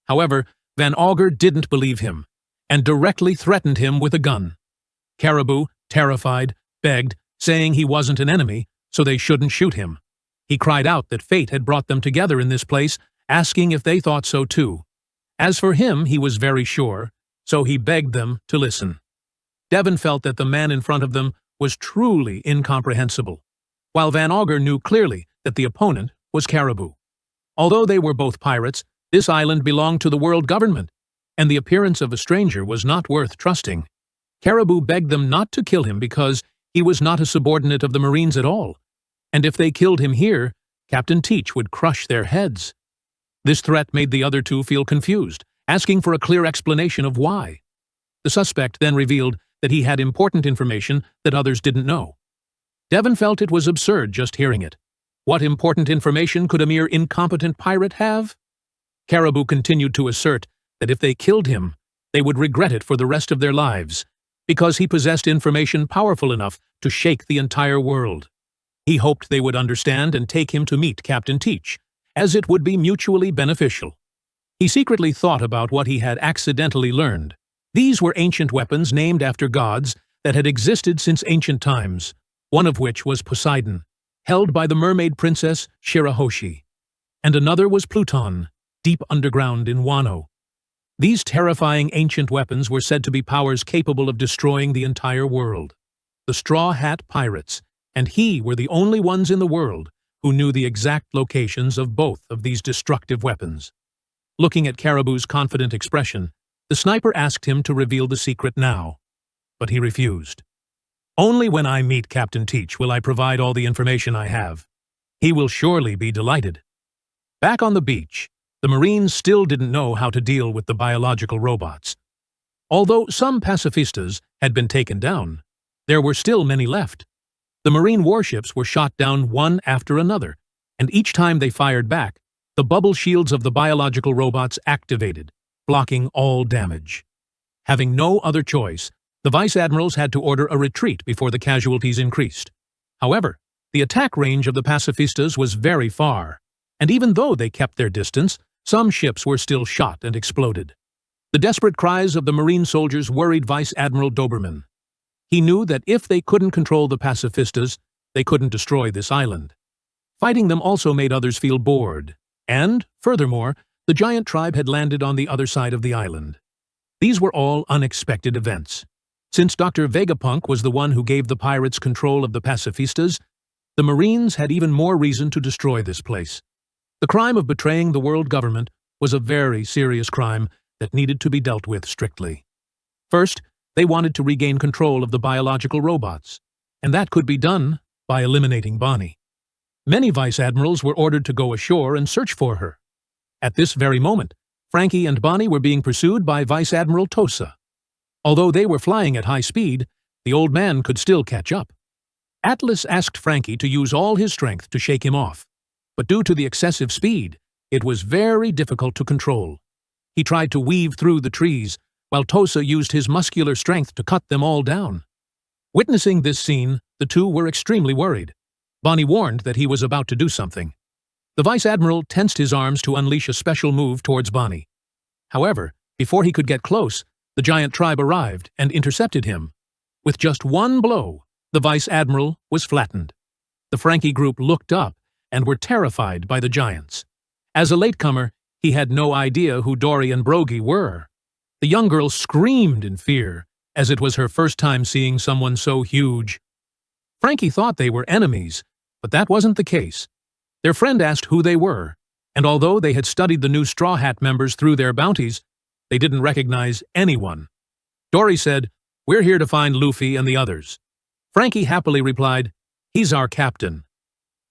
However, Van Augur didn't believe him, and directly threatened him with a gun. Caribou, terrified, begged, saying he wasn't an enemy, so they shouldn't shoot him. He cried out that fate had brought them together in this place, asking if they thought so too. As for him, he was very sure, so he begged them to listen. Devon felt that the man in front of them was truly incomprehensible, while Van Augur knew clearly that the opponent was Caribou. Although they were both pirates, this island belonged to the world government, and the appearance of a stranger was not worth trusting. Caribou begged them not to kill him because he was not a subordinate of the Marines at all, and if they killed him here, Captain Teach would crush their heads. This threat made the other two feel confused, asking for a clear explanation of why. The suspect then revealed that he had important information that others didn't know. Devon felt it was absurd just hearing it. What important information could a mere incompetent pirate have? Caribou continued to assert that if they killed him, they would regret it for the rest of their lives, because he possessed information powerful enough to shake the entire world. He hoped they would understand and take him to meet Captain Teach, as it would be mutually beneficial. He secretly thought about what he had accidentally learned. These were ancient weapons named after gods that had existed since ancient times, one of which was Poseidon, held by the mermaid princess Shirahoshi, and another was Pluton, deep underground in Wano. These terrifying ancient weapons were said to be powers capable of destroying the entire world. The Straw Hat Pirates, and he were the only ones in the world who knew the exact locations of both of these destructive weapons. Looking at Caribou's confident expression, the sniper asked him to reveal the secret now, but he refused. "Only when I meet Captain Teach will I provide all the information I have. He will surely be delighted." Back on the beach, the Marines still didn't know how to deal with the biological robots. Although some pacifistas had been taken down, there were still many left. The Marine warships were shot down one after another, and each time they fired back, the bubble shields of the biological robots activated, blocking all damage. Having no other choice, the vice admirals had to order a retreat before the casualties increased. However, the attack range of the pacifistas was very far, and even though they kept their distance, some ships were still shot and exploded. The desperate cries of the Marine soldiers worried Vice Admiral Doberman. He knew that if they couldn't control the pacifistas, they couldn't destroy this island. Fighting them also made others feel bored, and, furthermore, the giant tribe had landed on the other side of the island. These were all unexpected events. Since Dr. Vegapunk was the one who gave the pirates control of the pacifistas, the Marines had even more reason to destroy this place. The crime of betraying the world government was a very serious crime that needed to be dealt with strictly. First, they wanted to regain control of the biological robots, and that could be done by eliminating Bonnie. Many vice admirals were ordered to go ashore and search for her. At this very moment, Frankie and Bonnie were being pursued by Vice Admiral Tosa. Although they were flying at high speed, the old man could still catch up. Atlas asked Frankie to use all his strength to shake him off, but due to the excessive speed, it was very difficult to control. He tried to weave through the trees, while Tosa used his muscular strength to cut them all down. Witnessing this scene, the two were extremely worried. Bonnie warned that he was about to do something. The Vice Admiral tensed his arms to unleash a special move towards Bonnie. However, before he could get close, the giant tribe arrived and intercepted him. With just one blow, the Vice Admiral was flattened. The Frankie group looked up and were terrified by the giants. As a latecomer, he had no idea who Dorry and Brogy were. The young girl screamed in fear, as it was her first time seeing someone so huge. Frankie thought they were enemies, but that wasn't the case. Their friend asked who they were, And although they had studied the new Straw Hat members through their bounties, they didn't recognize anyone. Dorry said, "We're here to find Luffy and the others." Frankie happily replied, "He's our captain."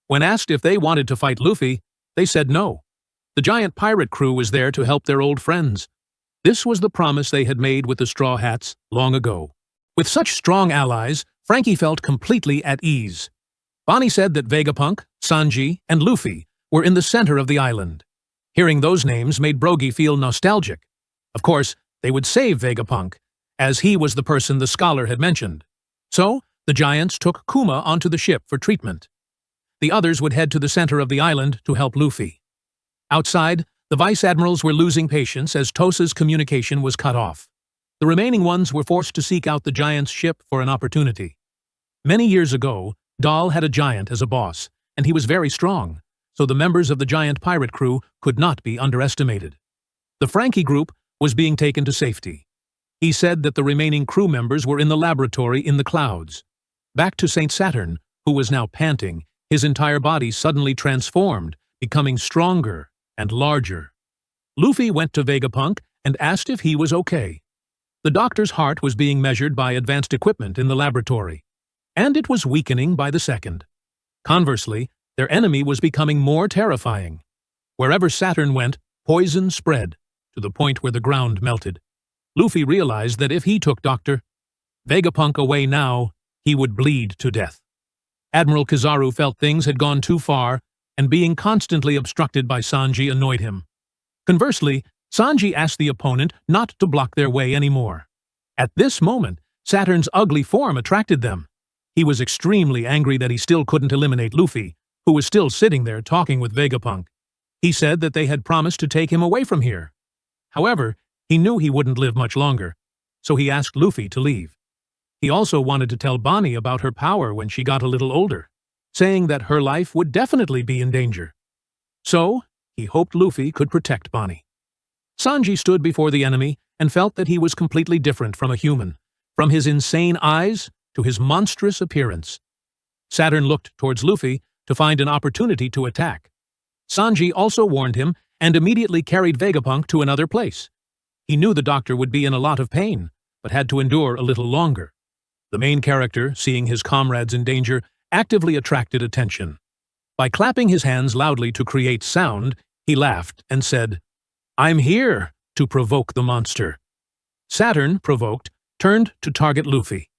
When asked if they wanted to fight Luffy, they said no. The giant pirate crew was there to help their old friends. This was the promise they had made with the Straw Hats long ago. With such strong allies, Frankie felt completely at ease. Bonnie said that Vegapunk, Sanji, and Luffy were in the center of the island. Hearing those names made Brogy feel nostalgic. Of course, they would save Vegapunk, as he was the person the scholar had mentioned. So, the giants took Kuma onto the ship for treatment. The others would head to the center of the island to help Luffy. Outside, the vice admirals were losing patience as Tosa's communication was cut off. The remaining ones were forced to seek out the giant's ship for an opportunity. Many years ago, Dal had a giant as a boss, and he was very strong, so the members of the giant pirate crew could not be underestimated. The Frankie group was being taken to safety. He said that the remaining crew members were in the laboratory in the clouds. Back to St. Saturn, who was now panting, his entire body suddenly transformed, becoming stronger and larger. Luffy went to Vegapunk and asked if he was okay. The doctor's heart was being measured by advanced equipment in the laboratory, and it was weakening by the second. Conversely, their enemy was becoming more terrifying. Wherever Saturn went, poison spread, to the point where the ground melted. Luffy realized that if he took Dr. Vegapunk away now, he would bleed to death. Admiral Kizaru felt things had gone too far, and being constantly obstructed by Sanji annoyed him. Conversely, Sanji asked the opponent not to block their way anymore. At this moment, Saturn's ugly form attracted them. He was extremely angry that he still couldn't eliminate Luffy, who was still sitting there talking with Vegapunk. He said that they had promised to take him away from here. However, he knew he wouldn't live much longer, so he asked Luffy to leave. He also wanted to tell Bonnie about her power when she got a little older, saying that her life would definitely be in danger. So, he hoped Luffy could protect Bonnie. Sanji stood before the enemy and felt that he was completely different from a human, from his insane eyes to his monstrous appearance. Saturn looked towards Luffy to find an opportunity to attack. Sanji also warned him and immediately carried Vegapunk to another place. He knew the doctor would be in a lot of pain, but had to endure a little longer. The main character, seeing his comrades in danger, actively attracted attention. By clapping his hands loudly to create sound, he laughed and said, "I'm here to provoke the monster." Saturn, provoked, turned to target Luffy.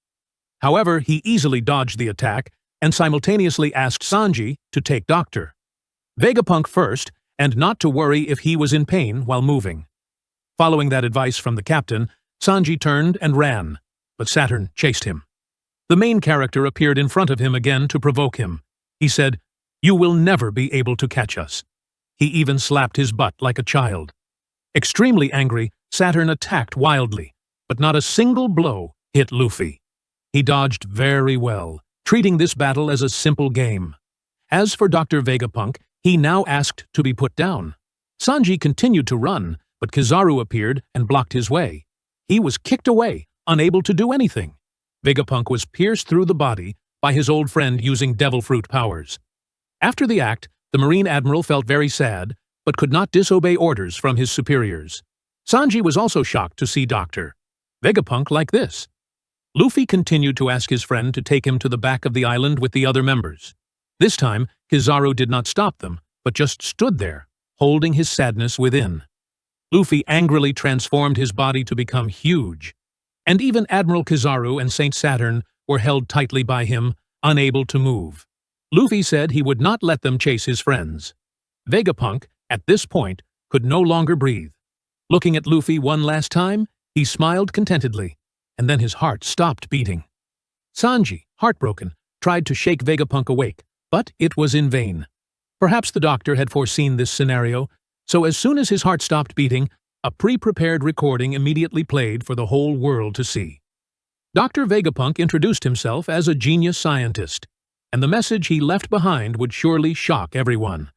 However, he easily dodged the attack and simultaneously asked Sanji to take Dr. Vegapunk first and not to worry if he was in pain while moving. Following that advice from the captain, Sanji turned and ran, but Saturn chased him. The main character appeared in front of him again to provoke him. He said, "You will never be able to catch us." He even slapped his butt like a child. Extremely angry, Saturn attacked wildly, but not a single blow hit Luffy. He dodged very well, treating this battle as a simple game. As for Dr. Vegapunk, he now asked to be put down. Sanji continued to run, but Kizaru appeared and blocked his way. He was kicked away, unable to do anything. Vegapunk was pierced through the body by his old friend using devil fruit powers. After the act, the Marine Admiral felt very sad, but could not disobey orders from his superiors. Sanji was also shocked to see Dr. Vegapunk like this. Luffy continued to ask his friend to take him to the back of the island with the other members. This time, Kizaru did not stop them, but just stood there, holding his sadness within. Luffy angrily transformed his body to become huge, and even Admiral Kizaru and Saint Saturn were held tightly by him, unable to move. Luffy said he would not let them chase his friends. Vegapunk, at this point, could no longer breathe. Looking at Luffy one last time, he smiled contentedly, and then his heart stopped beating. Sanji, heartbroken, tried to shake Vegapunk awake, but it was in vain. Perhaps the doctor had foreseen this scenario, so as soon as his heart stopped beating, a pre-prepared recording immediately played for the whole world to see. Dr. Vegapunk introduced himself as a genius scientist, and the message he left behind would surely shock everyone.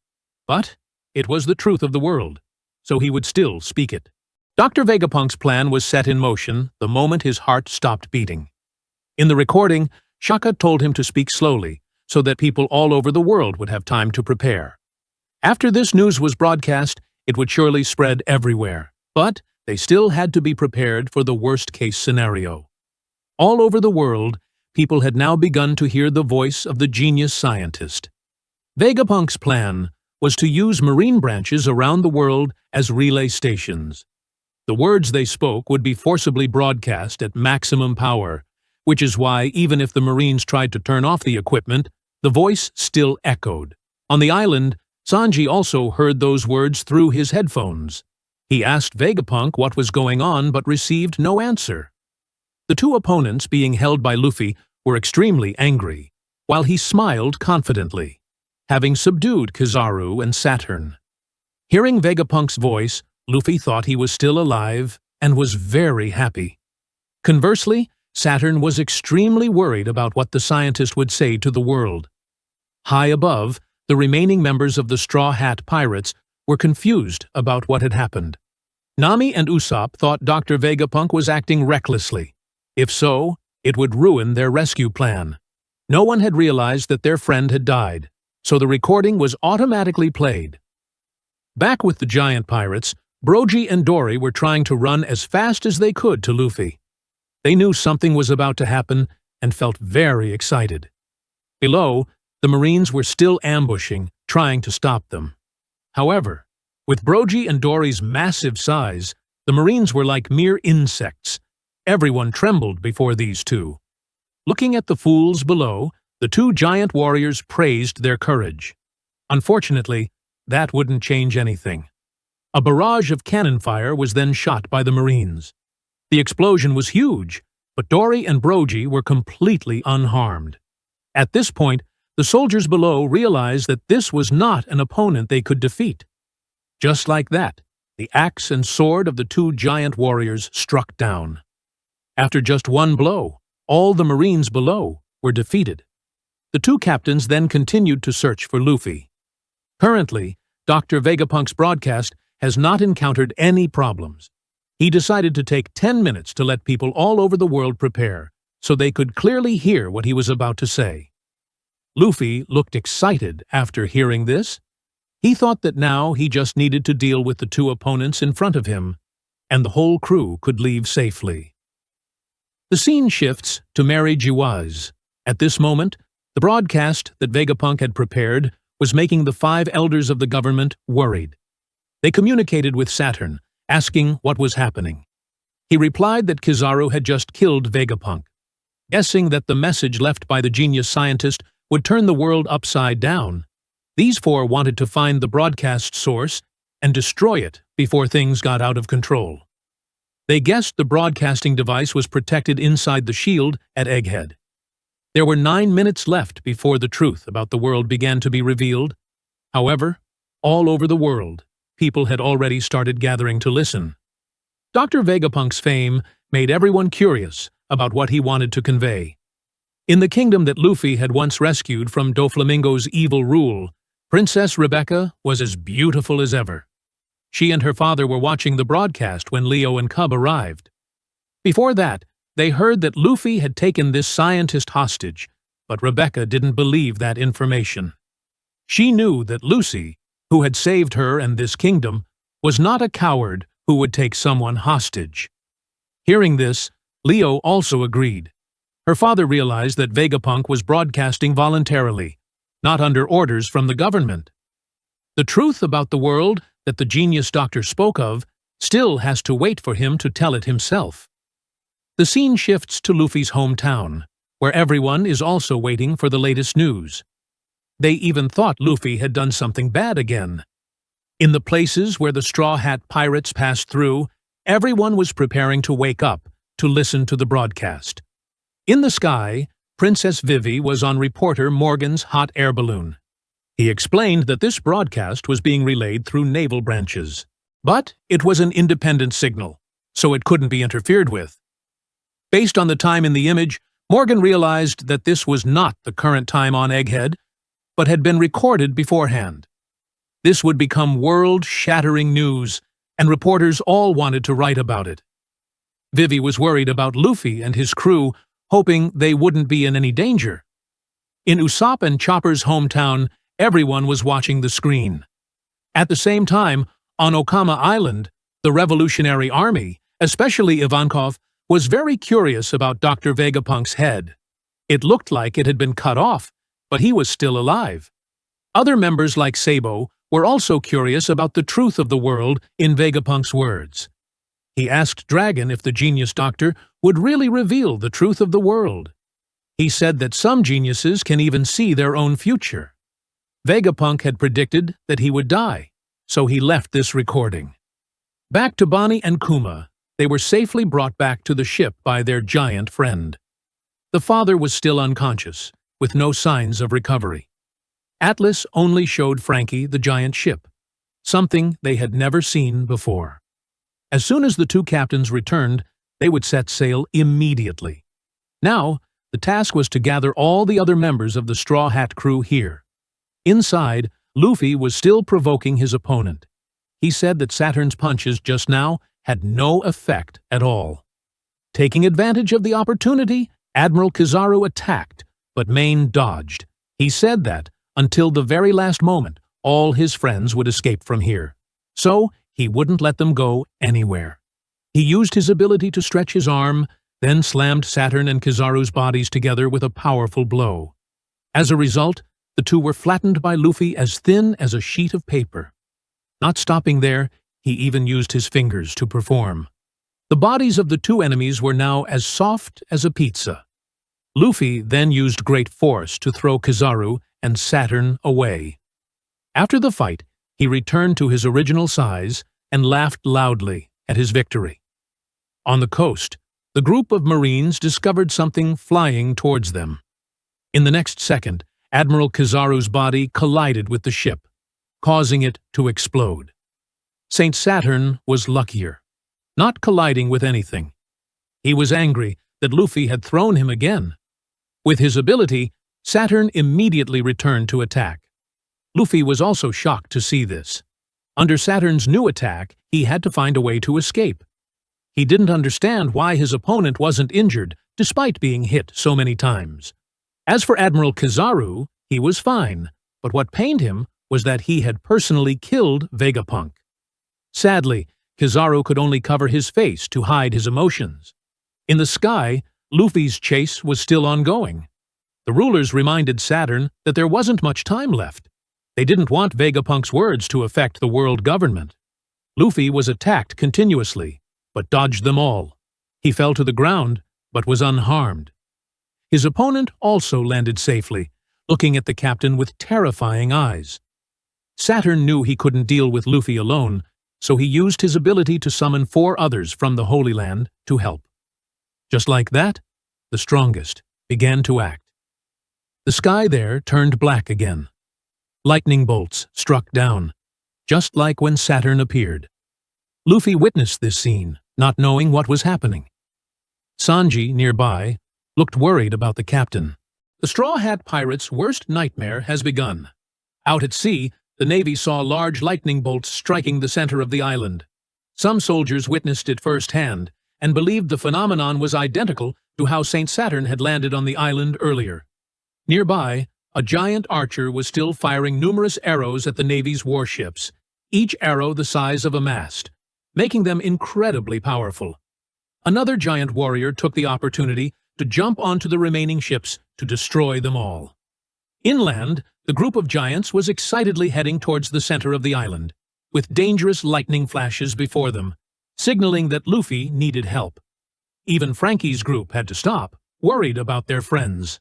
But it was the truth of the world, so he would still speak it. Dr. Vegapunk's plan was set in motion the moment his heart stopped beating. In the recording, Shaka told him to speak slowly, so that people all over the world would have time to prepare. After this news was broadcast, it would surely spread everywhere, but they still had to be prepared for the worst-case scenario. All over the world, people had now begun to hear the voice of the genius scientist. Vegapunk's plan was to use marine branches around the world as relay stations. The words they spoke would be forcibly broadcast at maximum power, which is why even if the Marines tried to turn off the equipment, the voice still echoed. On the island, Sanji also heard those words through his headphones. He asked Vegapunk what was going on but received no answer. The two opponents being held by Luffy were extremely angry, while he smiled confidently, having subdued Kizaru and Saturn. Hearing Vegapunk's voice, Luffy thought he was still alive and was very happy. Conversely, Saturn was extremely worried about what the scientist would say to the world. High above, the remaining members of the Straw Hat Pirates were confused about what had happened. Nami and Usopp thought Dr. Vegapunk was acting recklessly. If so, it would ruin their rescue plan. No one had realized that their friend had died, so the recording was automatically played. Back with the giant pirates, Brogy and Dorry were trying to run as fast as they could to Luffy. They knew something was about to happen and felt very excited. Below, the Marines were still ambushing, trying to stop them. However, with Brogy and Dorry's massive size, the Marines were like mere insects. Everyone trembled before these two. Looking at the fools below, the two giant warriors praised their courage. Unfortunately, that wouldn't change anything. A barrage of cannon fire was then shot by the Marines. The explosion was huge, but Dorry and Brogy were completely unharmed. At this point, the soldiers below realized that this was not an opponent they could defeat. Just like that, the axe and sword of the two giant warriors struck down. After just one blow, all the Marines below were defeated. The two captains then continued to search for Luffy. Currently, Dr. Vegapunk's broadcast has not encountered any problems. He decided to take 10 minutes to let people all over the world prepare, so they could clearly hear what he was about to say. Luffy looked excited after hearing this. He thought that now he just needed to deal with the two opponents in front of him, and the whole crew could leave safely. The scene shifts to Mary Jiwaz. At this moment, the broadcast that Vegapunk had prepared was making the 5 elders of the government worried. They communicated with Saturn, asking what was happening. He replied that Kizaru had just killed Vegapunk. Guessing that the message left by the genius scientist would turn the world upside down, these 4 wanted to find the broadcast source and destroy it before things got out of control. They guessed the broadcasting device was protected inside the shield at Egghead. There were 9 minutes left before the truth about the world began to be revealed. However, all over the world, people had already started gathering to listen. Dr. Vegapunk's fame made everyone curious about what he wanted to convey. In the kingdom that Luffy had once rescued from Doflamingo's evil rule, Princess Rebecca was as beautiful as ever. She and her father were watching the broadcast when Leo and Cub arrived. Before that, they heard that Luffy had taken this scientist hostage, but Rebecca didn't believe that information. She knew that Lucy, who had saved her and this kingdom, was not a coward who would take someone hostage. Hearing this, Leo also agreed. Her father realized that Vegapunk was broadcasting voluntarily, not under orders from the government. The truth about the world that the genius doctor spoke of still has to wait for him to tell it himself. The scene shifts to Luffy's hometown, where everyone is also waiting for the latest news. They even thought Luffy had done something bad again. In the places where the Straw Hat Pirates passed through, everyone was preparing to wake up to listen to the broadcast. In the sky, Princess Vivi was on reporter Morgan's hot air balloon. He explained that this broadcast was being relayed through naval branches. But it was an independent signal, so it couldn't be interfered with. Based on the time in the image, Morgan realized that this was not the current time on Egghead, but had been recorded beforehand. This would become world-shattering news, and reporters all wanted to write about it. Vivi was worried about Luffy and his crew, hoping they wouldn't be in any danger. In Usopp and Chopper's hometown, everyone was watching the screen. At the same time, on Okama Island, the Revolutionary Army, especially Ivankov, was very curious about Dr. Vegapunk's head. It looked like it had been cut off, but he was still alive. Other members like Sabo were also curious about the truth of the world in Vegapunk's words. He asked Dragon if the genius doctor would really reveal the truth of the world. He said that some geniuses can even see their own future. Vegapunk had predicted that he would die, so he left this recording. Back to Bonnie and Kuma, they were safely brought back to the ship by their giant friend. The father was still unconscious, with no signs of recovery. Atlas only showed Frankie the giant ship, something they had never seen before. As soon as the two captains returned, they would set sail immediately. Now, the task was to gather all the other members of the Straw Hat crew here. Inside, Luffy was still provoking his opponent. He said that Saturn's punches just now had no effect at all. Taking advantage of the opportunity, Admiral Kizaru attacked, but Maine dodged. He said that, until the very last moment, all his friends would escape from here. So, he wouldn't let them go anywhere. He used his ability to stretch his arm, then slammed Saturn and Kizaru's bodies together with a powerful blow. As a result, the two were flattened by Luffy as thin as a sheet of paper. Not stopping there, he even used his fingers to perform. The bodies of the two enemies were now as soft as a pizza. Luffy then used great force to throw Kizaru and Saturn away. After the fight, he returned to his original size and laughed loudly at his victory. On the coast, the group of Marines discovered something flying towards them. In the next second, Admiral Kizaru's body collided with the ship, causing it to explode. Saint Saturn was luckier, not colliding with anything. He was angry that Luffy had thrown him again. With his ability, Saturn immediately returned to attack. Luffy was also shocked to see this. Under Saturn's new attack, he had to find a way to escape. He didn't understand why his opponent wasn't injured, despite being hit so many times. As for Admiral Kizaru, he was fine, but what pained him was that he had personally killed Vegapunk. Sadly, Kizaru could only cover his face to hide his emotions. In the sky, Luffy's chase was still ongoing. The rulers reminded Saturn that there wasn't much time left. They didn't want Vegapunk's words to affect the world government. Luffy was attacked continuously, but dodged them all. He fell to the ground, but was unharmed. His opponent also landed safely, looking at the captain with terrifying eyes. Saturn knew he couldn't deal with Luffy alone, so he used his ability to summon 4 others from the Holy Land to help. Just like that, the strongest began to act. The sky there turned black again. Lightning bolts struck down, just like when Saturn appeared. Luffy witnessed this scene, not knowing what was happening. Sanji, nearby, looked worried about the captain. The Straw Hat Pirates' worst nightmare has begun. Out at sea, the Navy saw large lightning bolts striking the center of the island. Some soldiers witnessed it firsthand and believed the phenomenon was identical to how Saint Saturn had landed on the island earlier. Nearby, a giant archer was still firing numerous arrows at the Navy's warships, each arrow the size of a mast, making them incredibly powerful. Another giant warrior took the opportunity to jump onto the remaining ships to destroy them all. Inland, the group of giants was excitedly heading towards the center of the island, with dangerous lightning flashes before them, signaling that Luffy needed help. Even Frankie's group had to stop, worried about their friends.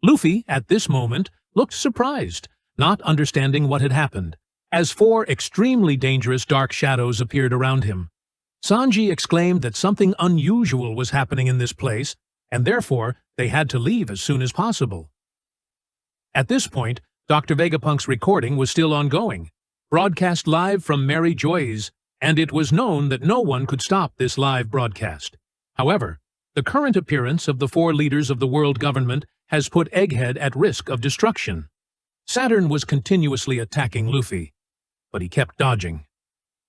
Luffy, at this moment, looked surprised, not understanding what had happened, as 4 extremely dangerous dark shadows appeared around him. Sanji exclaimed that something unusual was happening in this place, and therefore they had to leave as soon as possible. At this point, Dr. Vegapunk's recording was still ongoing, broadcast live from Mary Joy's, and it was known that no one could stop this live broadcast. However, the current appearance of the 4 leaders of the world government has put Egghead at risk of destruction. Saturn was continuously attacking Luffy, but he kept dodging.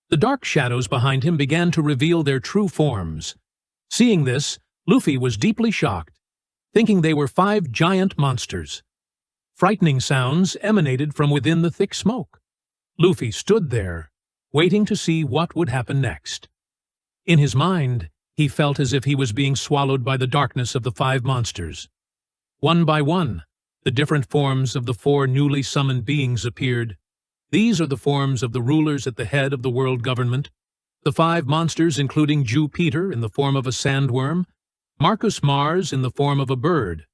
The dark shadows behind him began to reveal their true forms. Seeing this, Luffy was deeply shocked, thinking they were 5 giant monsters. Frightening sounds emanated from within the thick smoke. Luffy stood there, waiting to see what would happen next. In his mind, he felt as if he was being swallowed by the darkness of the 5 monsters. One by one, the different forms of the 4 newly summoned beings appeared. These are the forms of the rulers at the head of the world government. The 5 monsters including Jupiter in the form of a sandworm, Marcus Mars in the form of a bird,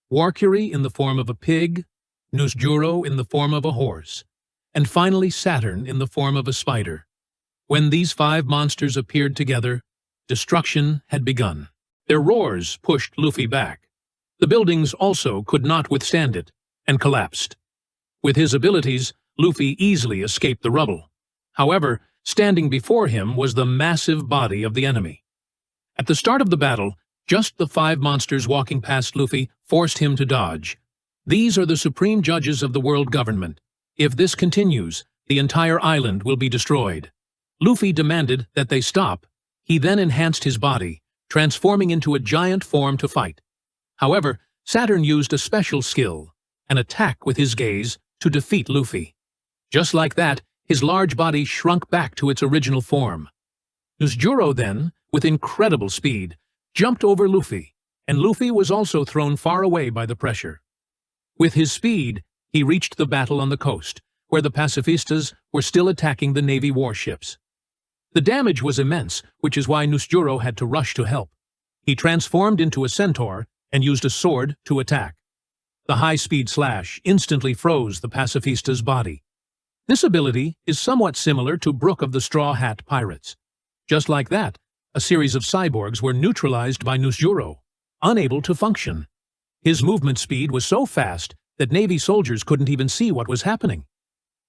Warcury in the form of a pig, Nusjuro in the form of a horse, and finally Saturn in the form of a spider. When these 5 monsters appeared together, destruction had begun. Their roars pushed Luffy back. The buildings also could not withstand it, and collapsed. With his abilities, Luffy easily escaped the rubble. However, standing before him was the massive body of the enemy. At the start of the battle, just the 5 monsters walking past Luffy forced him to dodge. These are the supreme judges of the world government. If this continues, the entire island will be destroyed. Luffy demanded that they stop. He then enhanced his body, transforming into a giant form to fight. However, Saturn used a special skill, an attack with his gaze, to defeat Luffy. Just like that, his large body shrunk back to its original form. Nusjuro then, with incredible speed, jumped over Luffy, and Luffy was also thrown far away by the pressure. With his speed, he reached the battle on the coast, where the pacifistas were still attacking the Navy warships. The damage was immense, which is why Nusjuro had to rush to help. He transformed into a centaur and used a sword to attack. The high-speed slash instantly froze the pacifista's body. This ability is somewhat similar to Brook of the Straw Hat Pirates. Just like that, a series of cyborgs were neutralized by Nusjuro, unable to function. His movement speed was so fast that Navy soldiers couldn't even see what was happening.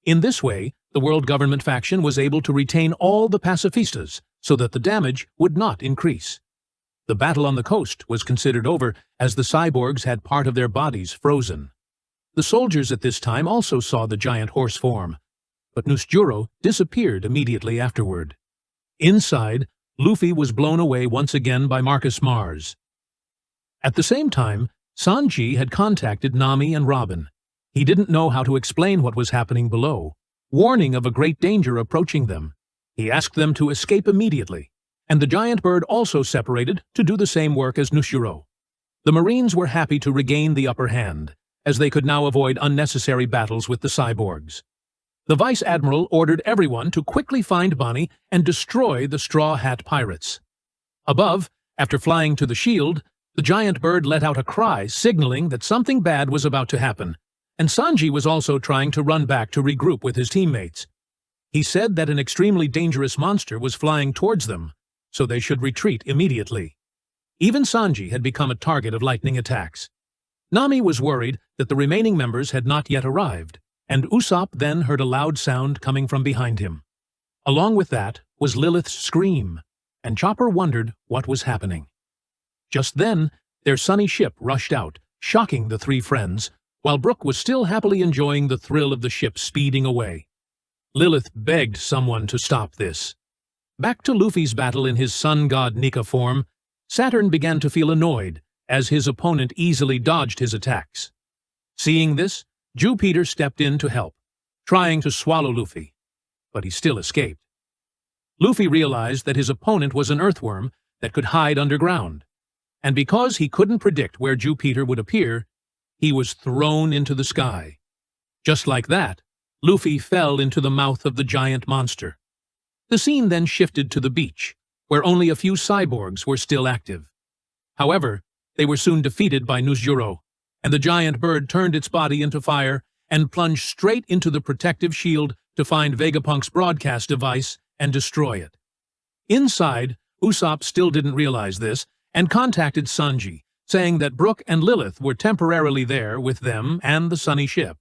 In this way, the world government faction was able to retain all the pacifistas so that the damage would not increase. The battle on the coast was considered over as the cyborgs had part of their bodies frozen. The soldiers at this time also saw the giant horse form, but Nusjuro disappeared immediately afterward. Inside, Luffy was blown away once again by Marcus Mars. At the same time, Sanji had contacted Nami and Robin. He didn't know how to explain what was happening below, warning of a great danger approaching them. He asked them to escape immediately, and the giant bird also separated to do the same work as Nusjuro. The Marines were happy to regain the upper hand, as they could now avoid unnecessary battles with the cyborgs. The Vice Admiral ordered everyone to quickly find Bonnie and destroy the Straw Hat Pirates. Above, after flying to the shield, the giant bird let out a cry signaling that something bad was about to happen, and Sanji was also trying to run back to regroup with his teammates. He said that an extremely dangerous monster was flying towards them, so they should retreat immediately. Even Sanji had become a target of lightning attacks. Nami was worried that the remaining members had not yet arrived, and Usopp then heard a loud sound coming from behind him. Along with that was Lilith's scream, and Chopper wondered what was happening. Just then, their sunny ship rushed out, shocking the 3 friends, while Brook was still happily enjoying the thrill of the ship speeding away. Lilith begged someone to stop this. Back to Luffy's battle in his Sun God Nika form, Saturn began to feel annoyed as his opponent easily dodged his attacks. Seeing this, Jupiter stepped in to help, trying to swallow Luffy, but he still escaped. Luffy realized that his opponent was an earthworm that could hide underground, and because he couldn't predict where Jupiter would appear, he was thrown into the sky. Just like that, Luffy fell into the mouth of the giant monster. The scene then shifted to the beach, where only a few cyborgs were still active. However, they were soon defeated by Nusjuro, and the giant bird turned its body into fire and plunged straight into the protective shield to find Vegapunk's broadcast device and destroy it. Inside, Usopp still didn't realize this and contacted Sanji, saying that Brook and Lilith were temporarily there with them and the sunny ship.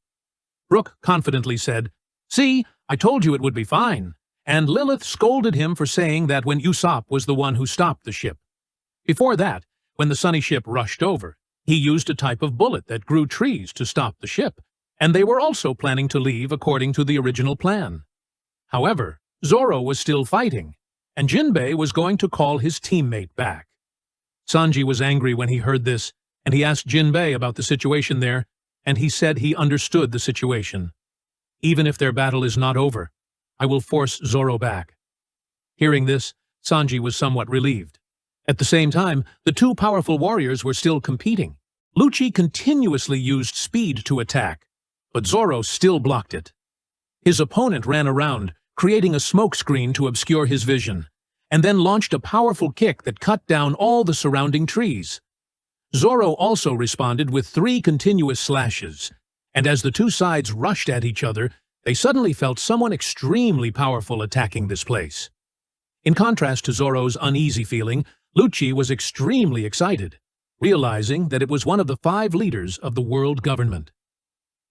Brook confidently said, "See, I told you it would be fine," and Lilith scolded him for saying that when Usopp was the one who stopped the ship. Before that, when the sunny ship rushed over, he used a type of bullet that grew trees to stop the ship, and they were also planning to leave according to the original plan. However, Zoro was still fighting, and Jinbei was going to call his teammate back. Sanji was angry when he heard this, and he asked Jinbei about the situation there, and he said he understood the situation. Even if their battle is not over, I will force Zoro back." Hearing this, Sanji was somewhat relieved. At the same time, the two powerful warriors were still competing. Lucci continuously used speed to attack, but Zoro still blocked it. His opponent ran around, creating a smoke screen to obscure his vision, and then launched a powerful kick that cut down all the surrounding trees. Zoro also responded with 3 continuous slashes, and as the two sides rushed at each other, they suddenly felt someone extremely powerful attacking this place. In contrast to Zoro's uneasy feeling, Lucci was extremely excited, realizing that it was one of the 5 leaders of the world government.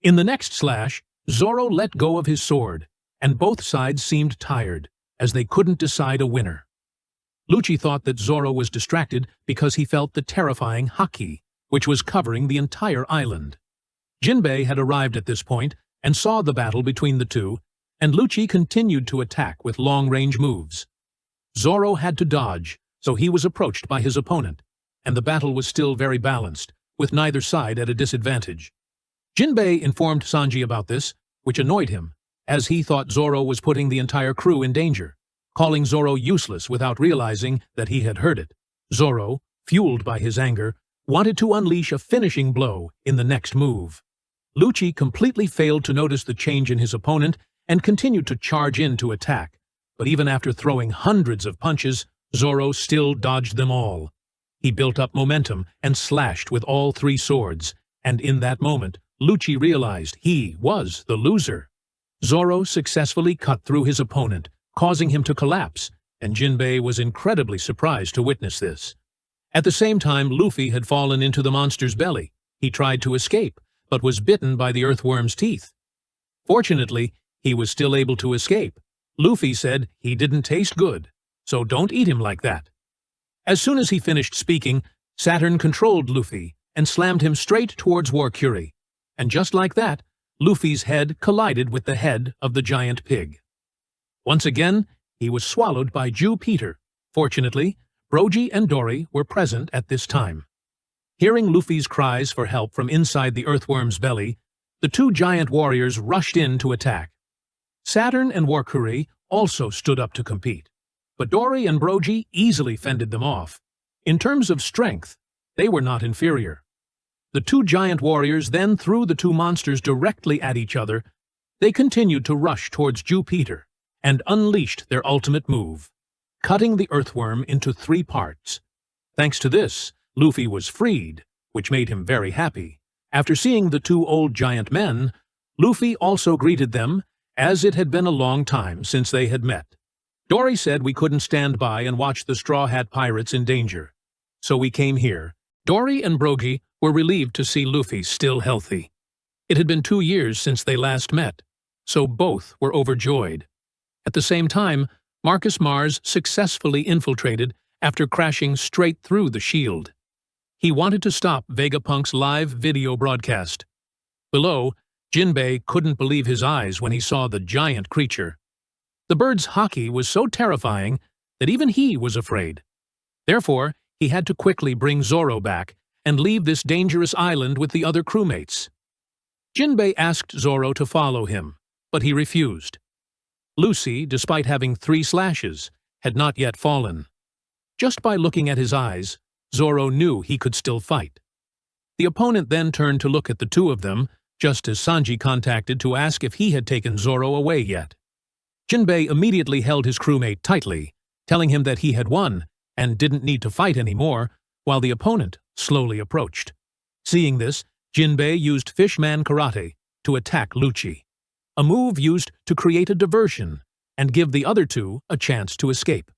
In the next slash, Zoro let go of his sword, and both sides seemed tired, as they couldn't decide a winner. Lucci thought that Zoro was distracted because he felt the terrifying haki, which was covering the entire island. Jinbei had arrived at this point and saw the battle between the two, and Lucci continued to attack with long-range moves. Zoro had to dodge, so he was approached by his opponent, and the battle was still very balanced, with neither side at a disadvantage. Jinbei informed Sanji about this, which annoyed him, as he thought Zoro was putting the entire crew in danger, calling Zoro useless without realizing that he had heard it. Zoro, fueled by his anger, wanted to unleash a finishing blow in the next move. Lucci completely failed to notice the change in his opponent and continued to charge in to attack, but even after throwing hundreds of punches, Zoro still dodged them all. He built up momentum and slashed with all 3 swords, and in that moment, Lucci realized he was the loser. Zoro successfully cut through his opponent, causing him to collapse, and Jinbei was incredibly surprised to witness this. At the same time, Luffy had fallen into the monster's belly. He tried to escape, but was bitten by the earthworm's teeth. Fortunately, he was still able to escape. Luffy said he didn't taste good, so don't eat him like that. As soon as he finished speaking, Saturn controlled Luffy and slammed him straight towards Warcury, and just like that, Luffy's head collided with the head of the giant pig. Once again, he was swallowed by Jew Peter. Fortunately, Brogy and Dorry were present at this time. Hearing Luffy's cries for help from inside the earthworm's belly, the 2 giant warriors rushed in to attack. Saturn and Warcury also stood up to compete, but Dorry and Brogy easily fended them off. In terms of strength, they were not inferior. The 2 giant warriors then threw the 2 monsters directly at each other. They continued to rush towards Jew Peter and unleashed their ultimate move, cutting the earthworm into 3 parts. Thanks to this, Luffy was freed, which made him very happy. After seeing the 2 old giant men, Luffy also greeted them, as it had been a long time since they had met. Dorry said we couldn't stand by and watch the Straw Hat Pirates in danger, so we came here. Dorry and Brogy were relieved to see Luffy still healthy. It had been 2 years since they last met, so both were overjoyed. At the same time, Marcus Mars successfully infiltrated after crashing straight through the shield. He wanted to stop Vegapunk's live video broadcast. Below, Jinbei couldn't believe his eyes when he saw the giant creature. The bird's haki was so terrifying that even he was afraid. Therefore, he had to quickly bring Zoro back and leave this dangerous island with the other crewmates. Jinbei asked Zoro to follow him, but he refused. Lucy, despite having 3 slashes, had not yet fallen. Just by looking at his eyes, Zoro knew he could still fight. The opponent then turned to look at the 2 of them, just as Sanji contacted to ask if he had taken Zoro away yet. Jinbei immediately held his crewmate tightly, telling him that he had won and didn't need to fight anymore, while the opponent slowly approached. Seeing this, Jinbei used Fishman Karate to attack Lucci, a move used to create a diversion and give the other 2 a chance to escape.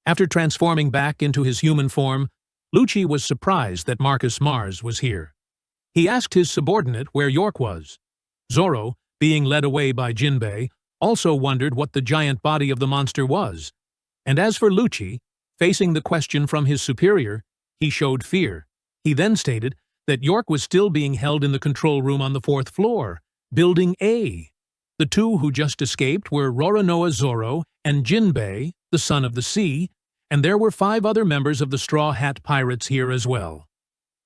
After transforming back into his human form, Lucci was surprised that Marcus Mars was here. He asked his subordinate where York was. Zoro, being led away by Jinbei, also wondered what the giant body of the monster was. And as for Lucci, facing the question from his superior, he showed fear. He then stated that York was still being held in the control room on the 4th floor, Building A. The 2 who just escaped were Roronoa Zoro and Jinbei, the Son of the Sea, and there were 5 other members of the Straw Hat Pirates here as well.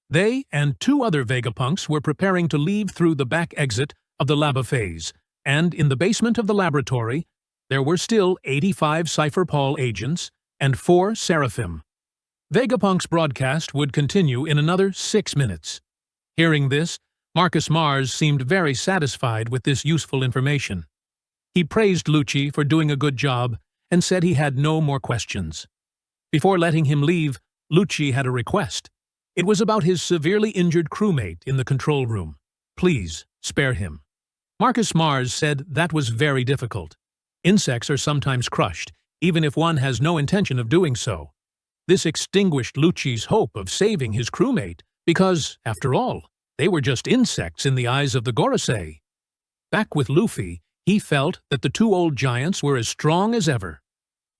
They and 2 other Vegapunks were preparing to leave through the back exit of the lava phase, and in the basement of the laboratory, there were still 85 Cypher Paul agents and 4 Seraphim. Vegapunk's broadcast would continue in another 6 minutes. Hearing this, Marcus Mars seemed very satisfied with this useful information. He praised Lucci for doing a good job and said he had no more questions. Before letting him leave, Lucci had a request. It was about his severely injured crewmate in the control room. Please, spare him. Marcus Mars said that was very difficult. Insects are sometimes crushed, even if one has no intention of doing so. This extinguished Lucci's hope of saving his crewmate, because, after all, they were just insects in the eyes of the Gorosei. Back with Luffy, he felt that the 2 old giants were as strong as ever.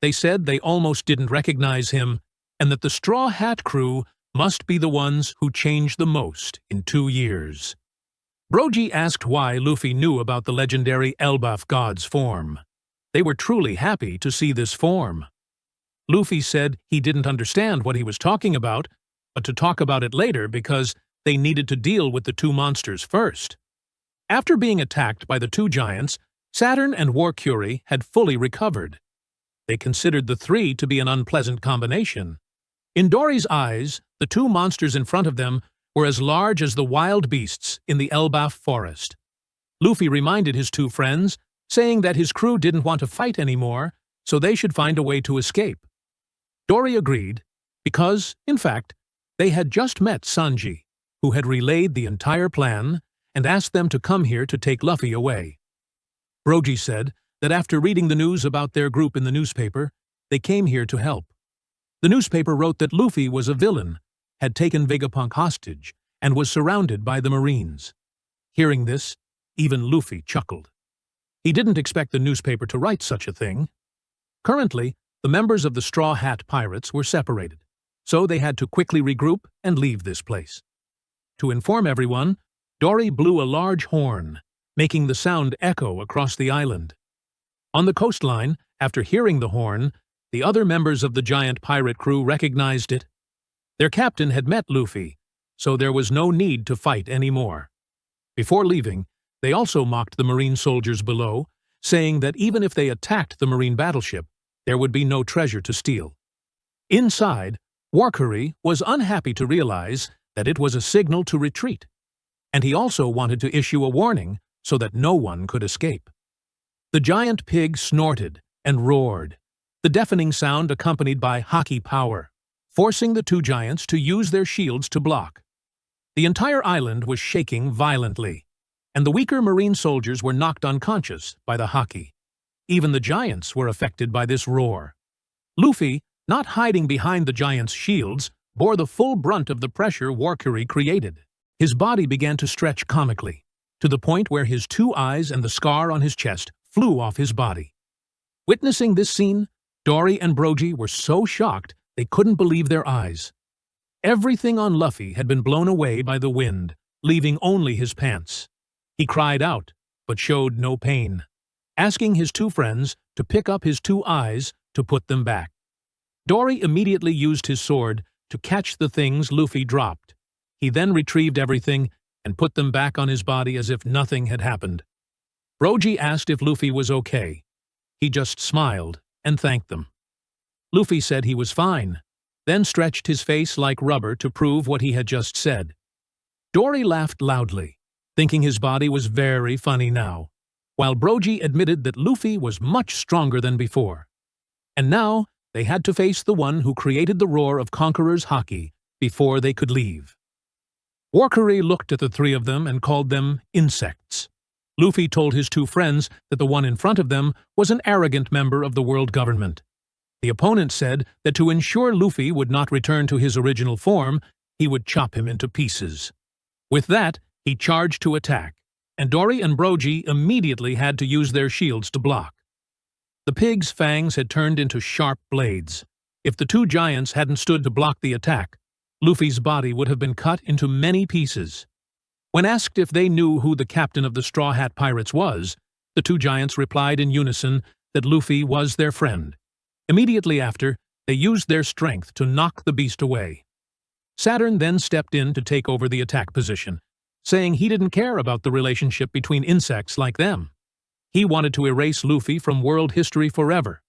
They said they almost didn't recognize him, and that the Straw Hat crew must be the ones who changed the most in 2 years. Brogy asked why Luffy knew about the legendary Elbaf god's form. They were truly happy to see this form. Luffy said he didn't understand what he was talking about, but to talk about it later because they needed to deal with the 2 monsters first. After being attacked by the 2 giants, Saturn and Warcury had fully recovered. They considered the 3 to be an unpleasant combination. In Dorry's eyes, the 2 monsters in front of them were as large as the wild beasts in the Elbaf forest. Luffy reminded his 2 friends, saying that his crew didn't want to fight anymore, so they should find a way to escape. Dorry agreed, because, in fact, they had just met Sanji, who had relayed the entire plan and asked them to come here to take Luffy away. Brogy said that after reading the news about their group in the newspaper, they came here to help. The newspaper wrote that Luffy was a villain, had taken Vegapunk hostage, and was surrounded by the Marines. Hearing this, even Luffy chuckled. He didn't expect the newspaper to write such a thing. Currently, the members of the Straw Hat Pirates were separated, so they had to quickly regroup and leave this place. To inform everyone, Dorry blew a large horn, making the sound echo across the island. On the coastline, after hearing the horn, the other members of the giant pirate crew recognized it. Their captain had met Luffy, so there was no need to fight anymore. Before leaving, they also mocked the Marine soldiers below, saying that even if they attacked the Marine battleship, there would be no treasure to steal. Inside, Warcury was unhappy to realize that it was a signal to retreat, and he also wanted to issue a warning so that no one could escape. The giant pig snorted and roared, the deafening sound accompanied by haki power, forcing the 2 giants to use their shields to block. The entire island was shaking violently, and the weaker Marine soldiers were knocked unconscious by the haki. Even the giants were affected by this roar. Luffy, not hiding behind the giants' shields, bore the full brunt of the pressure Warcury created. His body began to stretch comically, to the point where his 2 eyes and the scar on his chest flew off his body. Witnessing this scene, Dorry and Brogy were so shocked they couldn't believe their eyes. Everything on Luffy had been blown away by the wind, leaving only his pants. He cried out, but showed no pain, asking his 2 friends to pick up his 2 eyes to put them back. Dorry immediately used his sword to catch the things Luffy dropped. He then retrieved everything and put them back on his body as if nothing had happened. Brogy asked if Luffy was okay. He just smiled and thanked them. Luffy said he was fine, then stretched his face like rubber to prove what he had just said. Dorry laughed loudly, thinking his body was very funny now, while Brogy admitted that Luffy was much stronger than before. And now they had to face the one who created the roar of Conqueror's haki before they could leave. Warcury looked at the 3 of them and called them insects. Luffy told his 2 friends that the one in front of them was an arrogant member of the world government. The opponent said that to ensure Luffy would not return to his original form, he would chop him into pieces. With that, he charged to attack, and Dorry and Brogy immediately had to use their shields to block. The pig's fangs had turned into sharp blades. If the 2 giants hadn't stood to block the attack, Luffy's body would have been cut into many pieces. When asked if they knew who the captain of the Straw Hat Pirates was, the 2 giants replied in unison that Luffy was their friend. Immediately after, they used their strength to knock the beast away. Saturn then stepped in to take over the attack position, saying he didn't care about the relationship between insects like them. He wanted to erase Luffy from world history forever.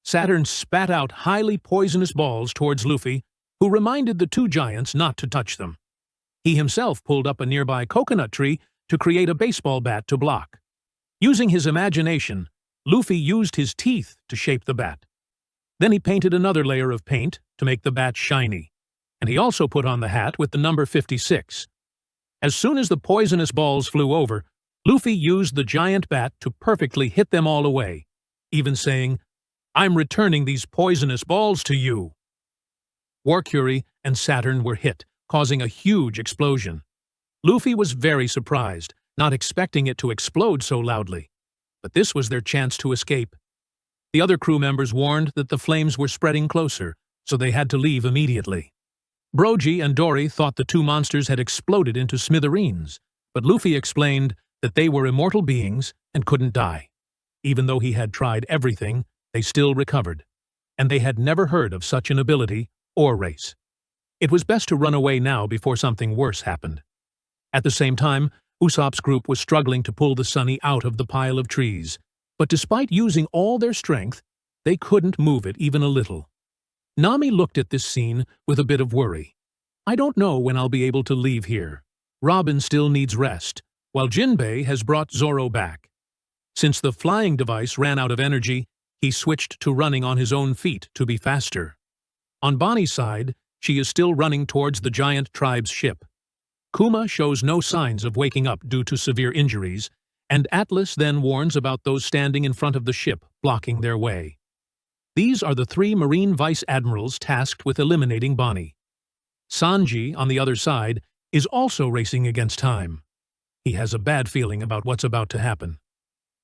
Saturn spat out highly poisonous balls towards Luffy, who reminded the two giants not to touch them. He himself pulled up a nearby coconut tree to create a baseball bat to block. Using his imagination, Luffy used his teeth to shape the bat. Then he painted another layer of paint to make the bat shiny, and he also put on the hat with the number 56. As soon as the poisonous balls flew over, Luffy used the giant bat to perfectly hit them all away, even saying, "I'm returning these poisonous balls to you." Warcury and Saturn were hit, causing a huge explosion. Luffy was very surprised, not expecting it to explode so loudly. But this was their chance to escape. The other crew members warned that the flames were spreading closer, so they had to leave immediately. Brogy and Dorry thought the two monsters had exploded into smithereens, but Luffy explained that they were immortal beings and couldn't die. Even though he had tried everything, they still recovered, and they had never heard of such an ability or race. It was best to run away now before something worse happened. At the same time, Usopp's group was struggling to pull the Sunny out of the pile of trees, but despite using all their strength, they couldn't move it even a little. Nami looked at this scene with a bit of worry. "I don't know when I'll be able to leave here. Robin still needs rest, while Jinbei has brought Zoro back. Since the flying device ran out of energy, he switched to running on his own feet to be faster. On Bonnie's side, she is still running towards the giant tribe's ship. Kuma shows no signs of waking up due to severe injuries, and Atlas then warns about those standing in front of the ship, blocking their way. These are the three Marine Vice Admirals tasked with eliminating Bonnie. Sanji, on the other side, is also racing against time. He has a bad feeling about what's about to happen.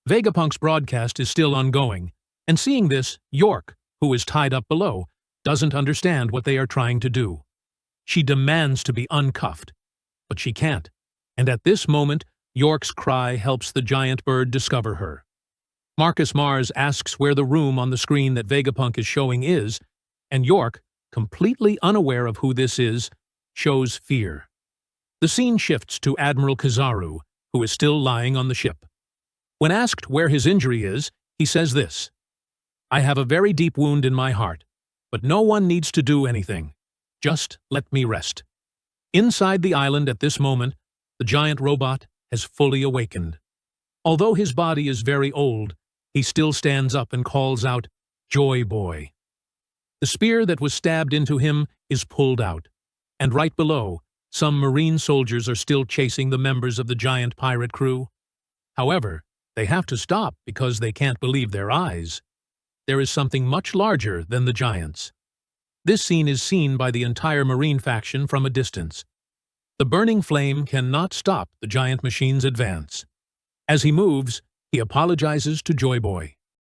Vegapunk's broadcast is still ongoing, and seeing this, York, who is tied up below, doesn't understand what they are trying to do. She demands to be uncuffed, but she can't, and at this moment, York's cry helps the giant bird discover her. Marcus Mars asks where the room on the screen that Vegapunk is showing is, and York, completely unaware of who this is, shows fear. The scene shifts to Admiral Kizaru, who is still lying on the ship. When asked where his injury is, he says this: "I have a very deep wound in my heart, but no one needs to do anything. Just let me rest." Inside the island at this moment, the giant robot has fully awakened. Although his body is very old, he still stands up and calls out, "Joy Boy." The spear that was stabbed into him is pulled out, and right below, some Marine soldiers are still chasing the members of the giant pirate crew. However, they have to stop because they can't believe their eyes. There is something much larger than the giants. This scene is seen by the entire Marine faction from a distance. The burning flame cannot stop the giant machine's advance. As he moves, he apologizes to Joy Boy.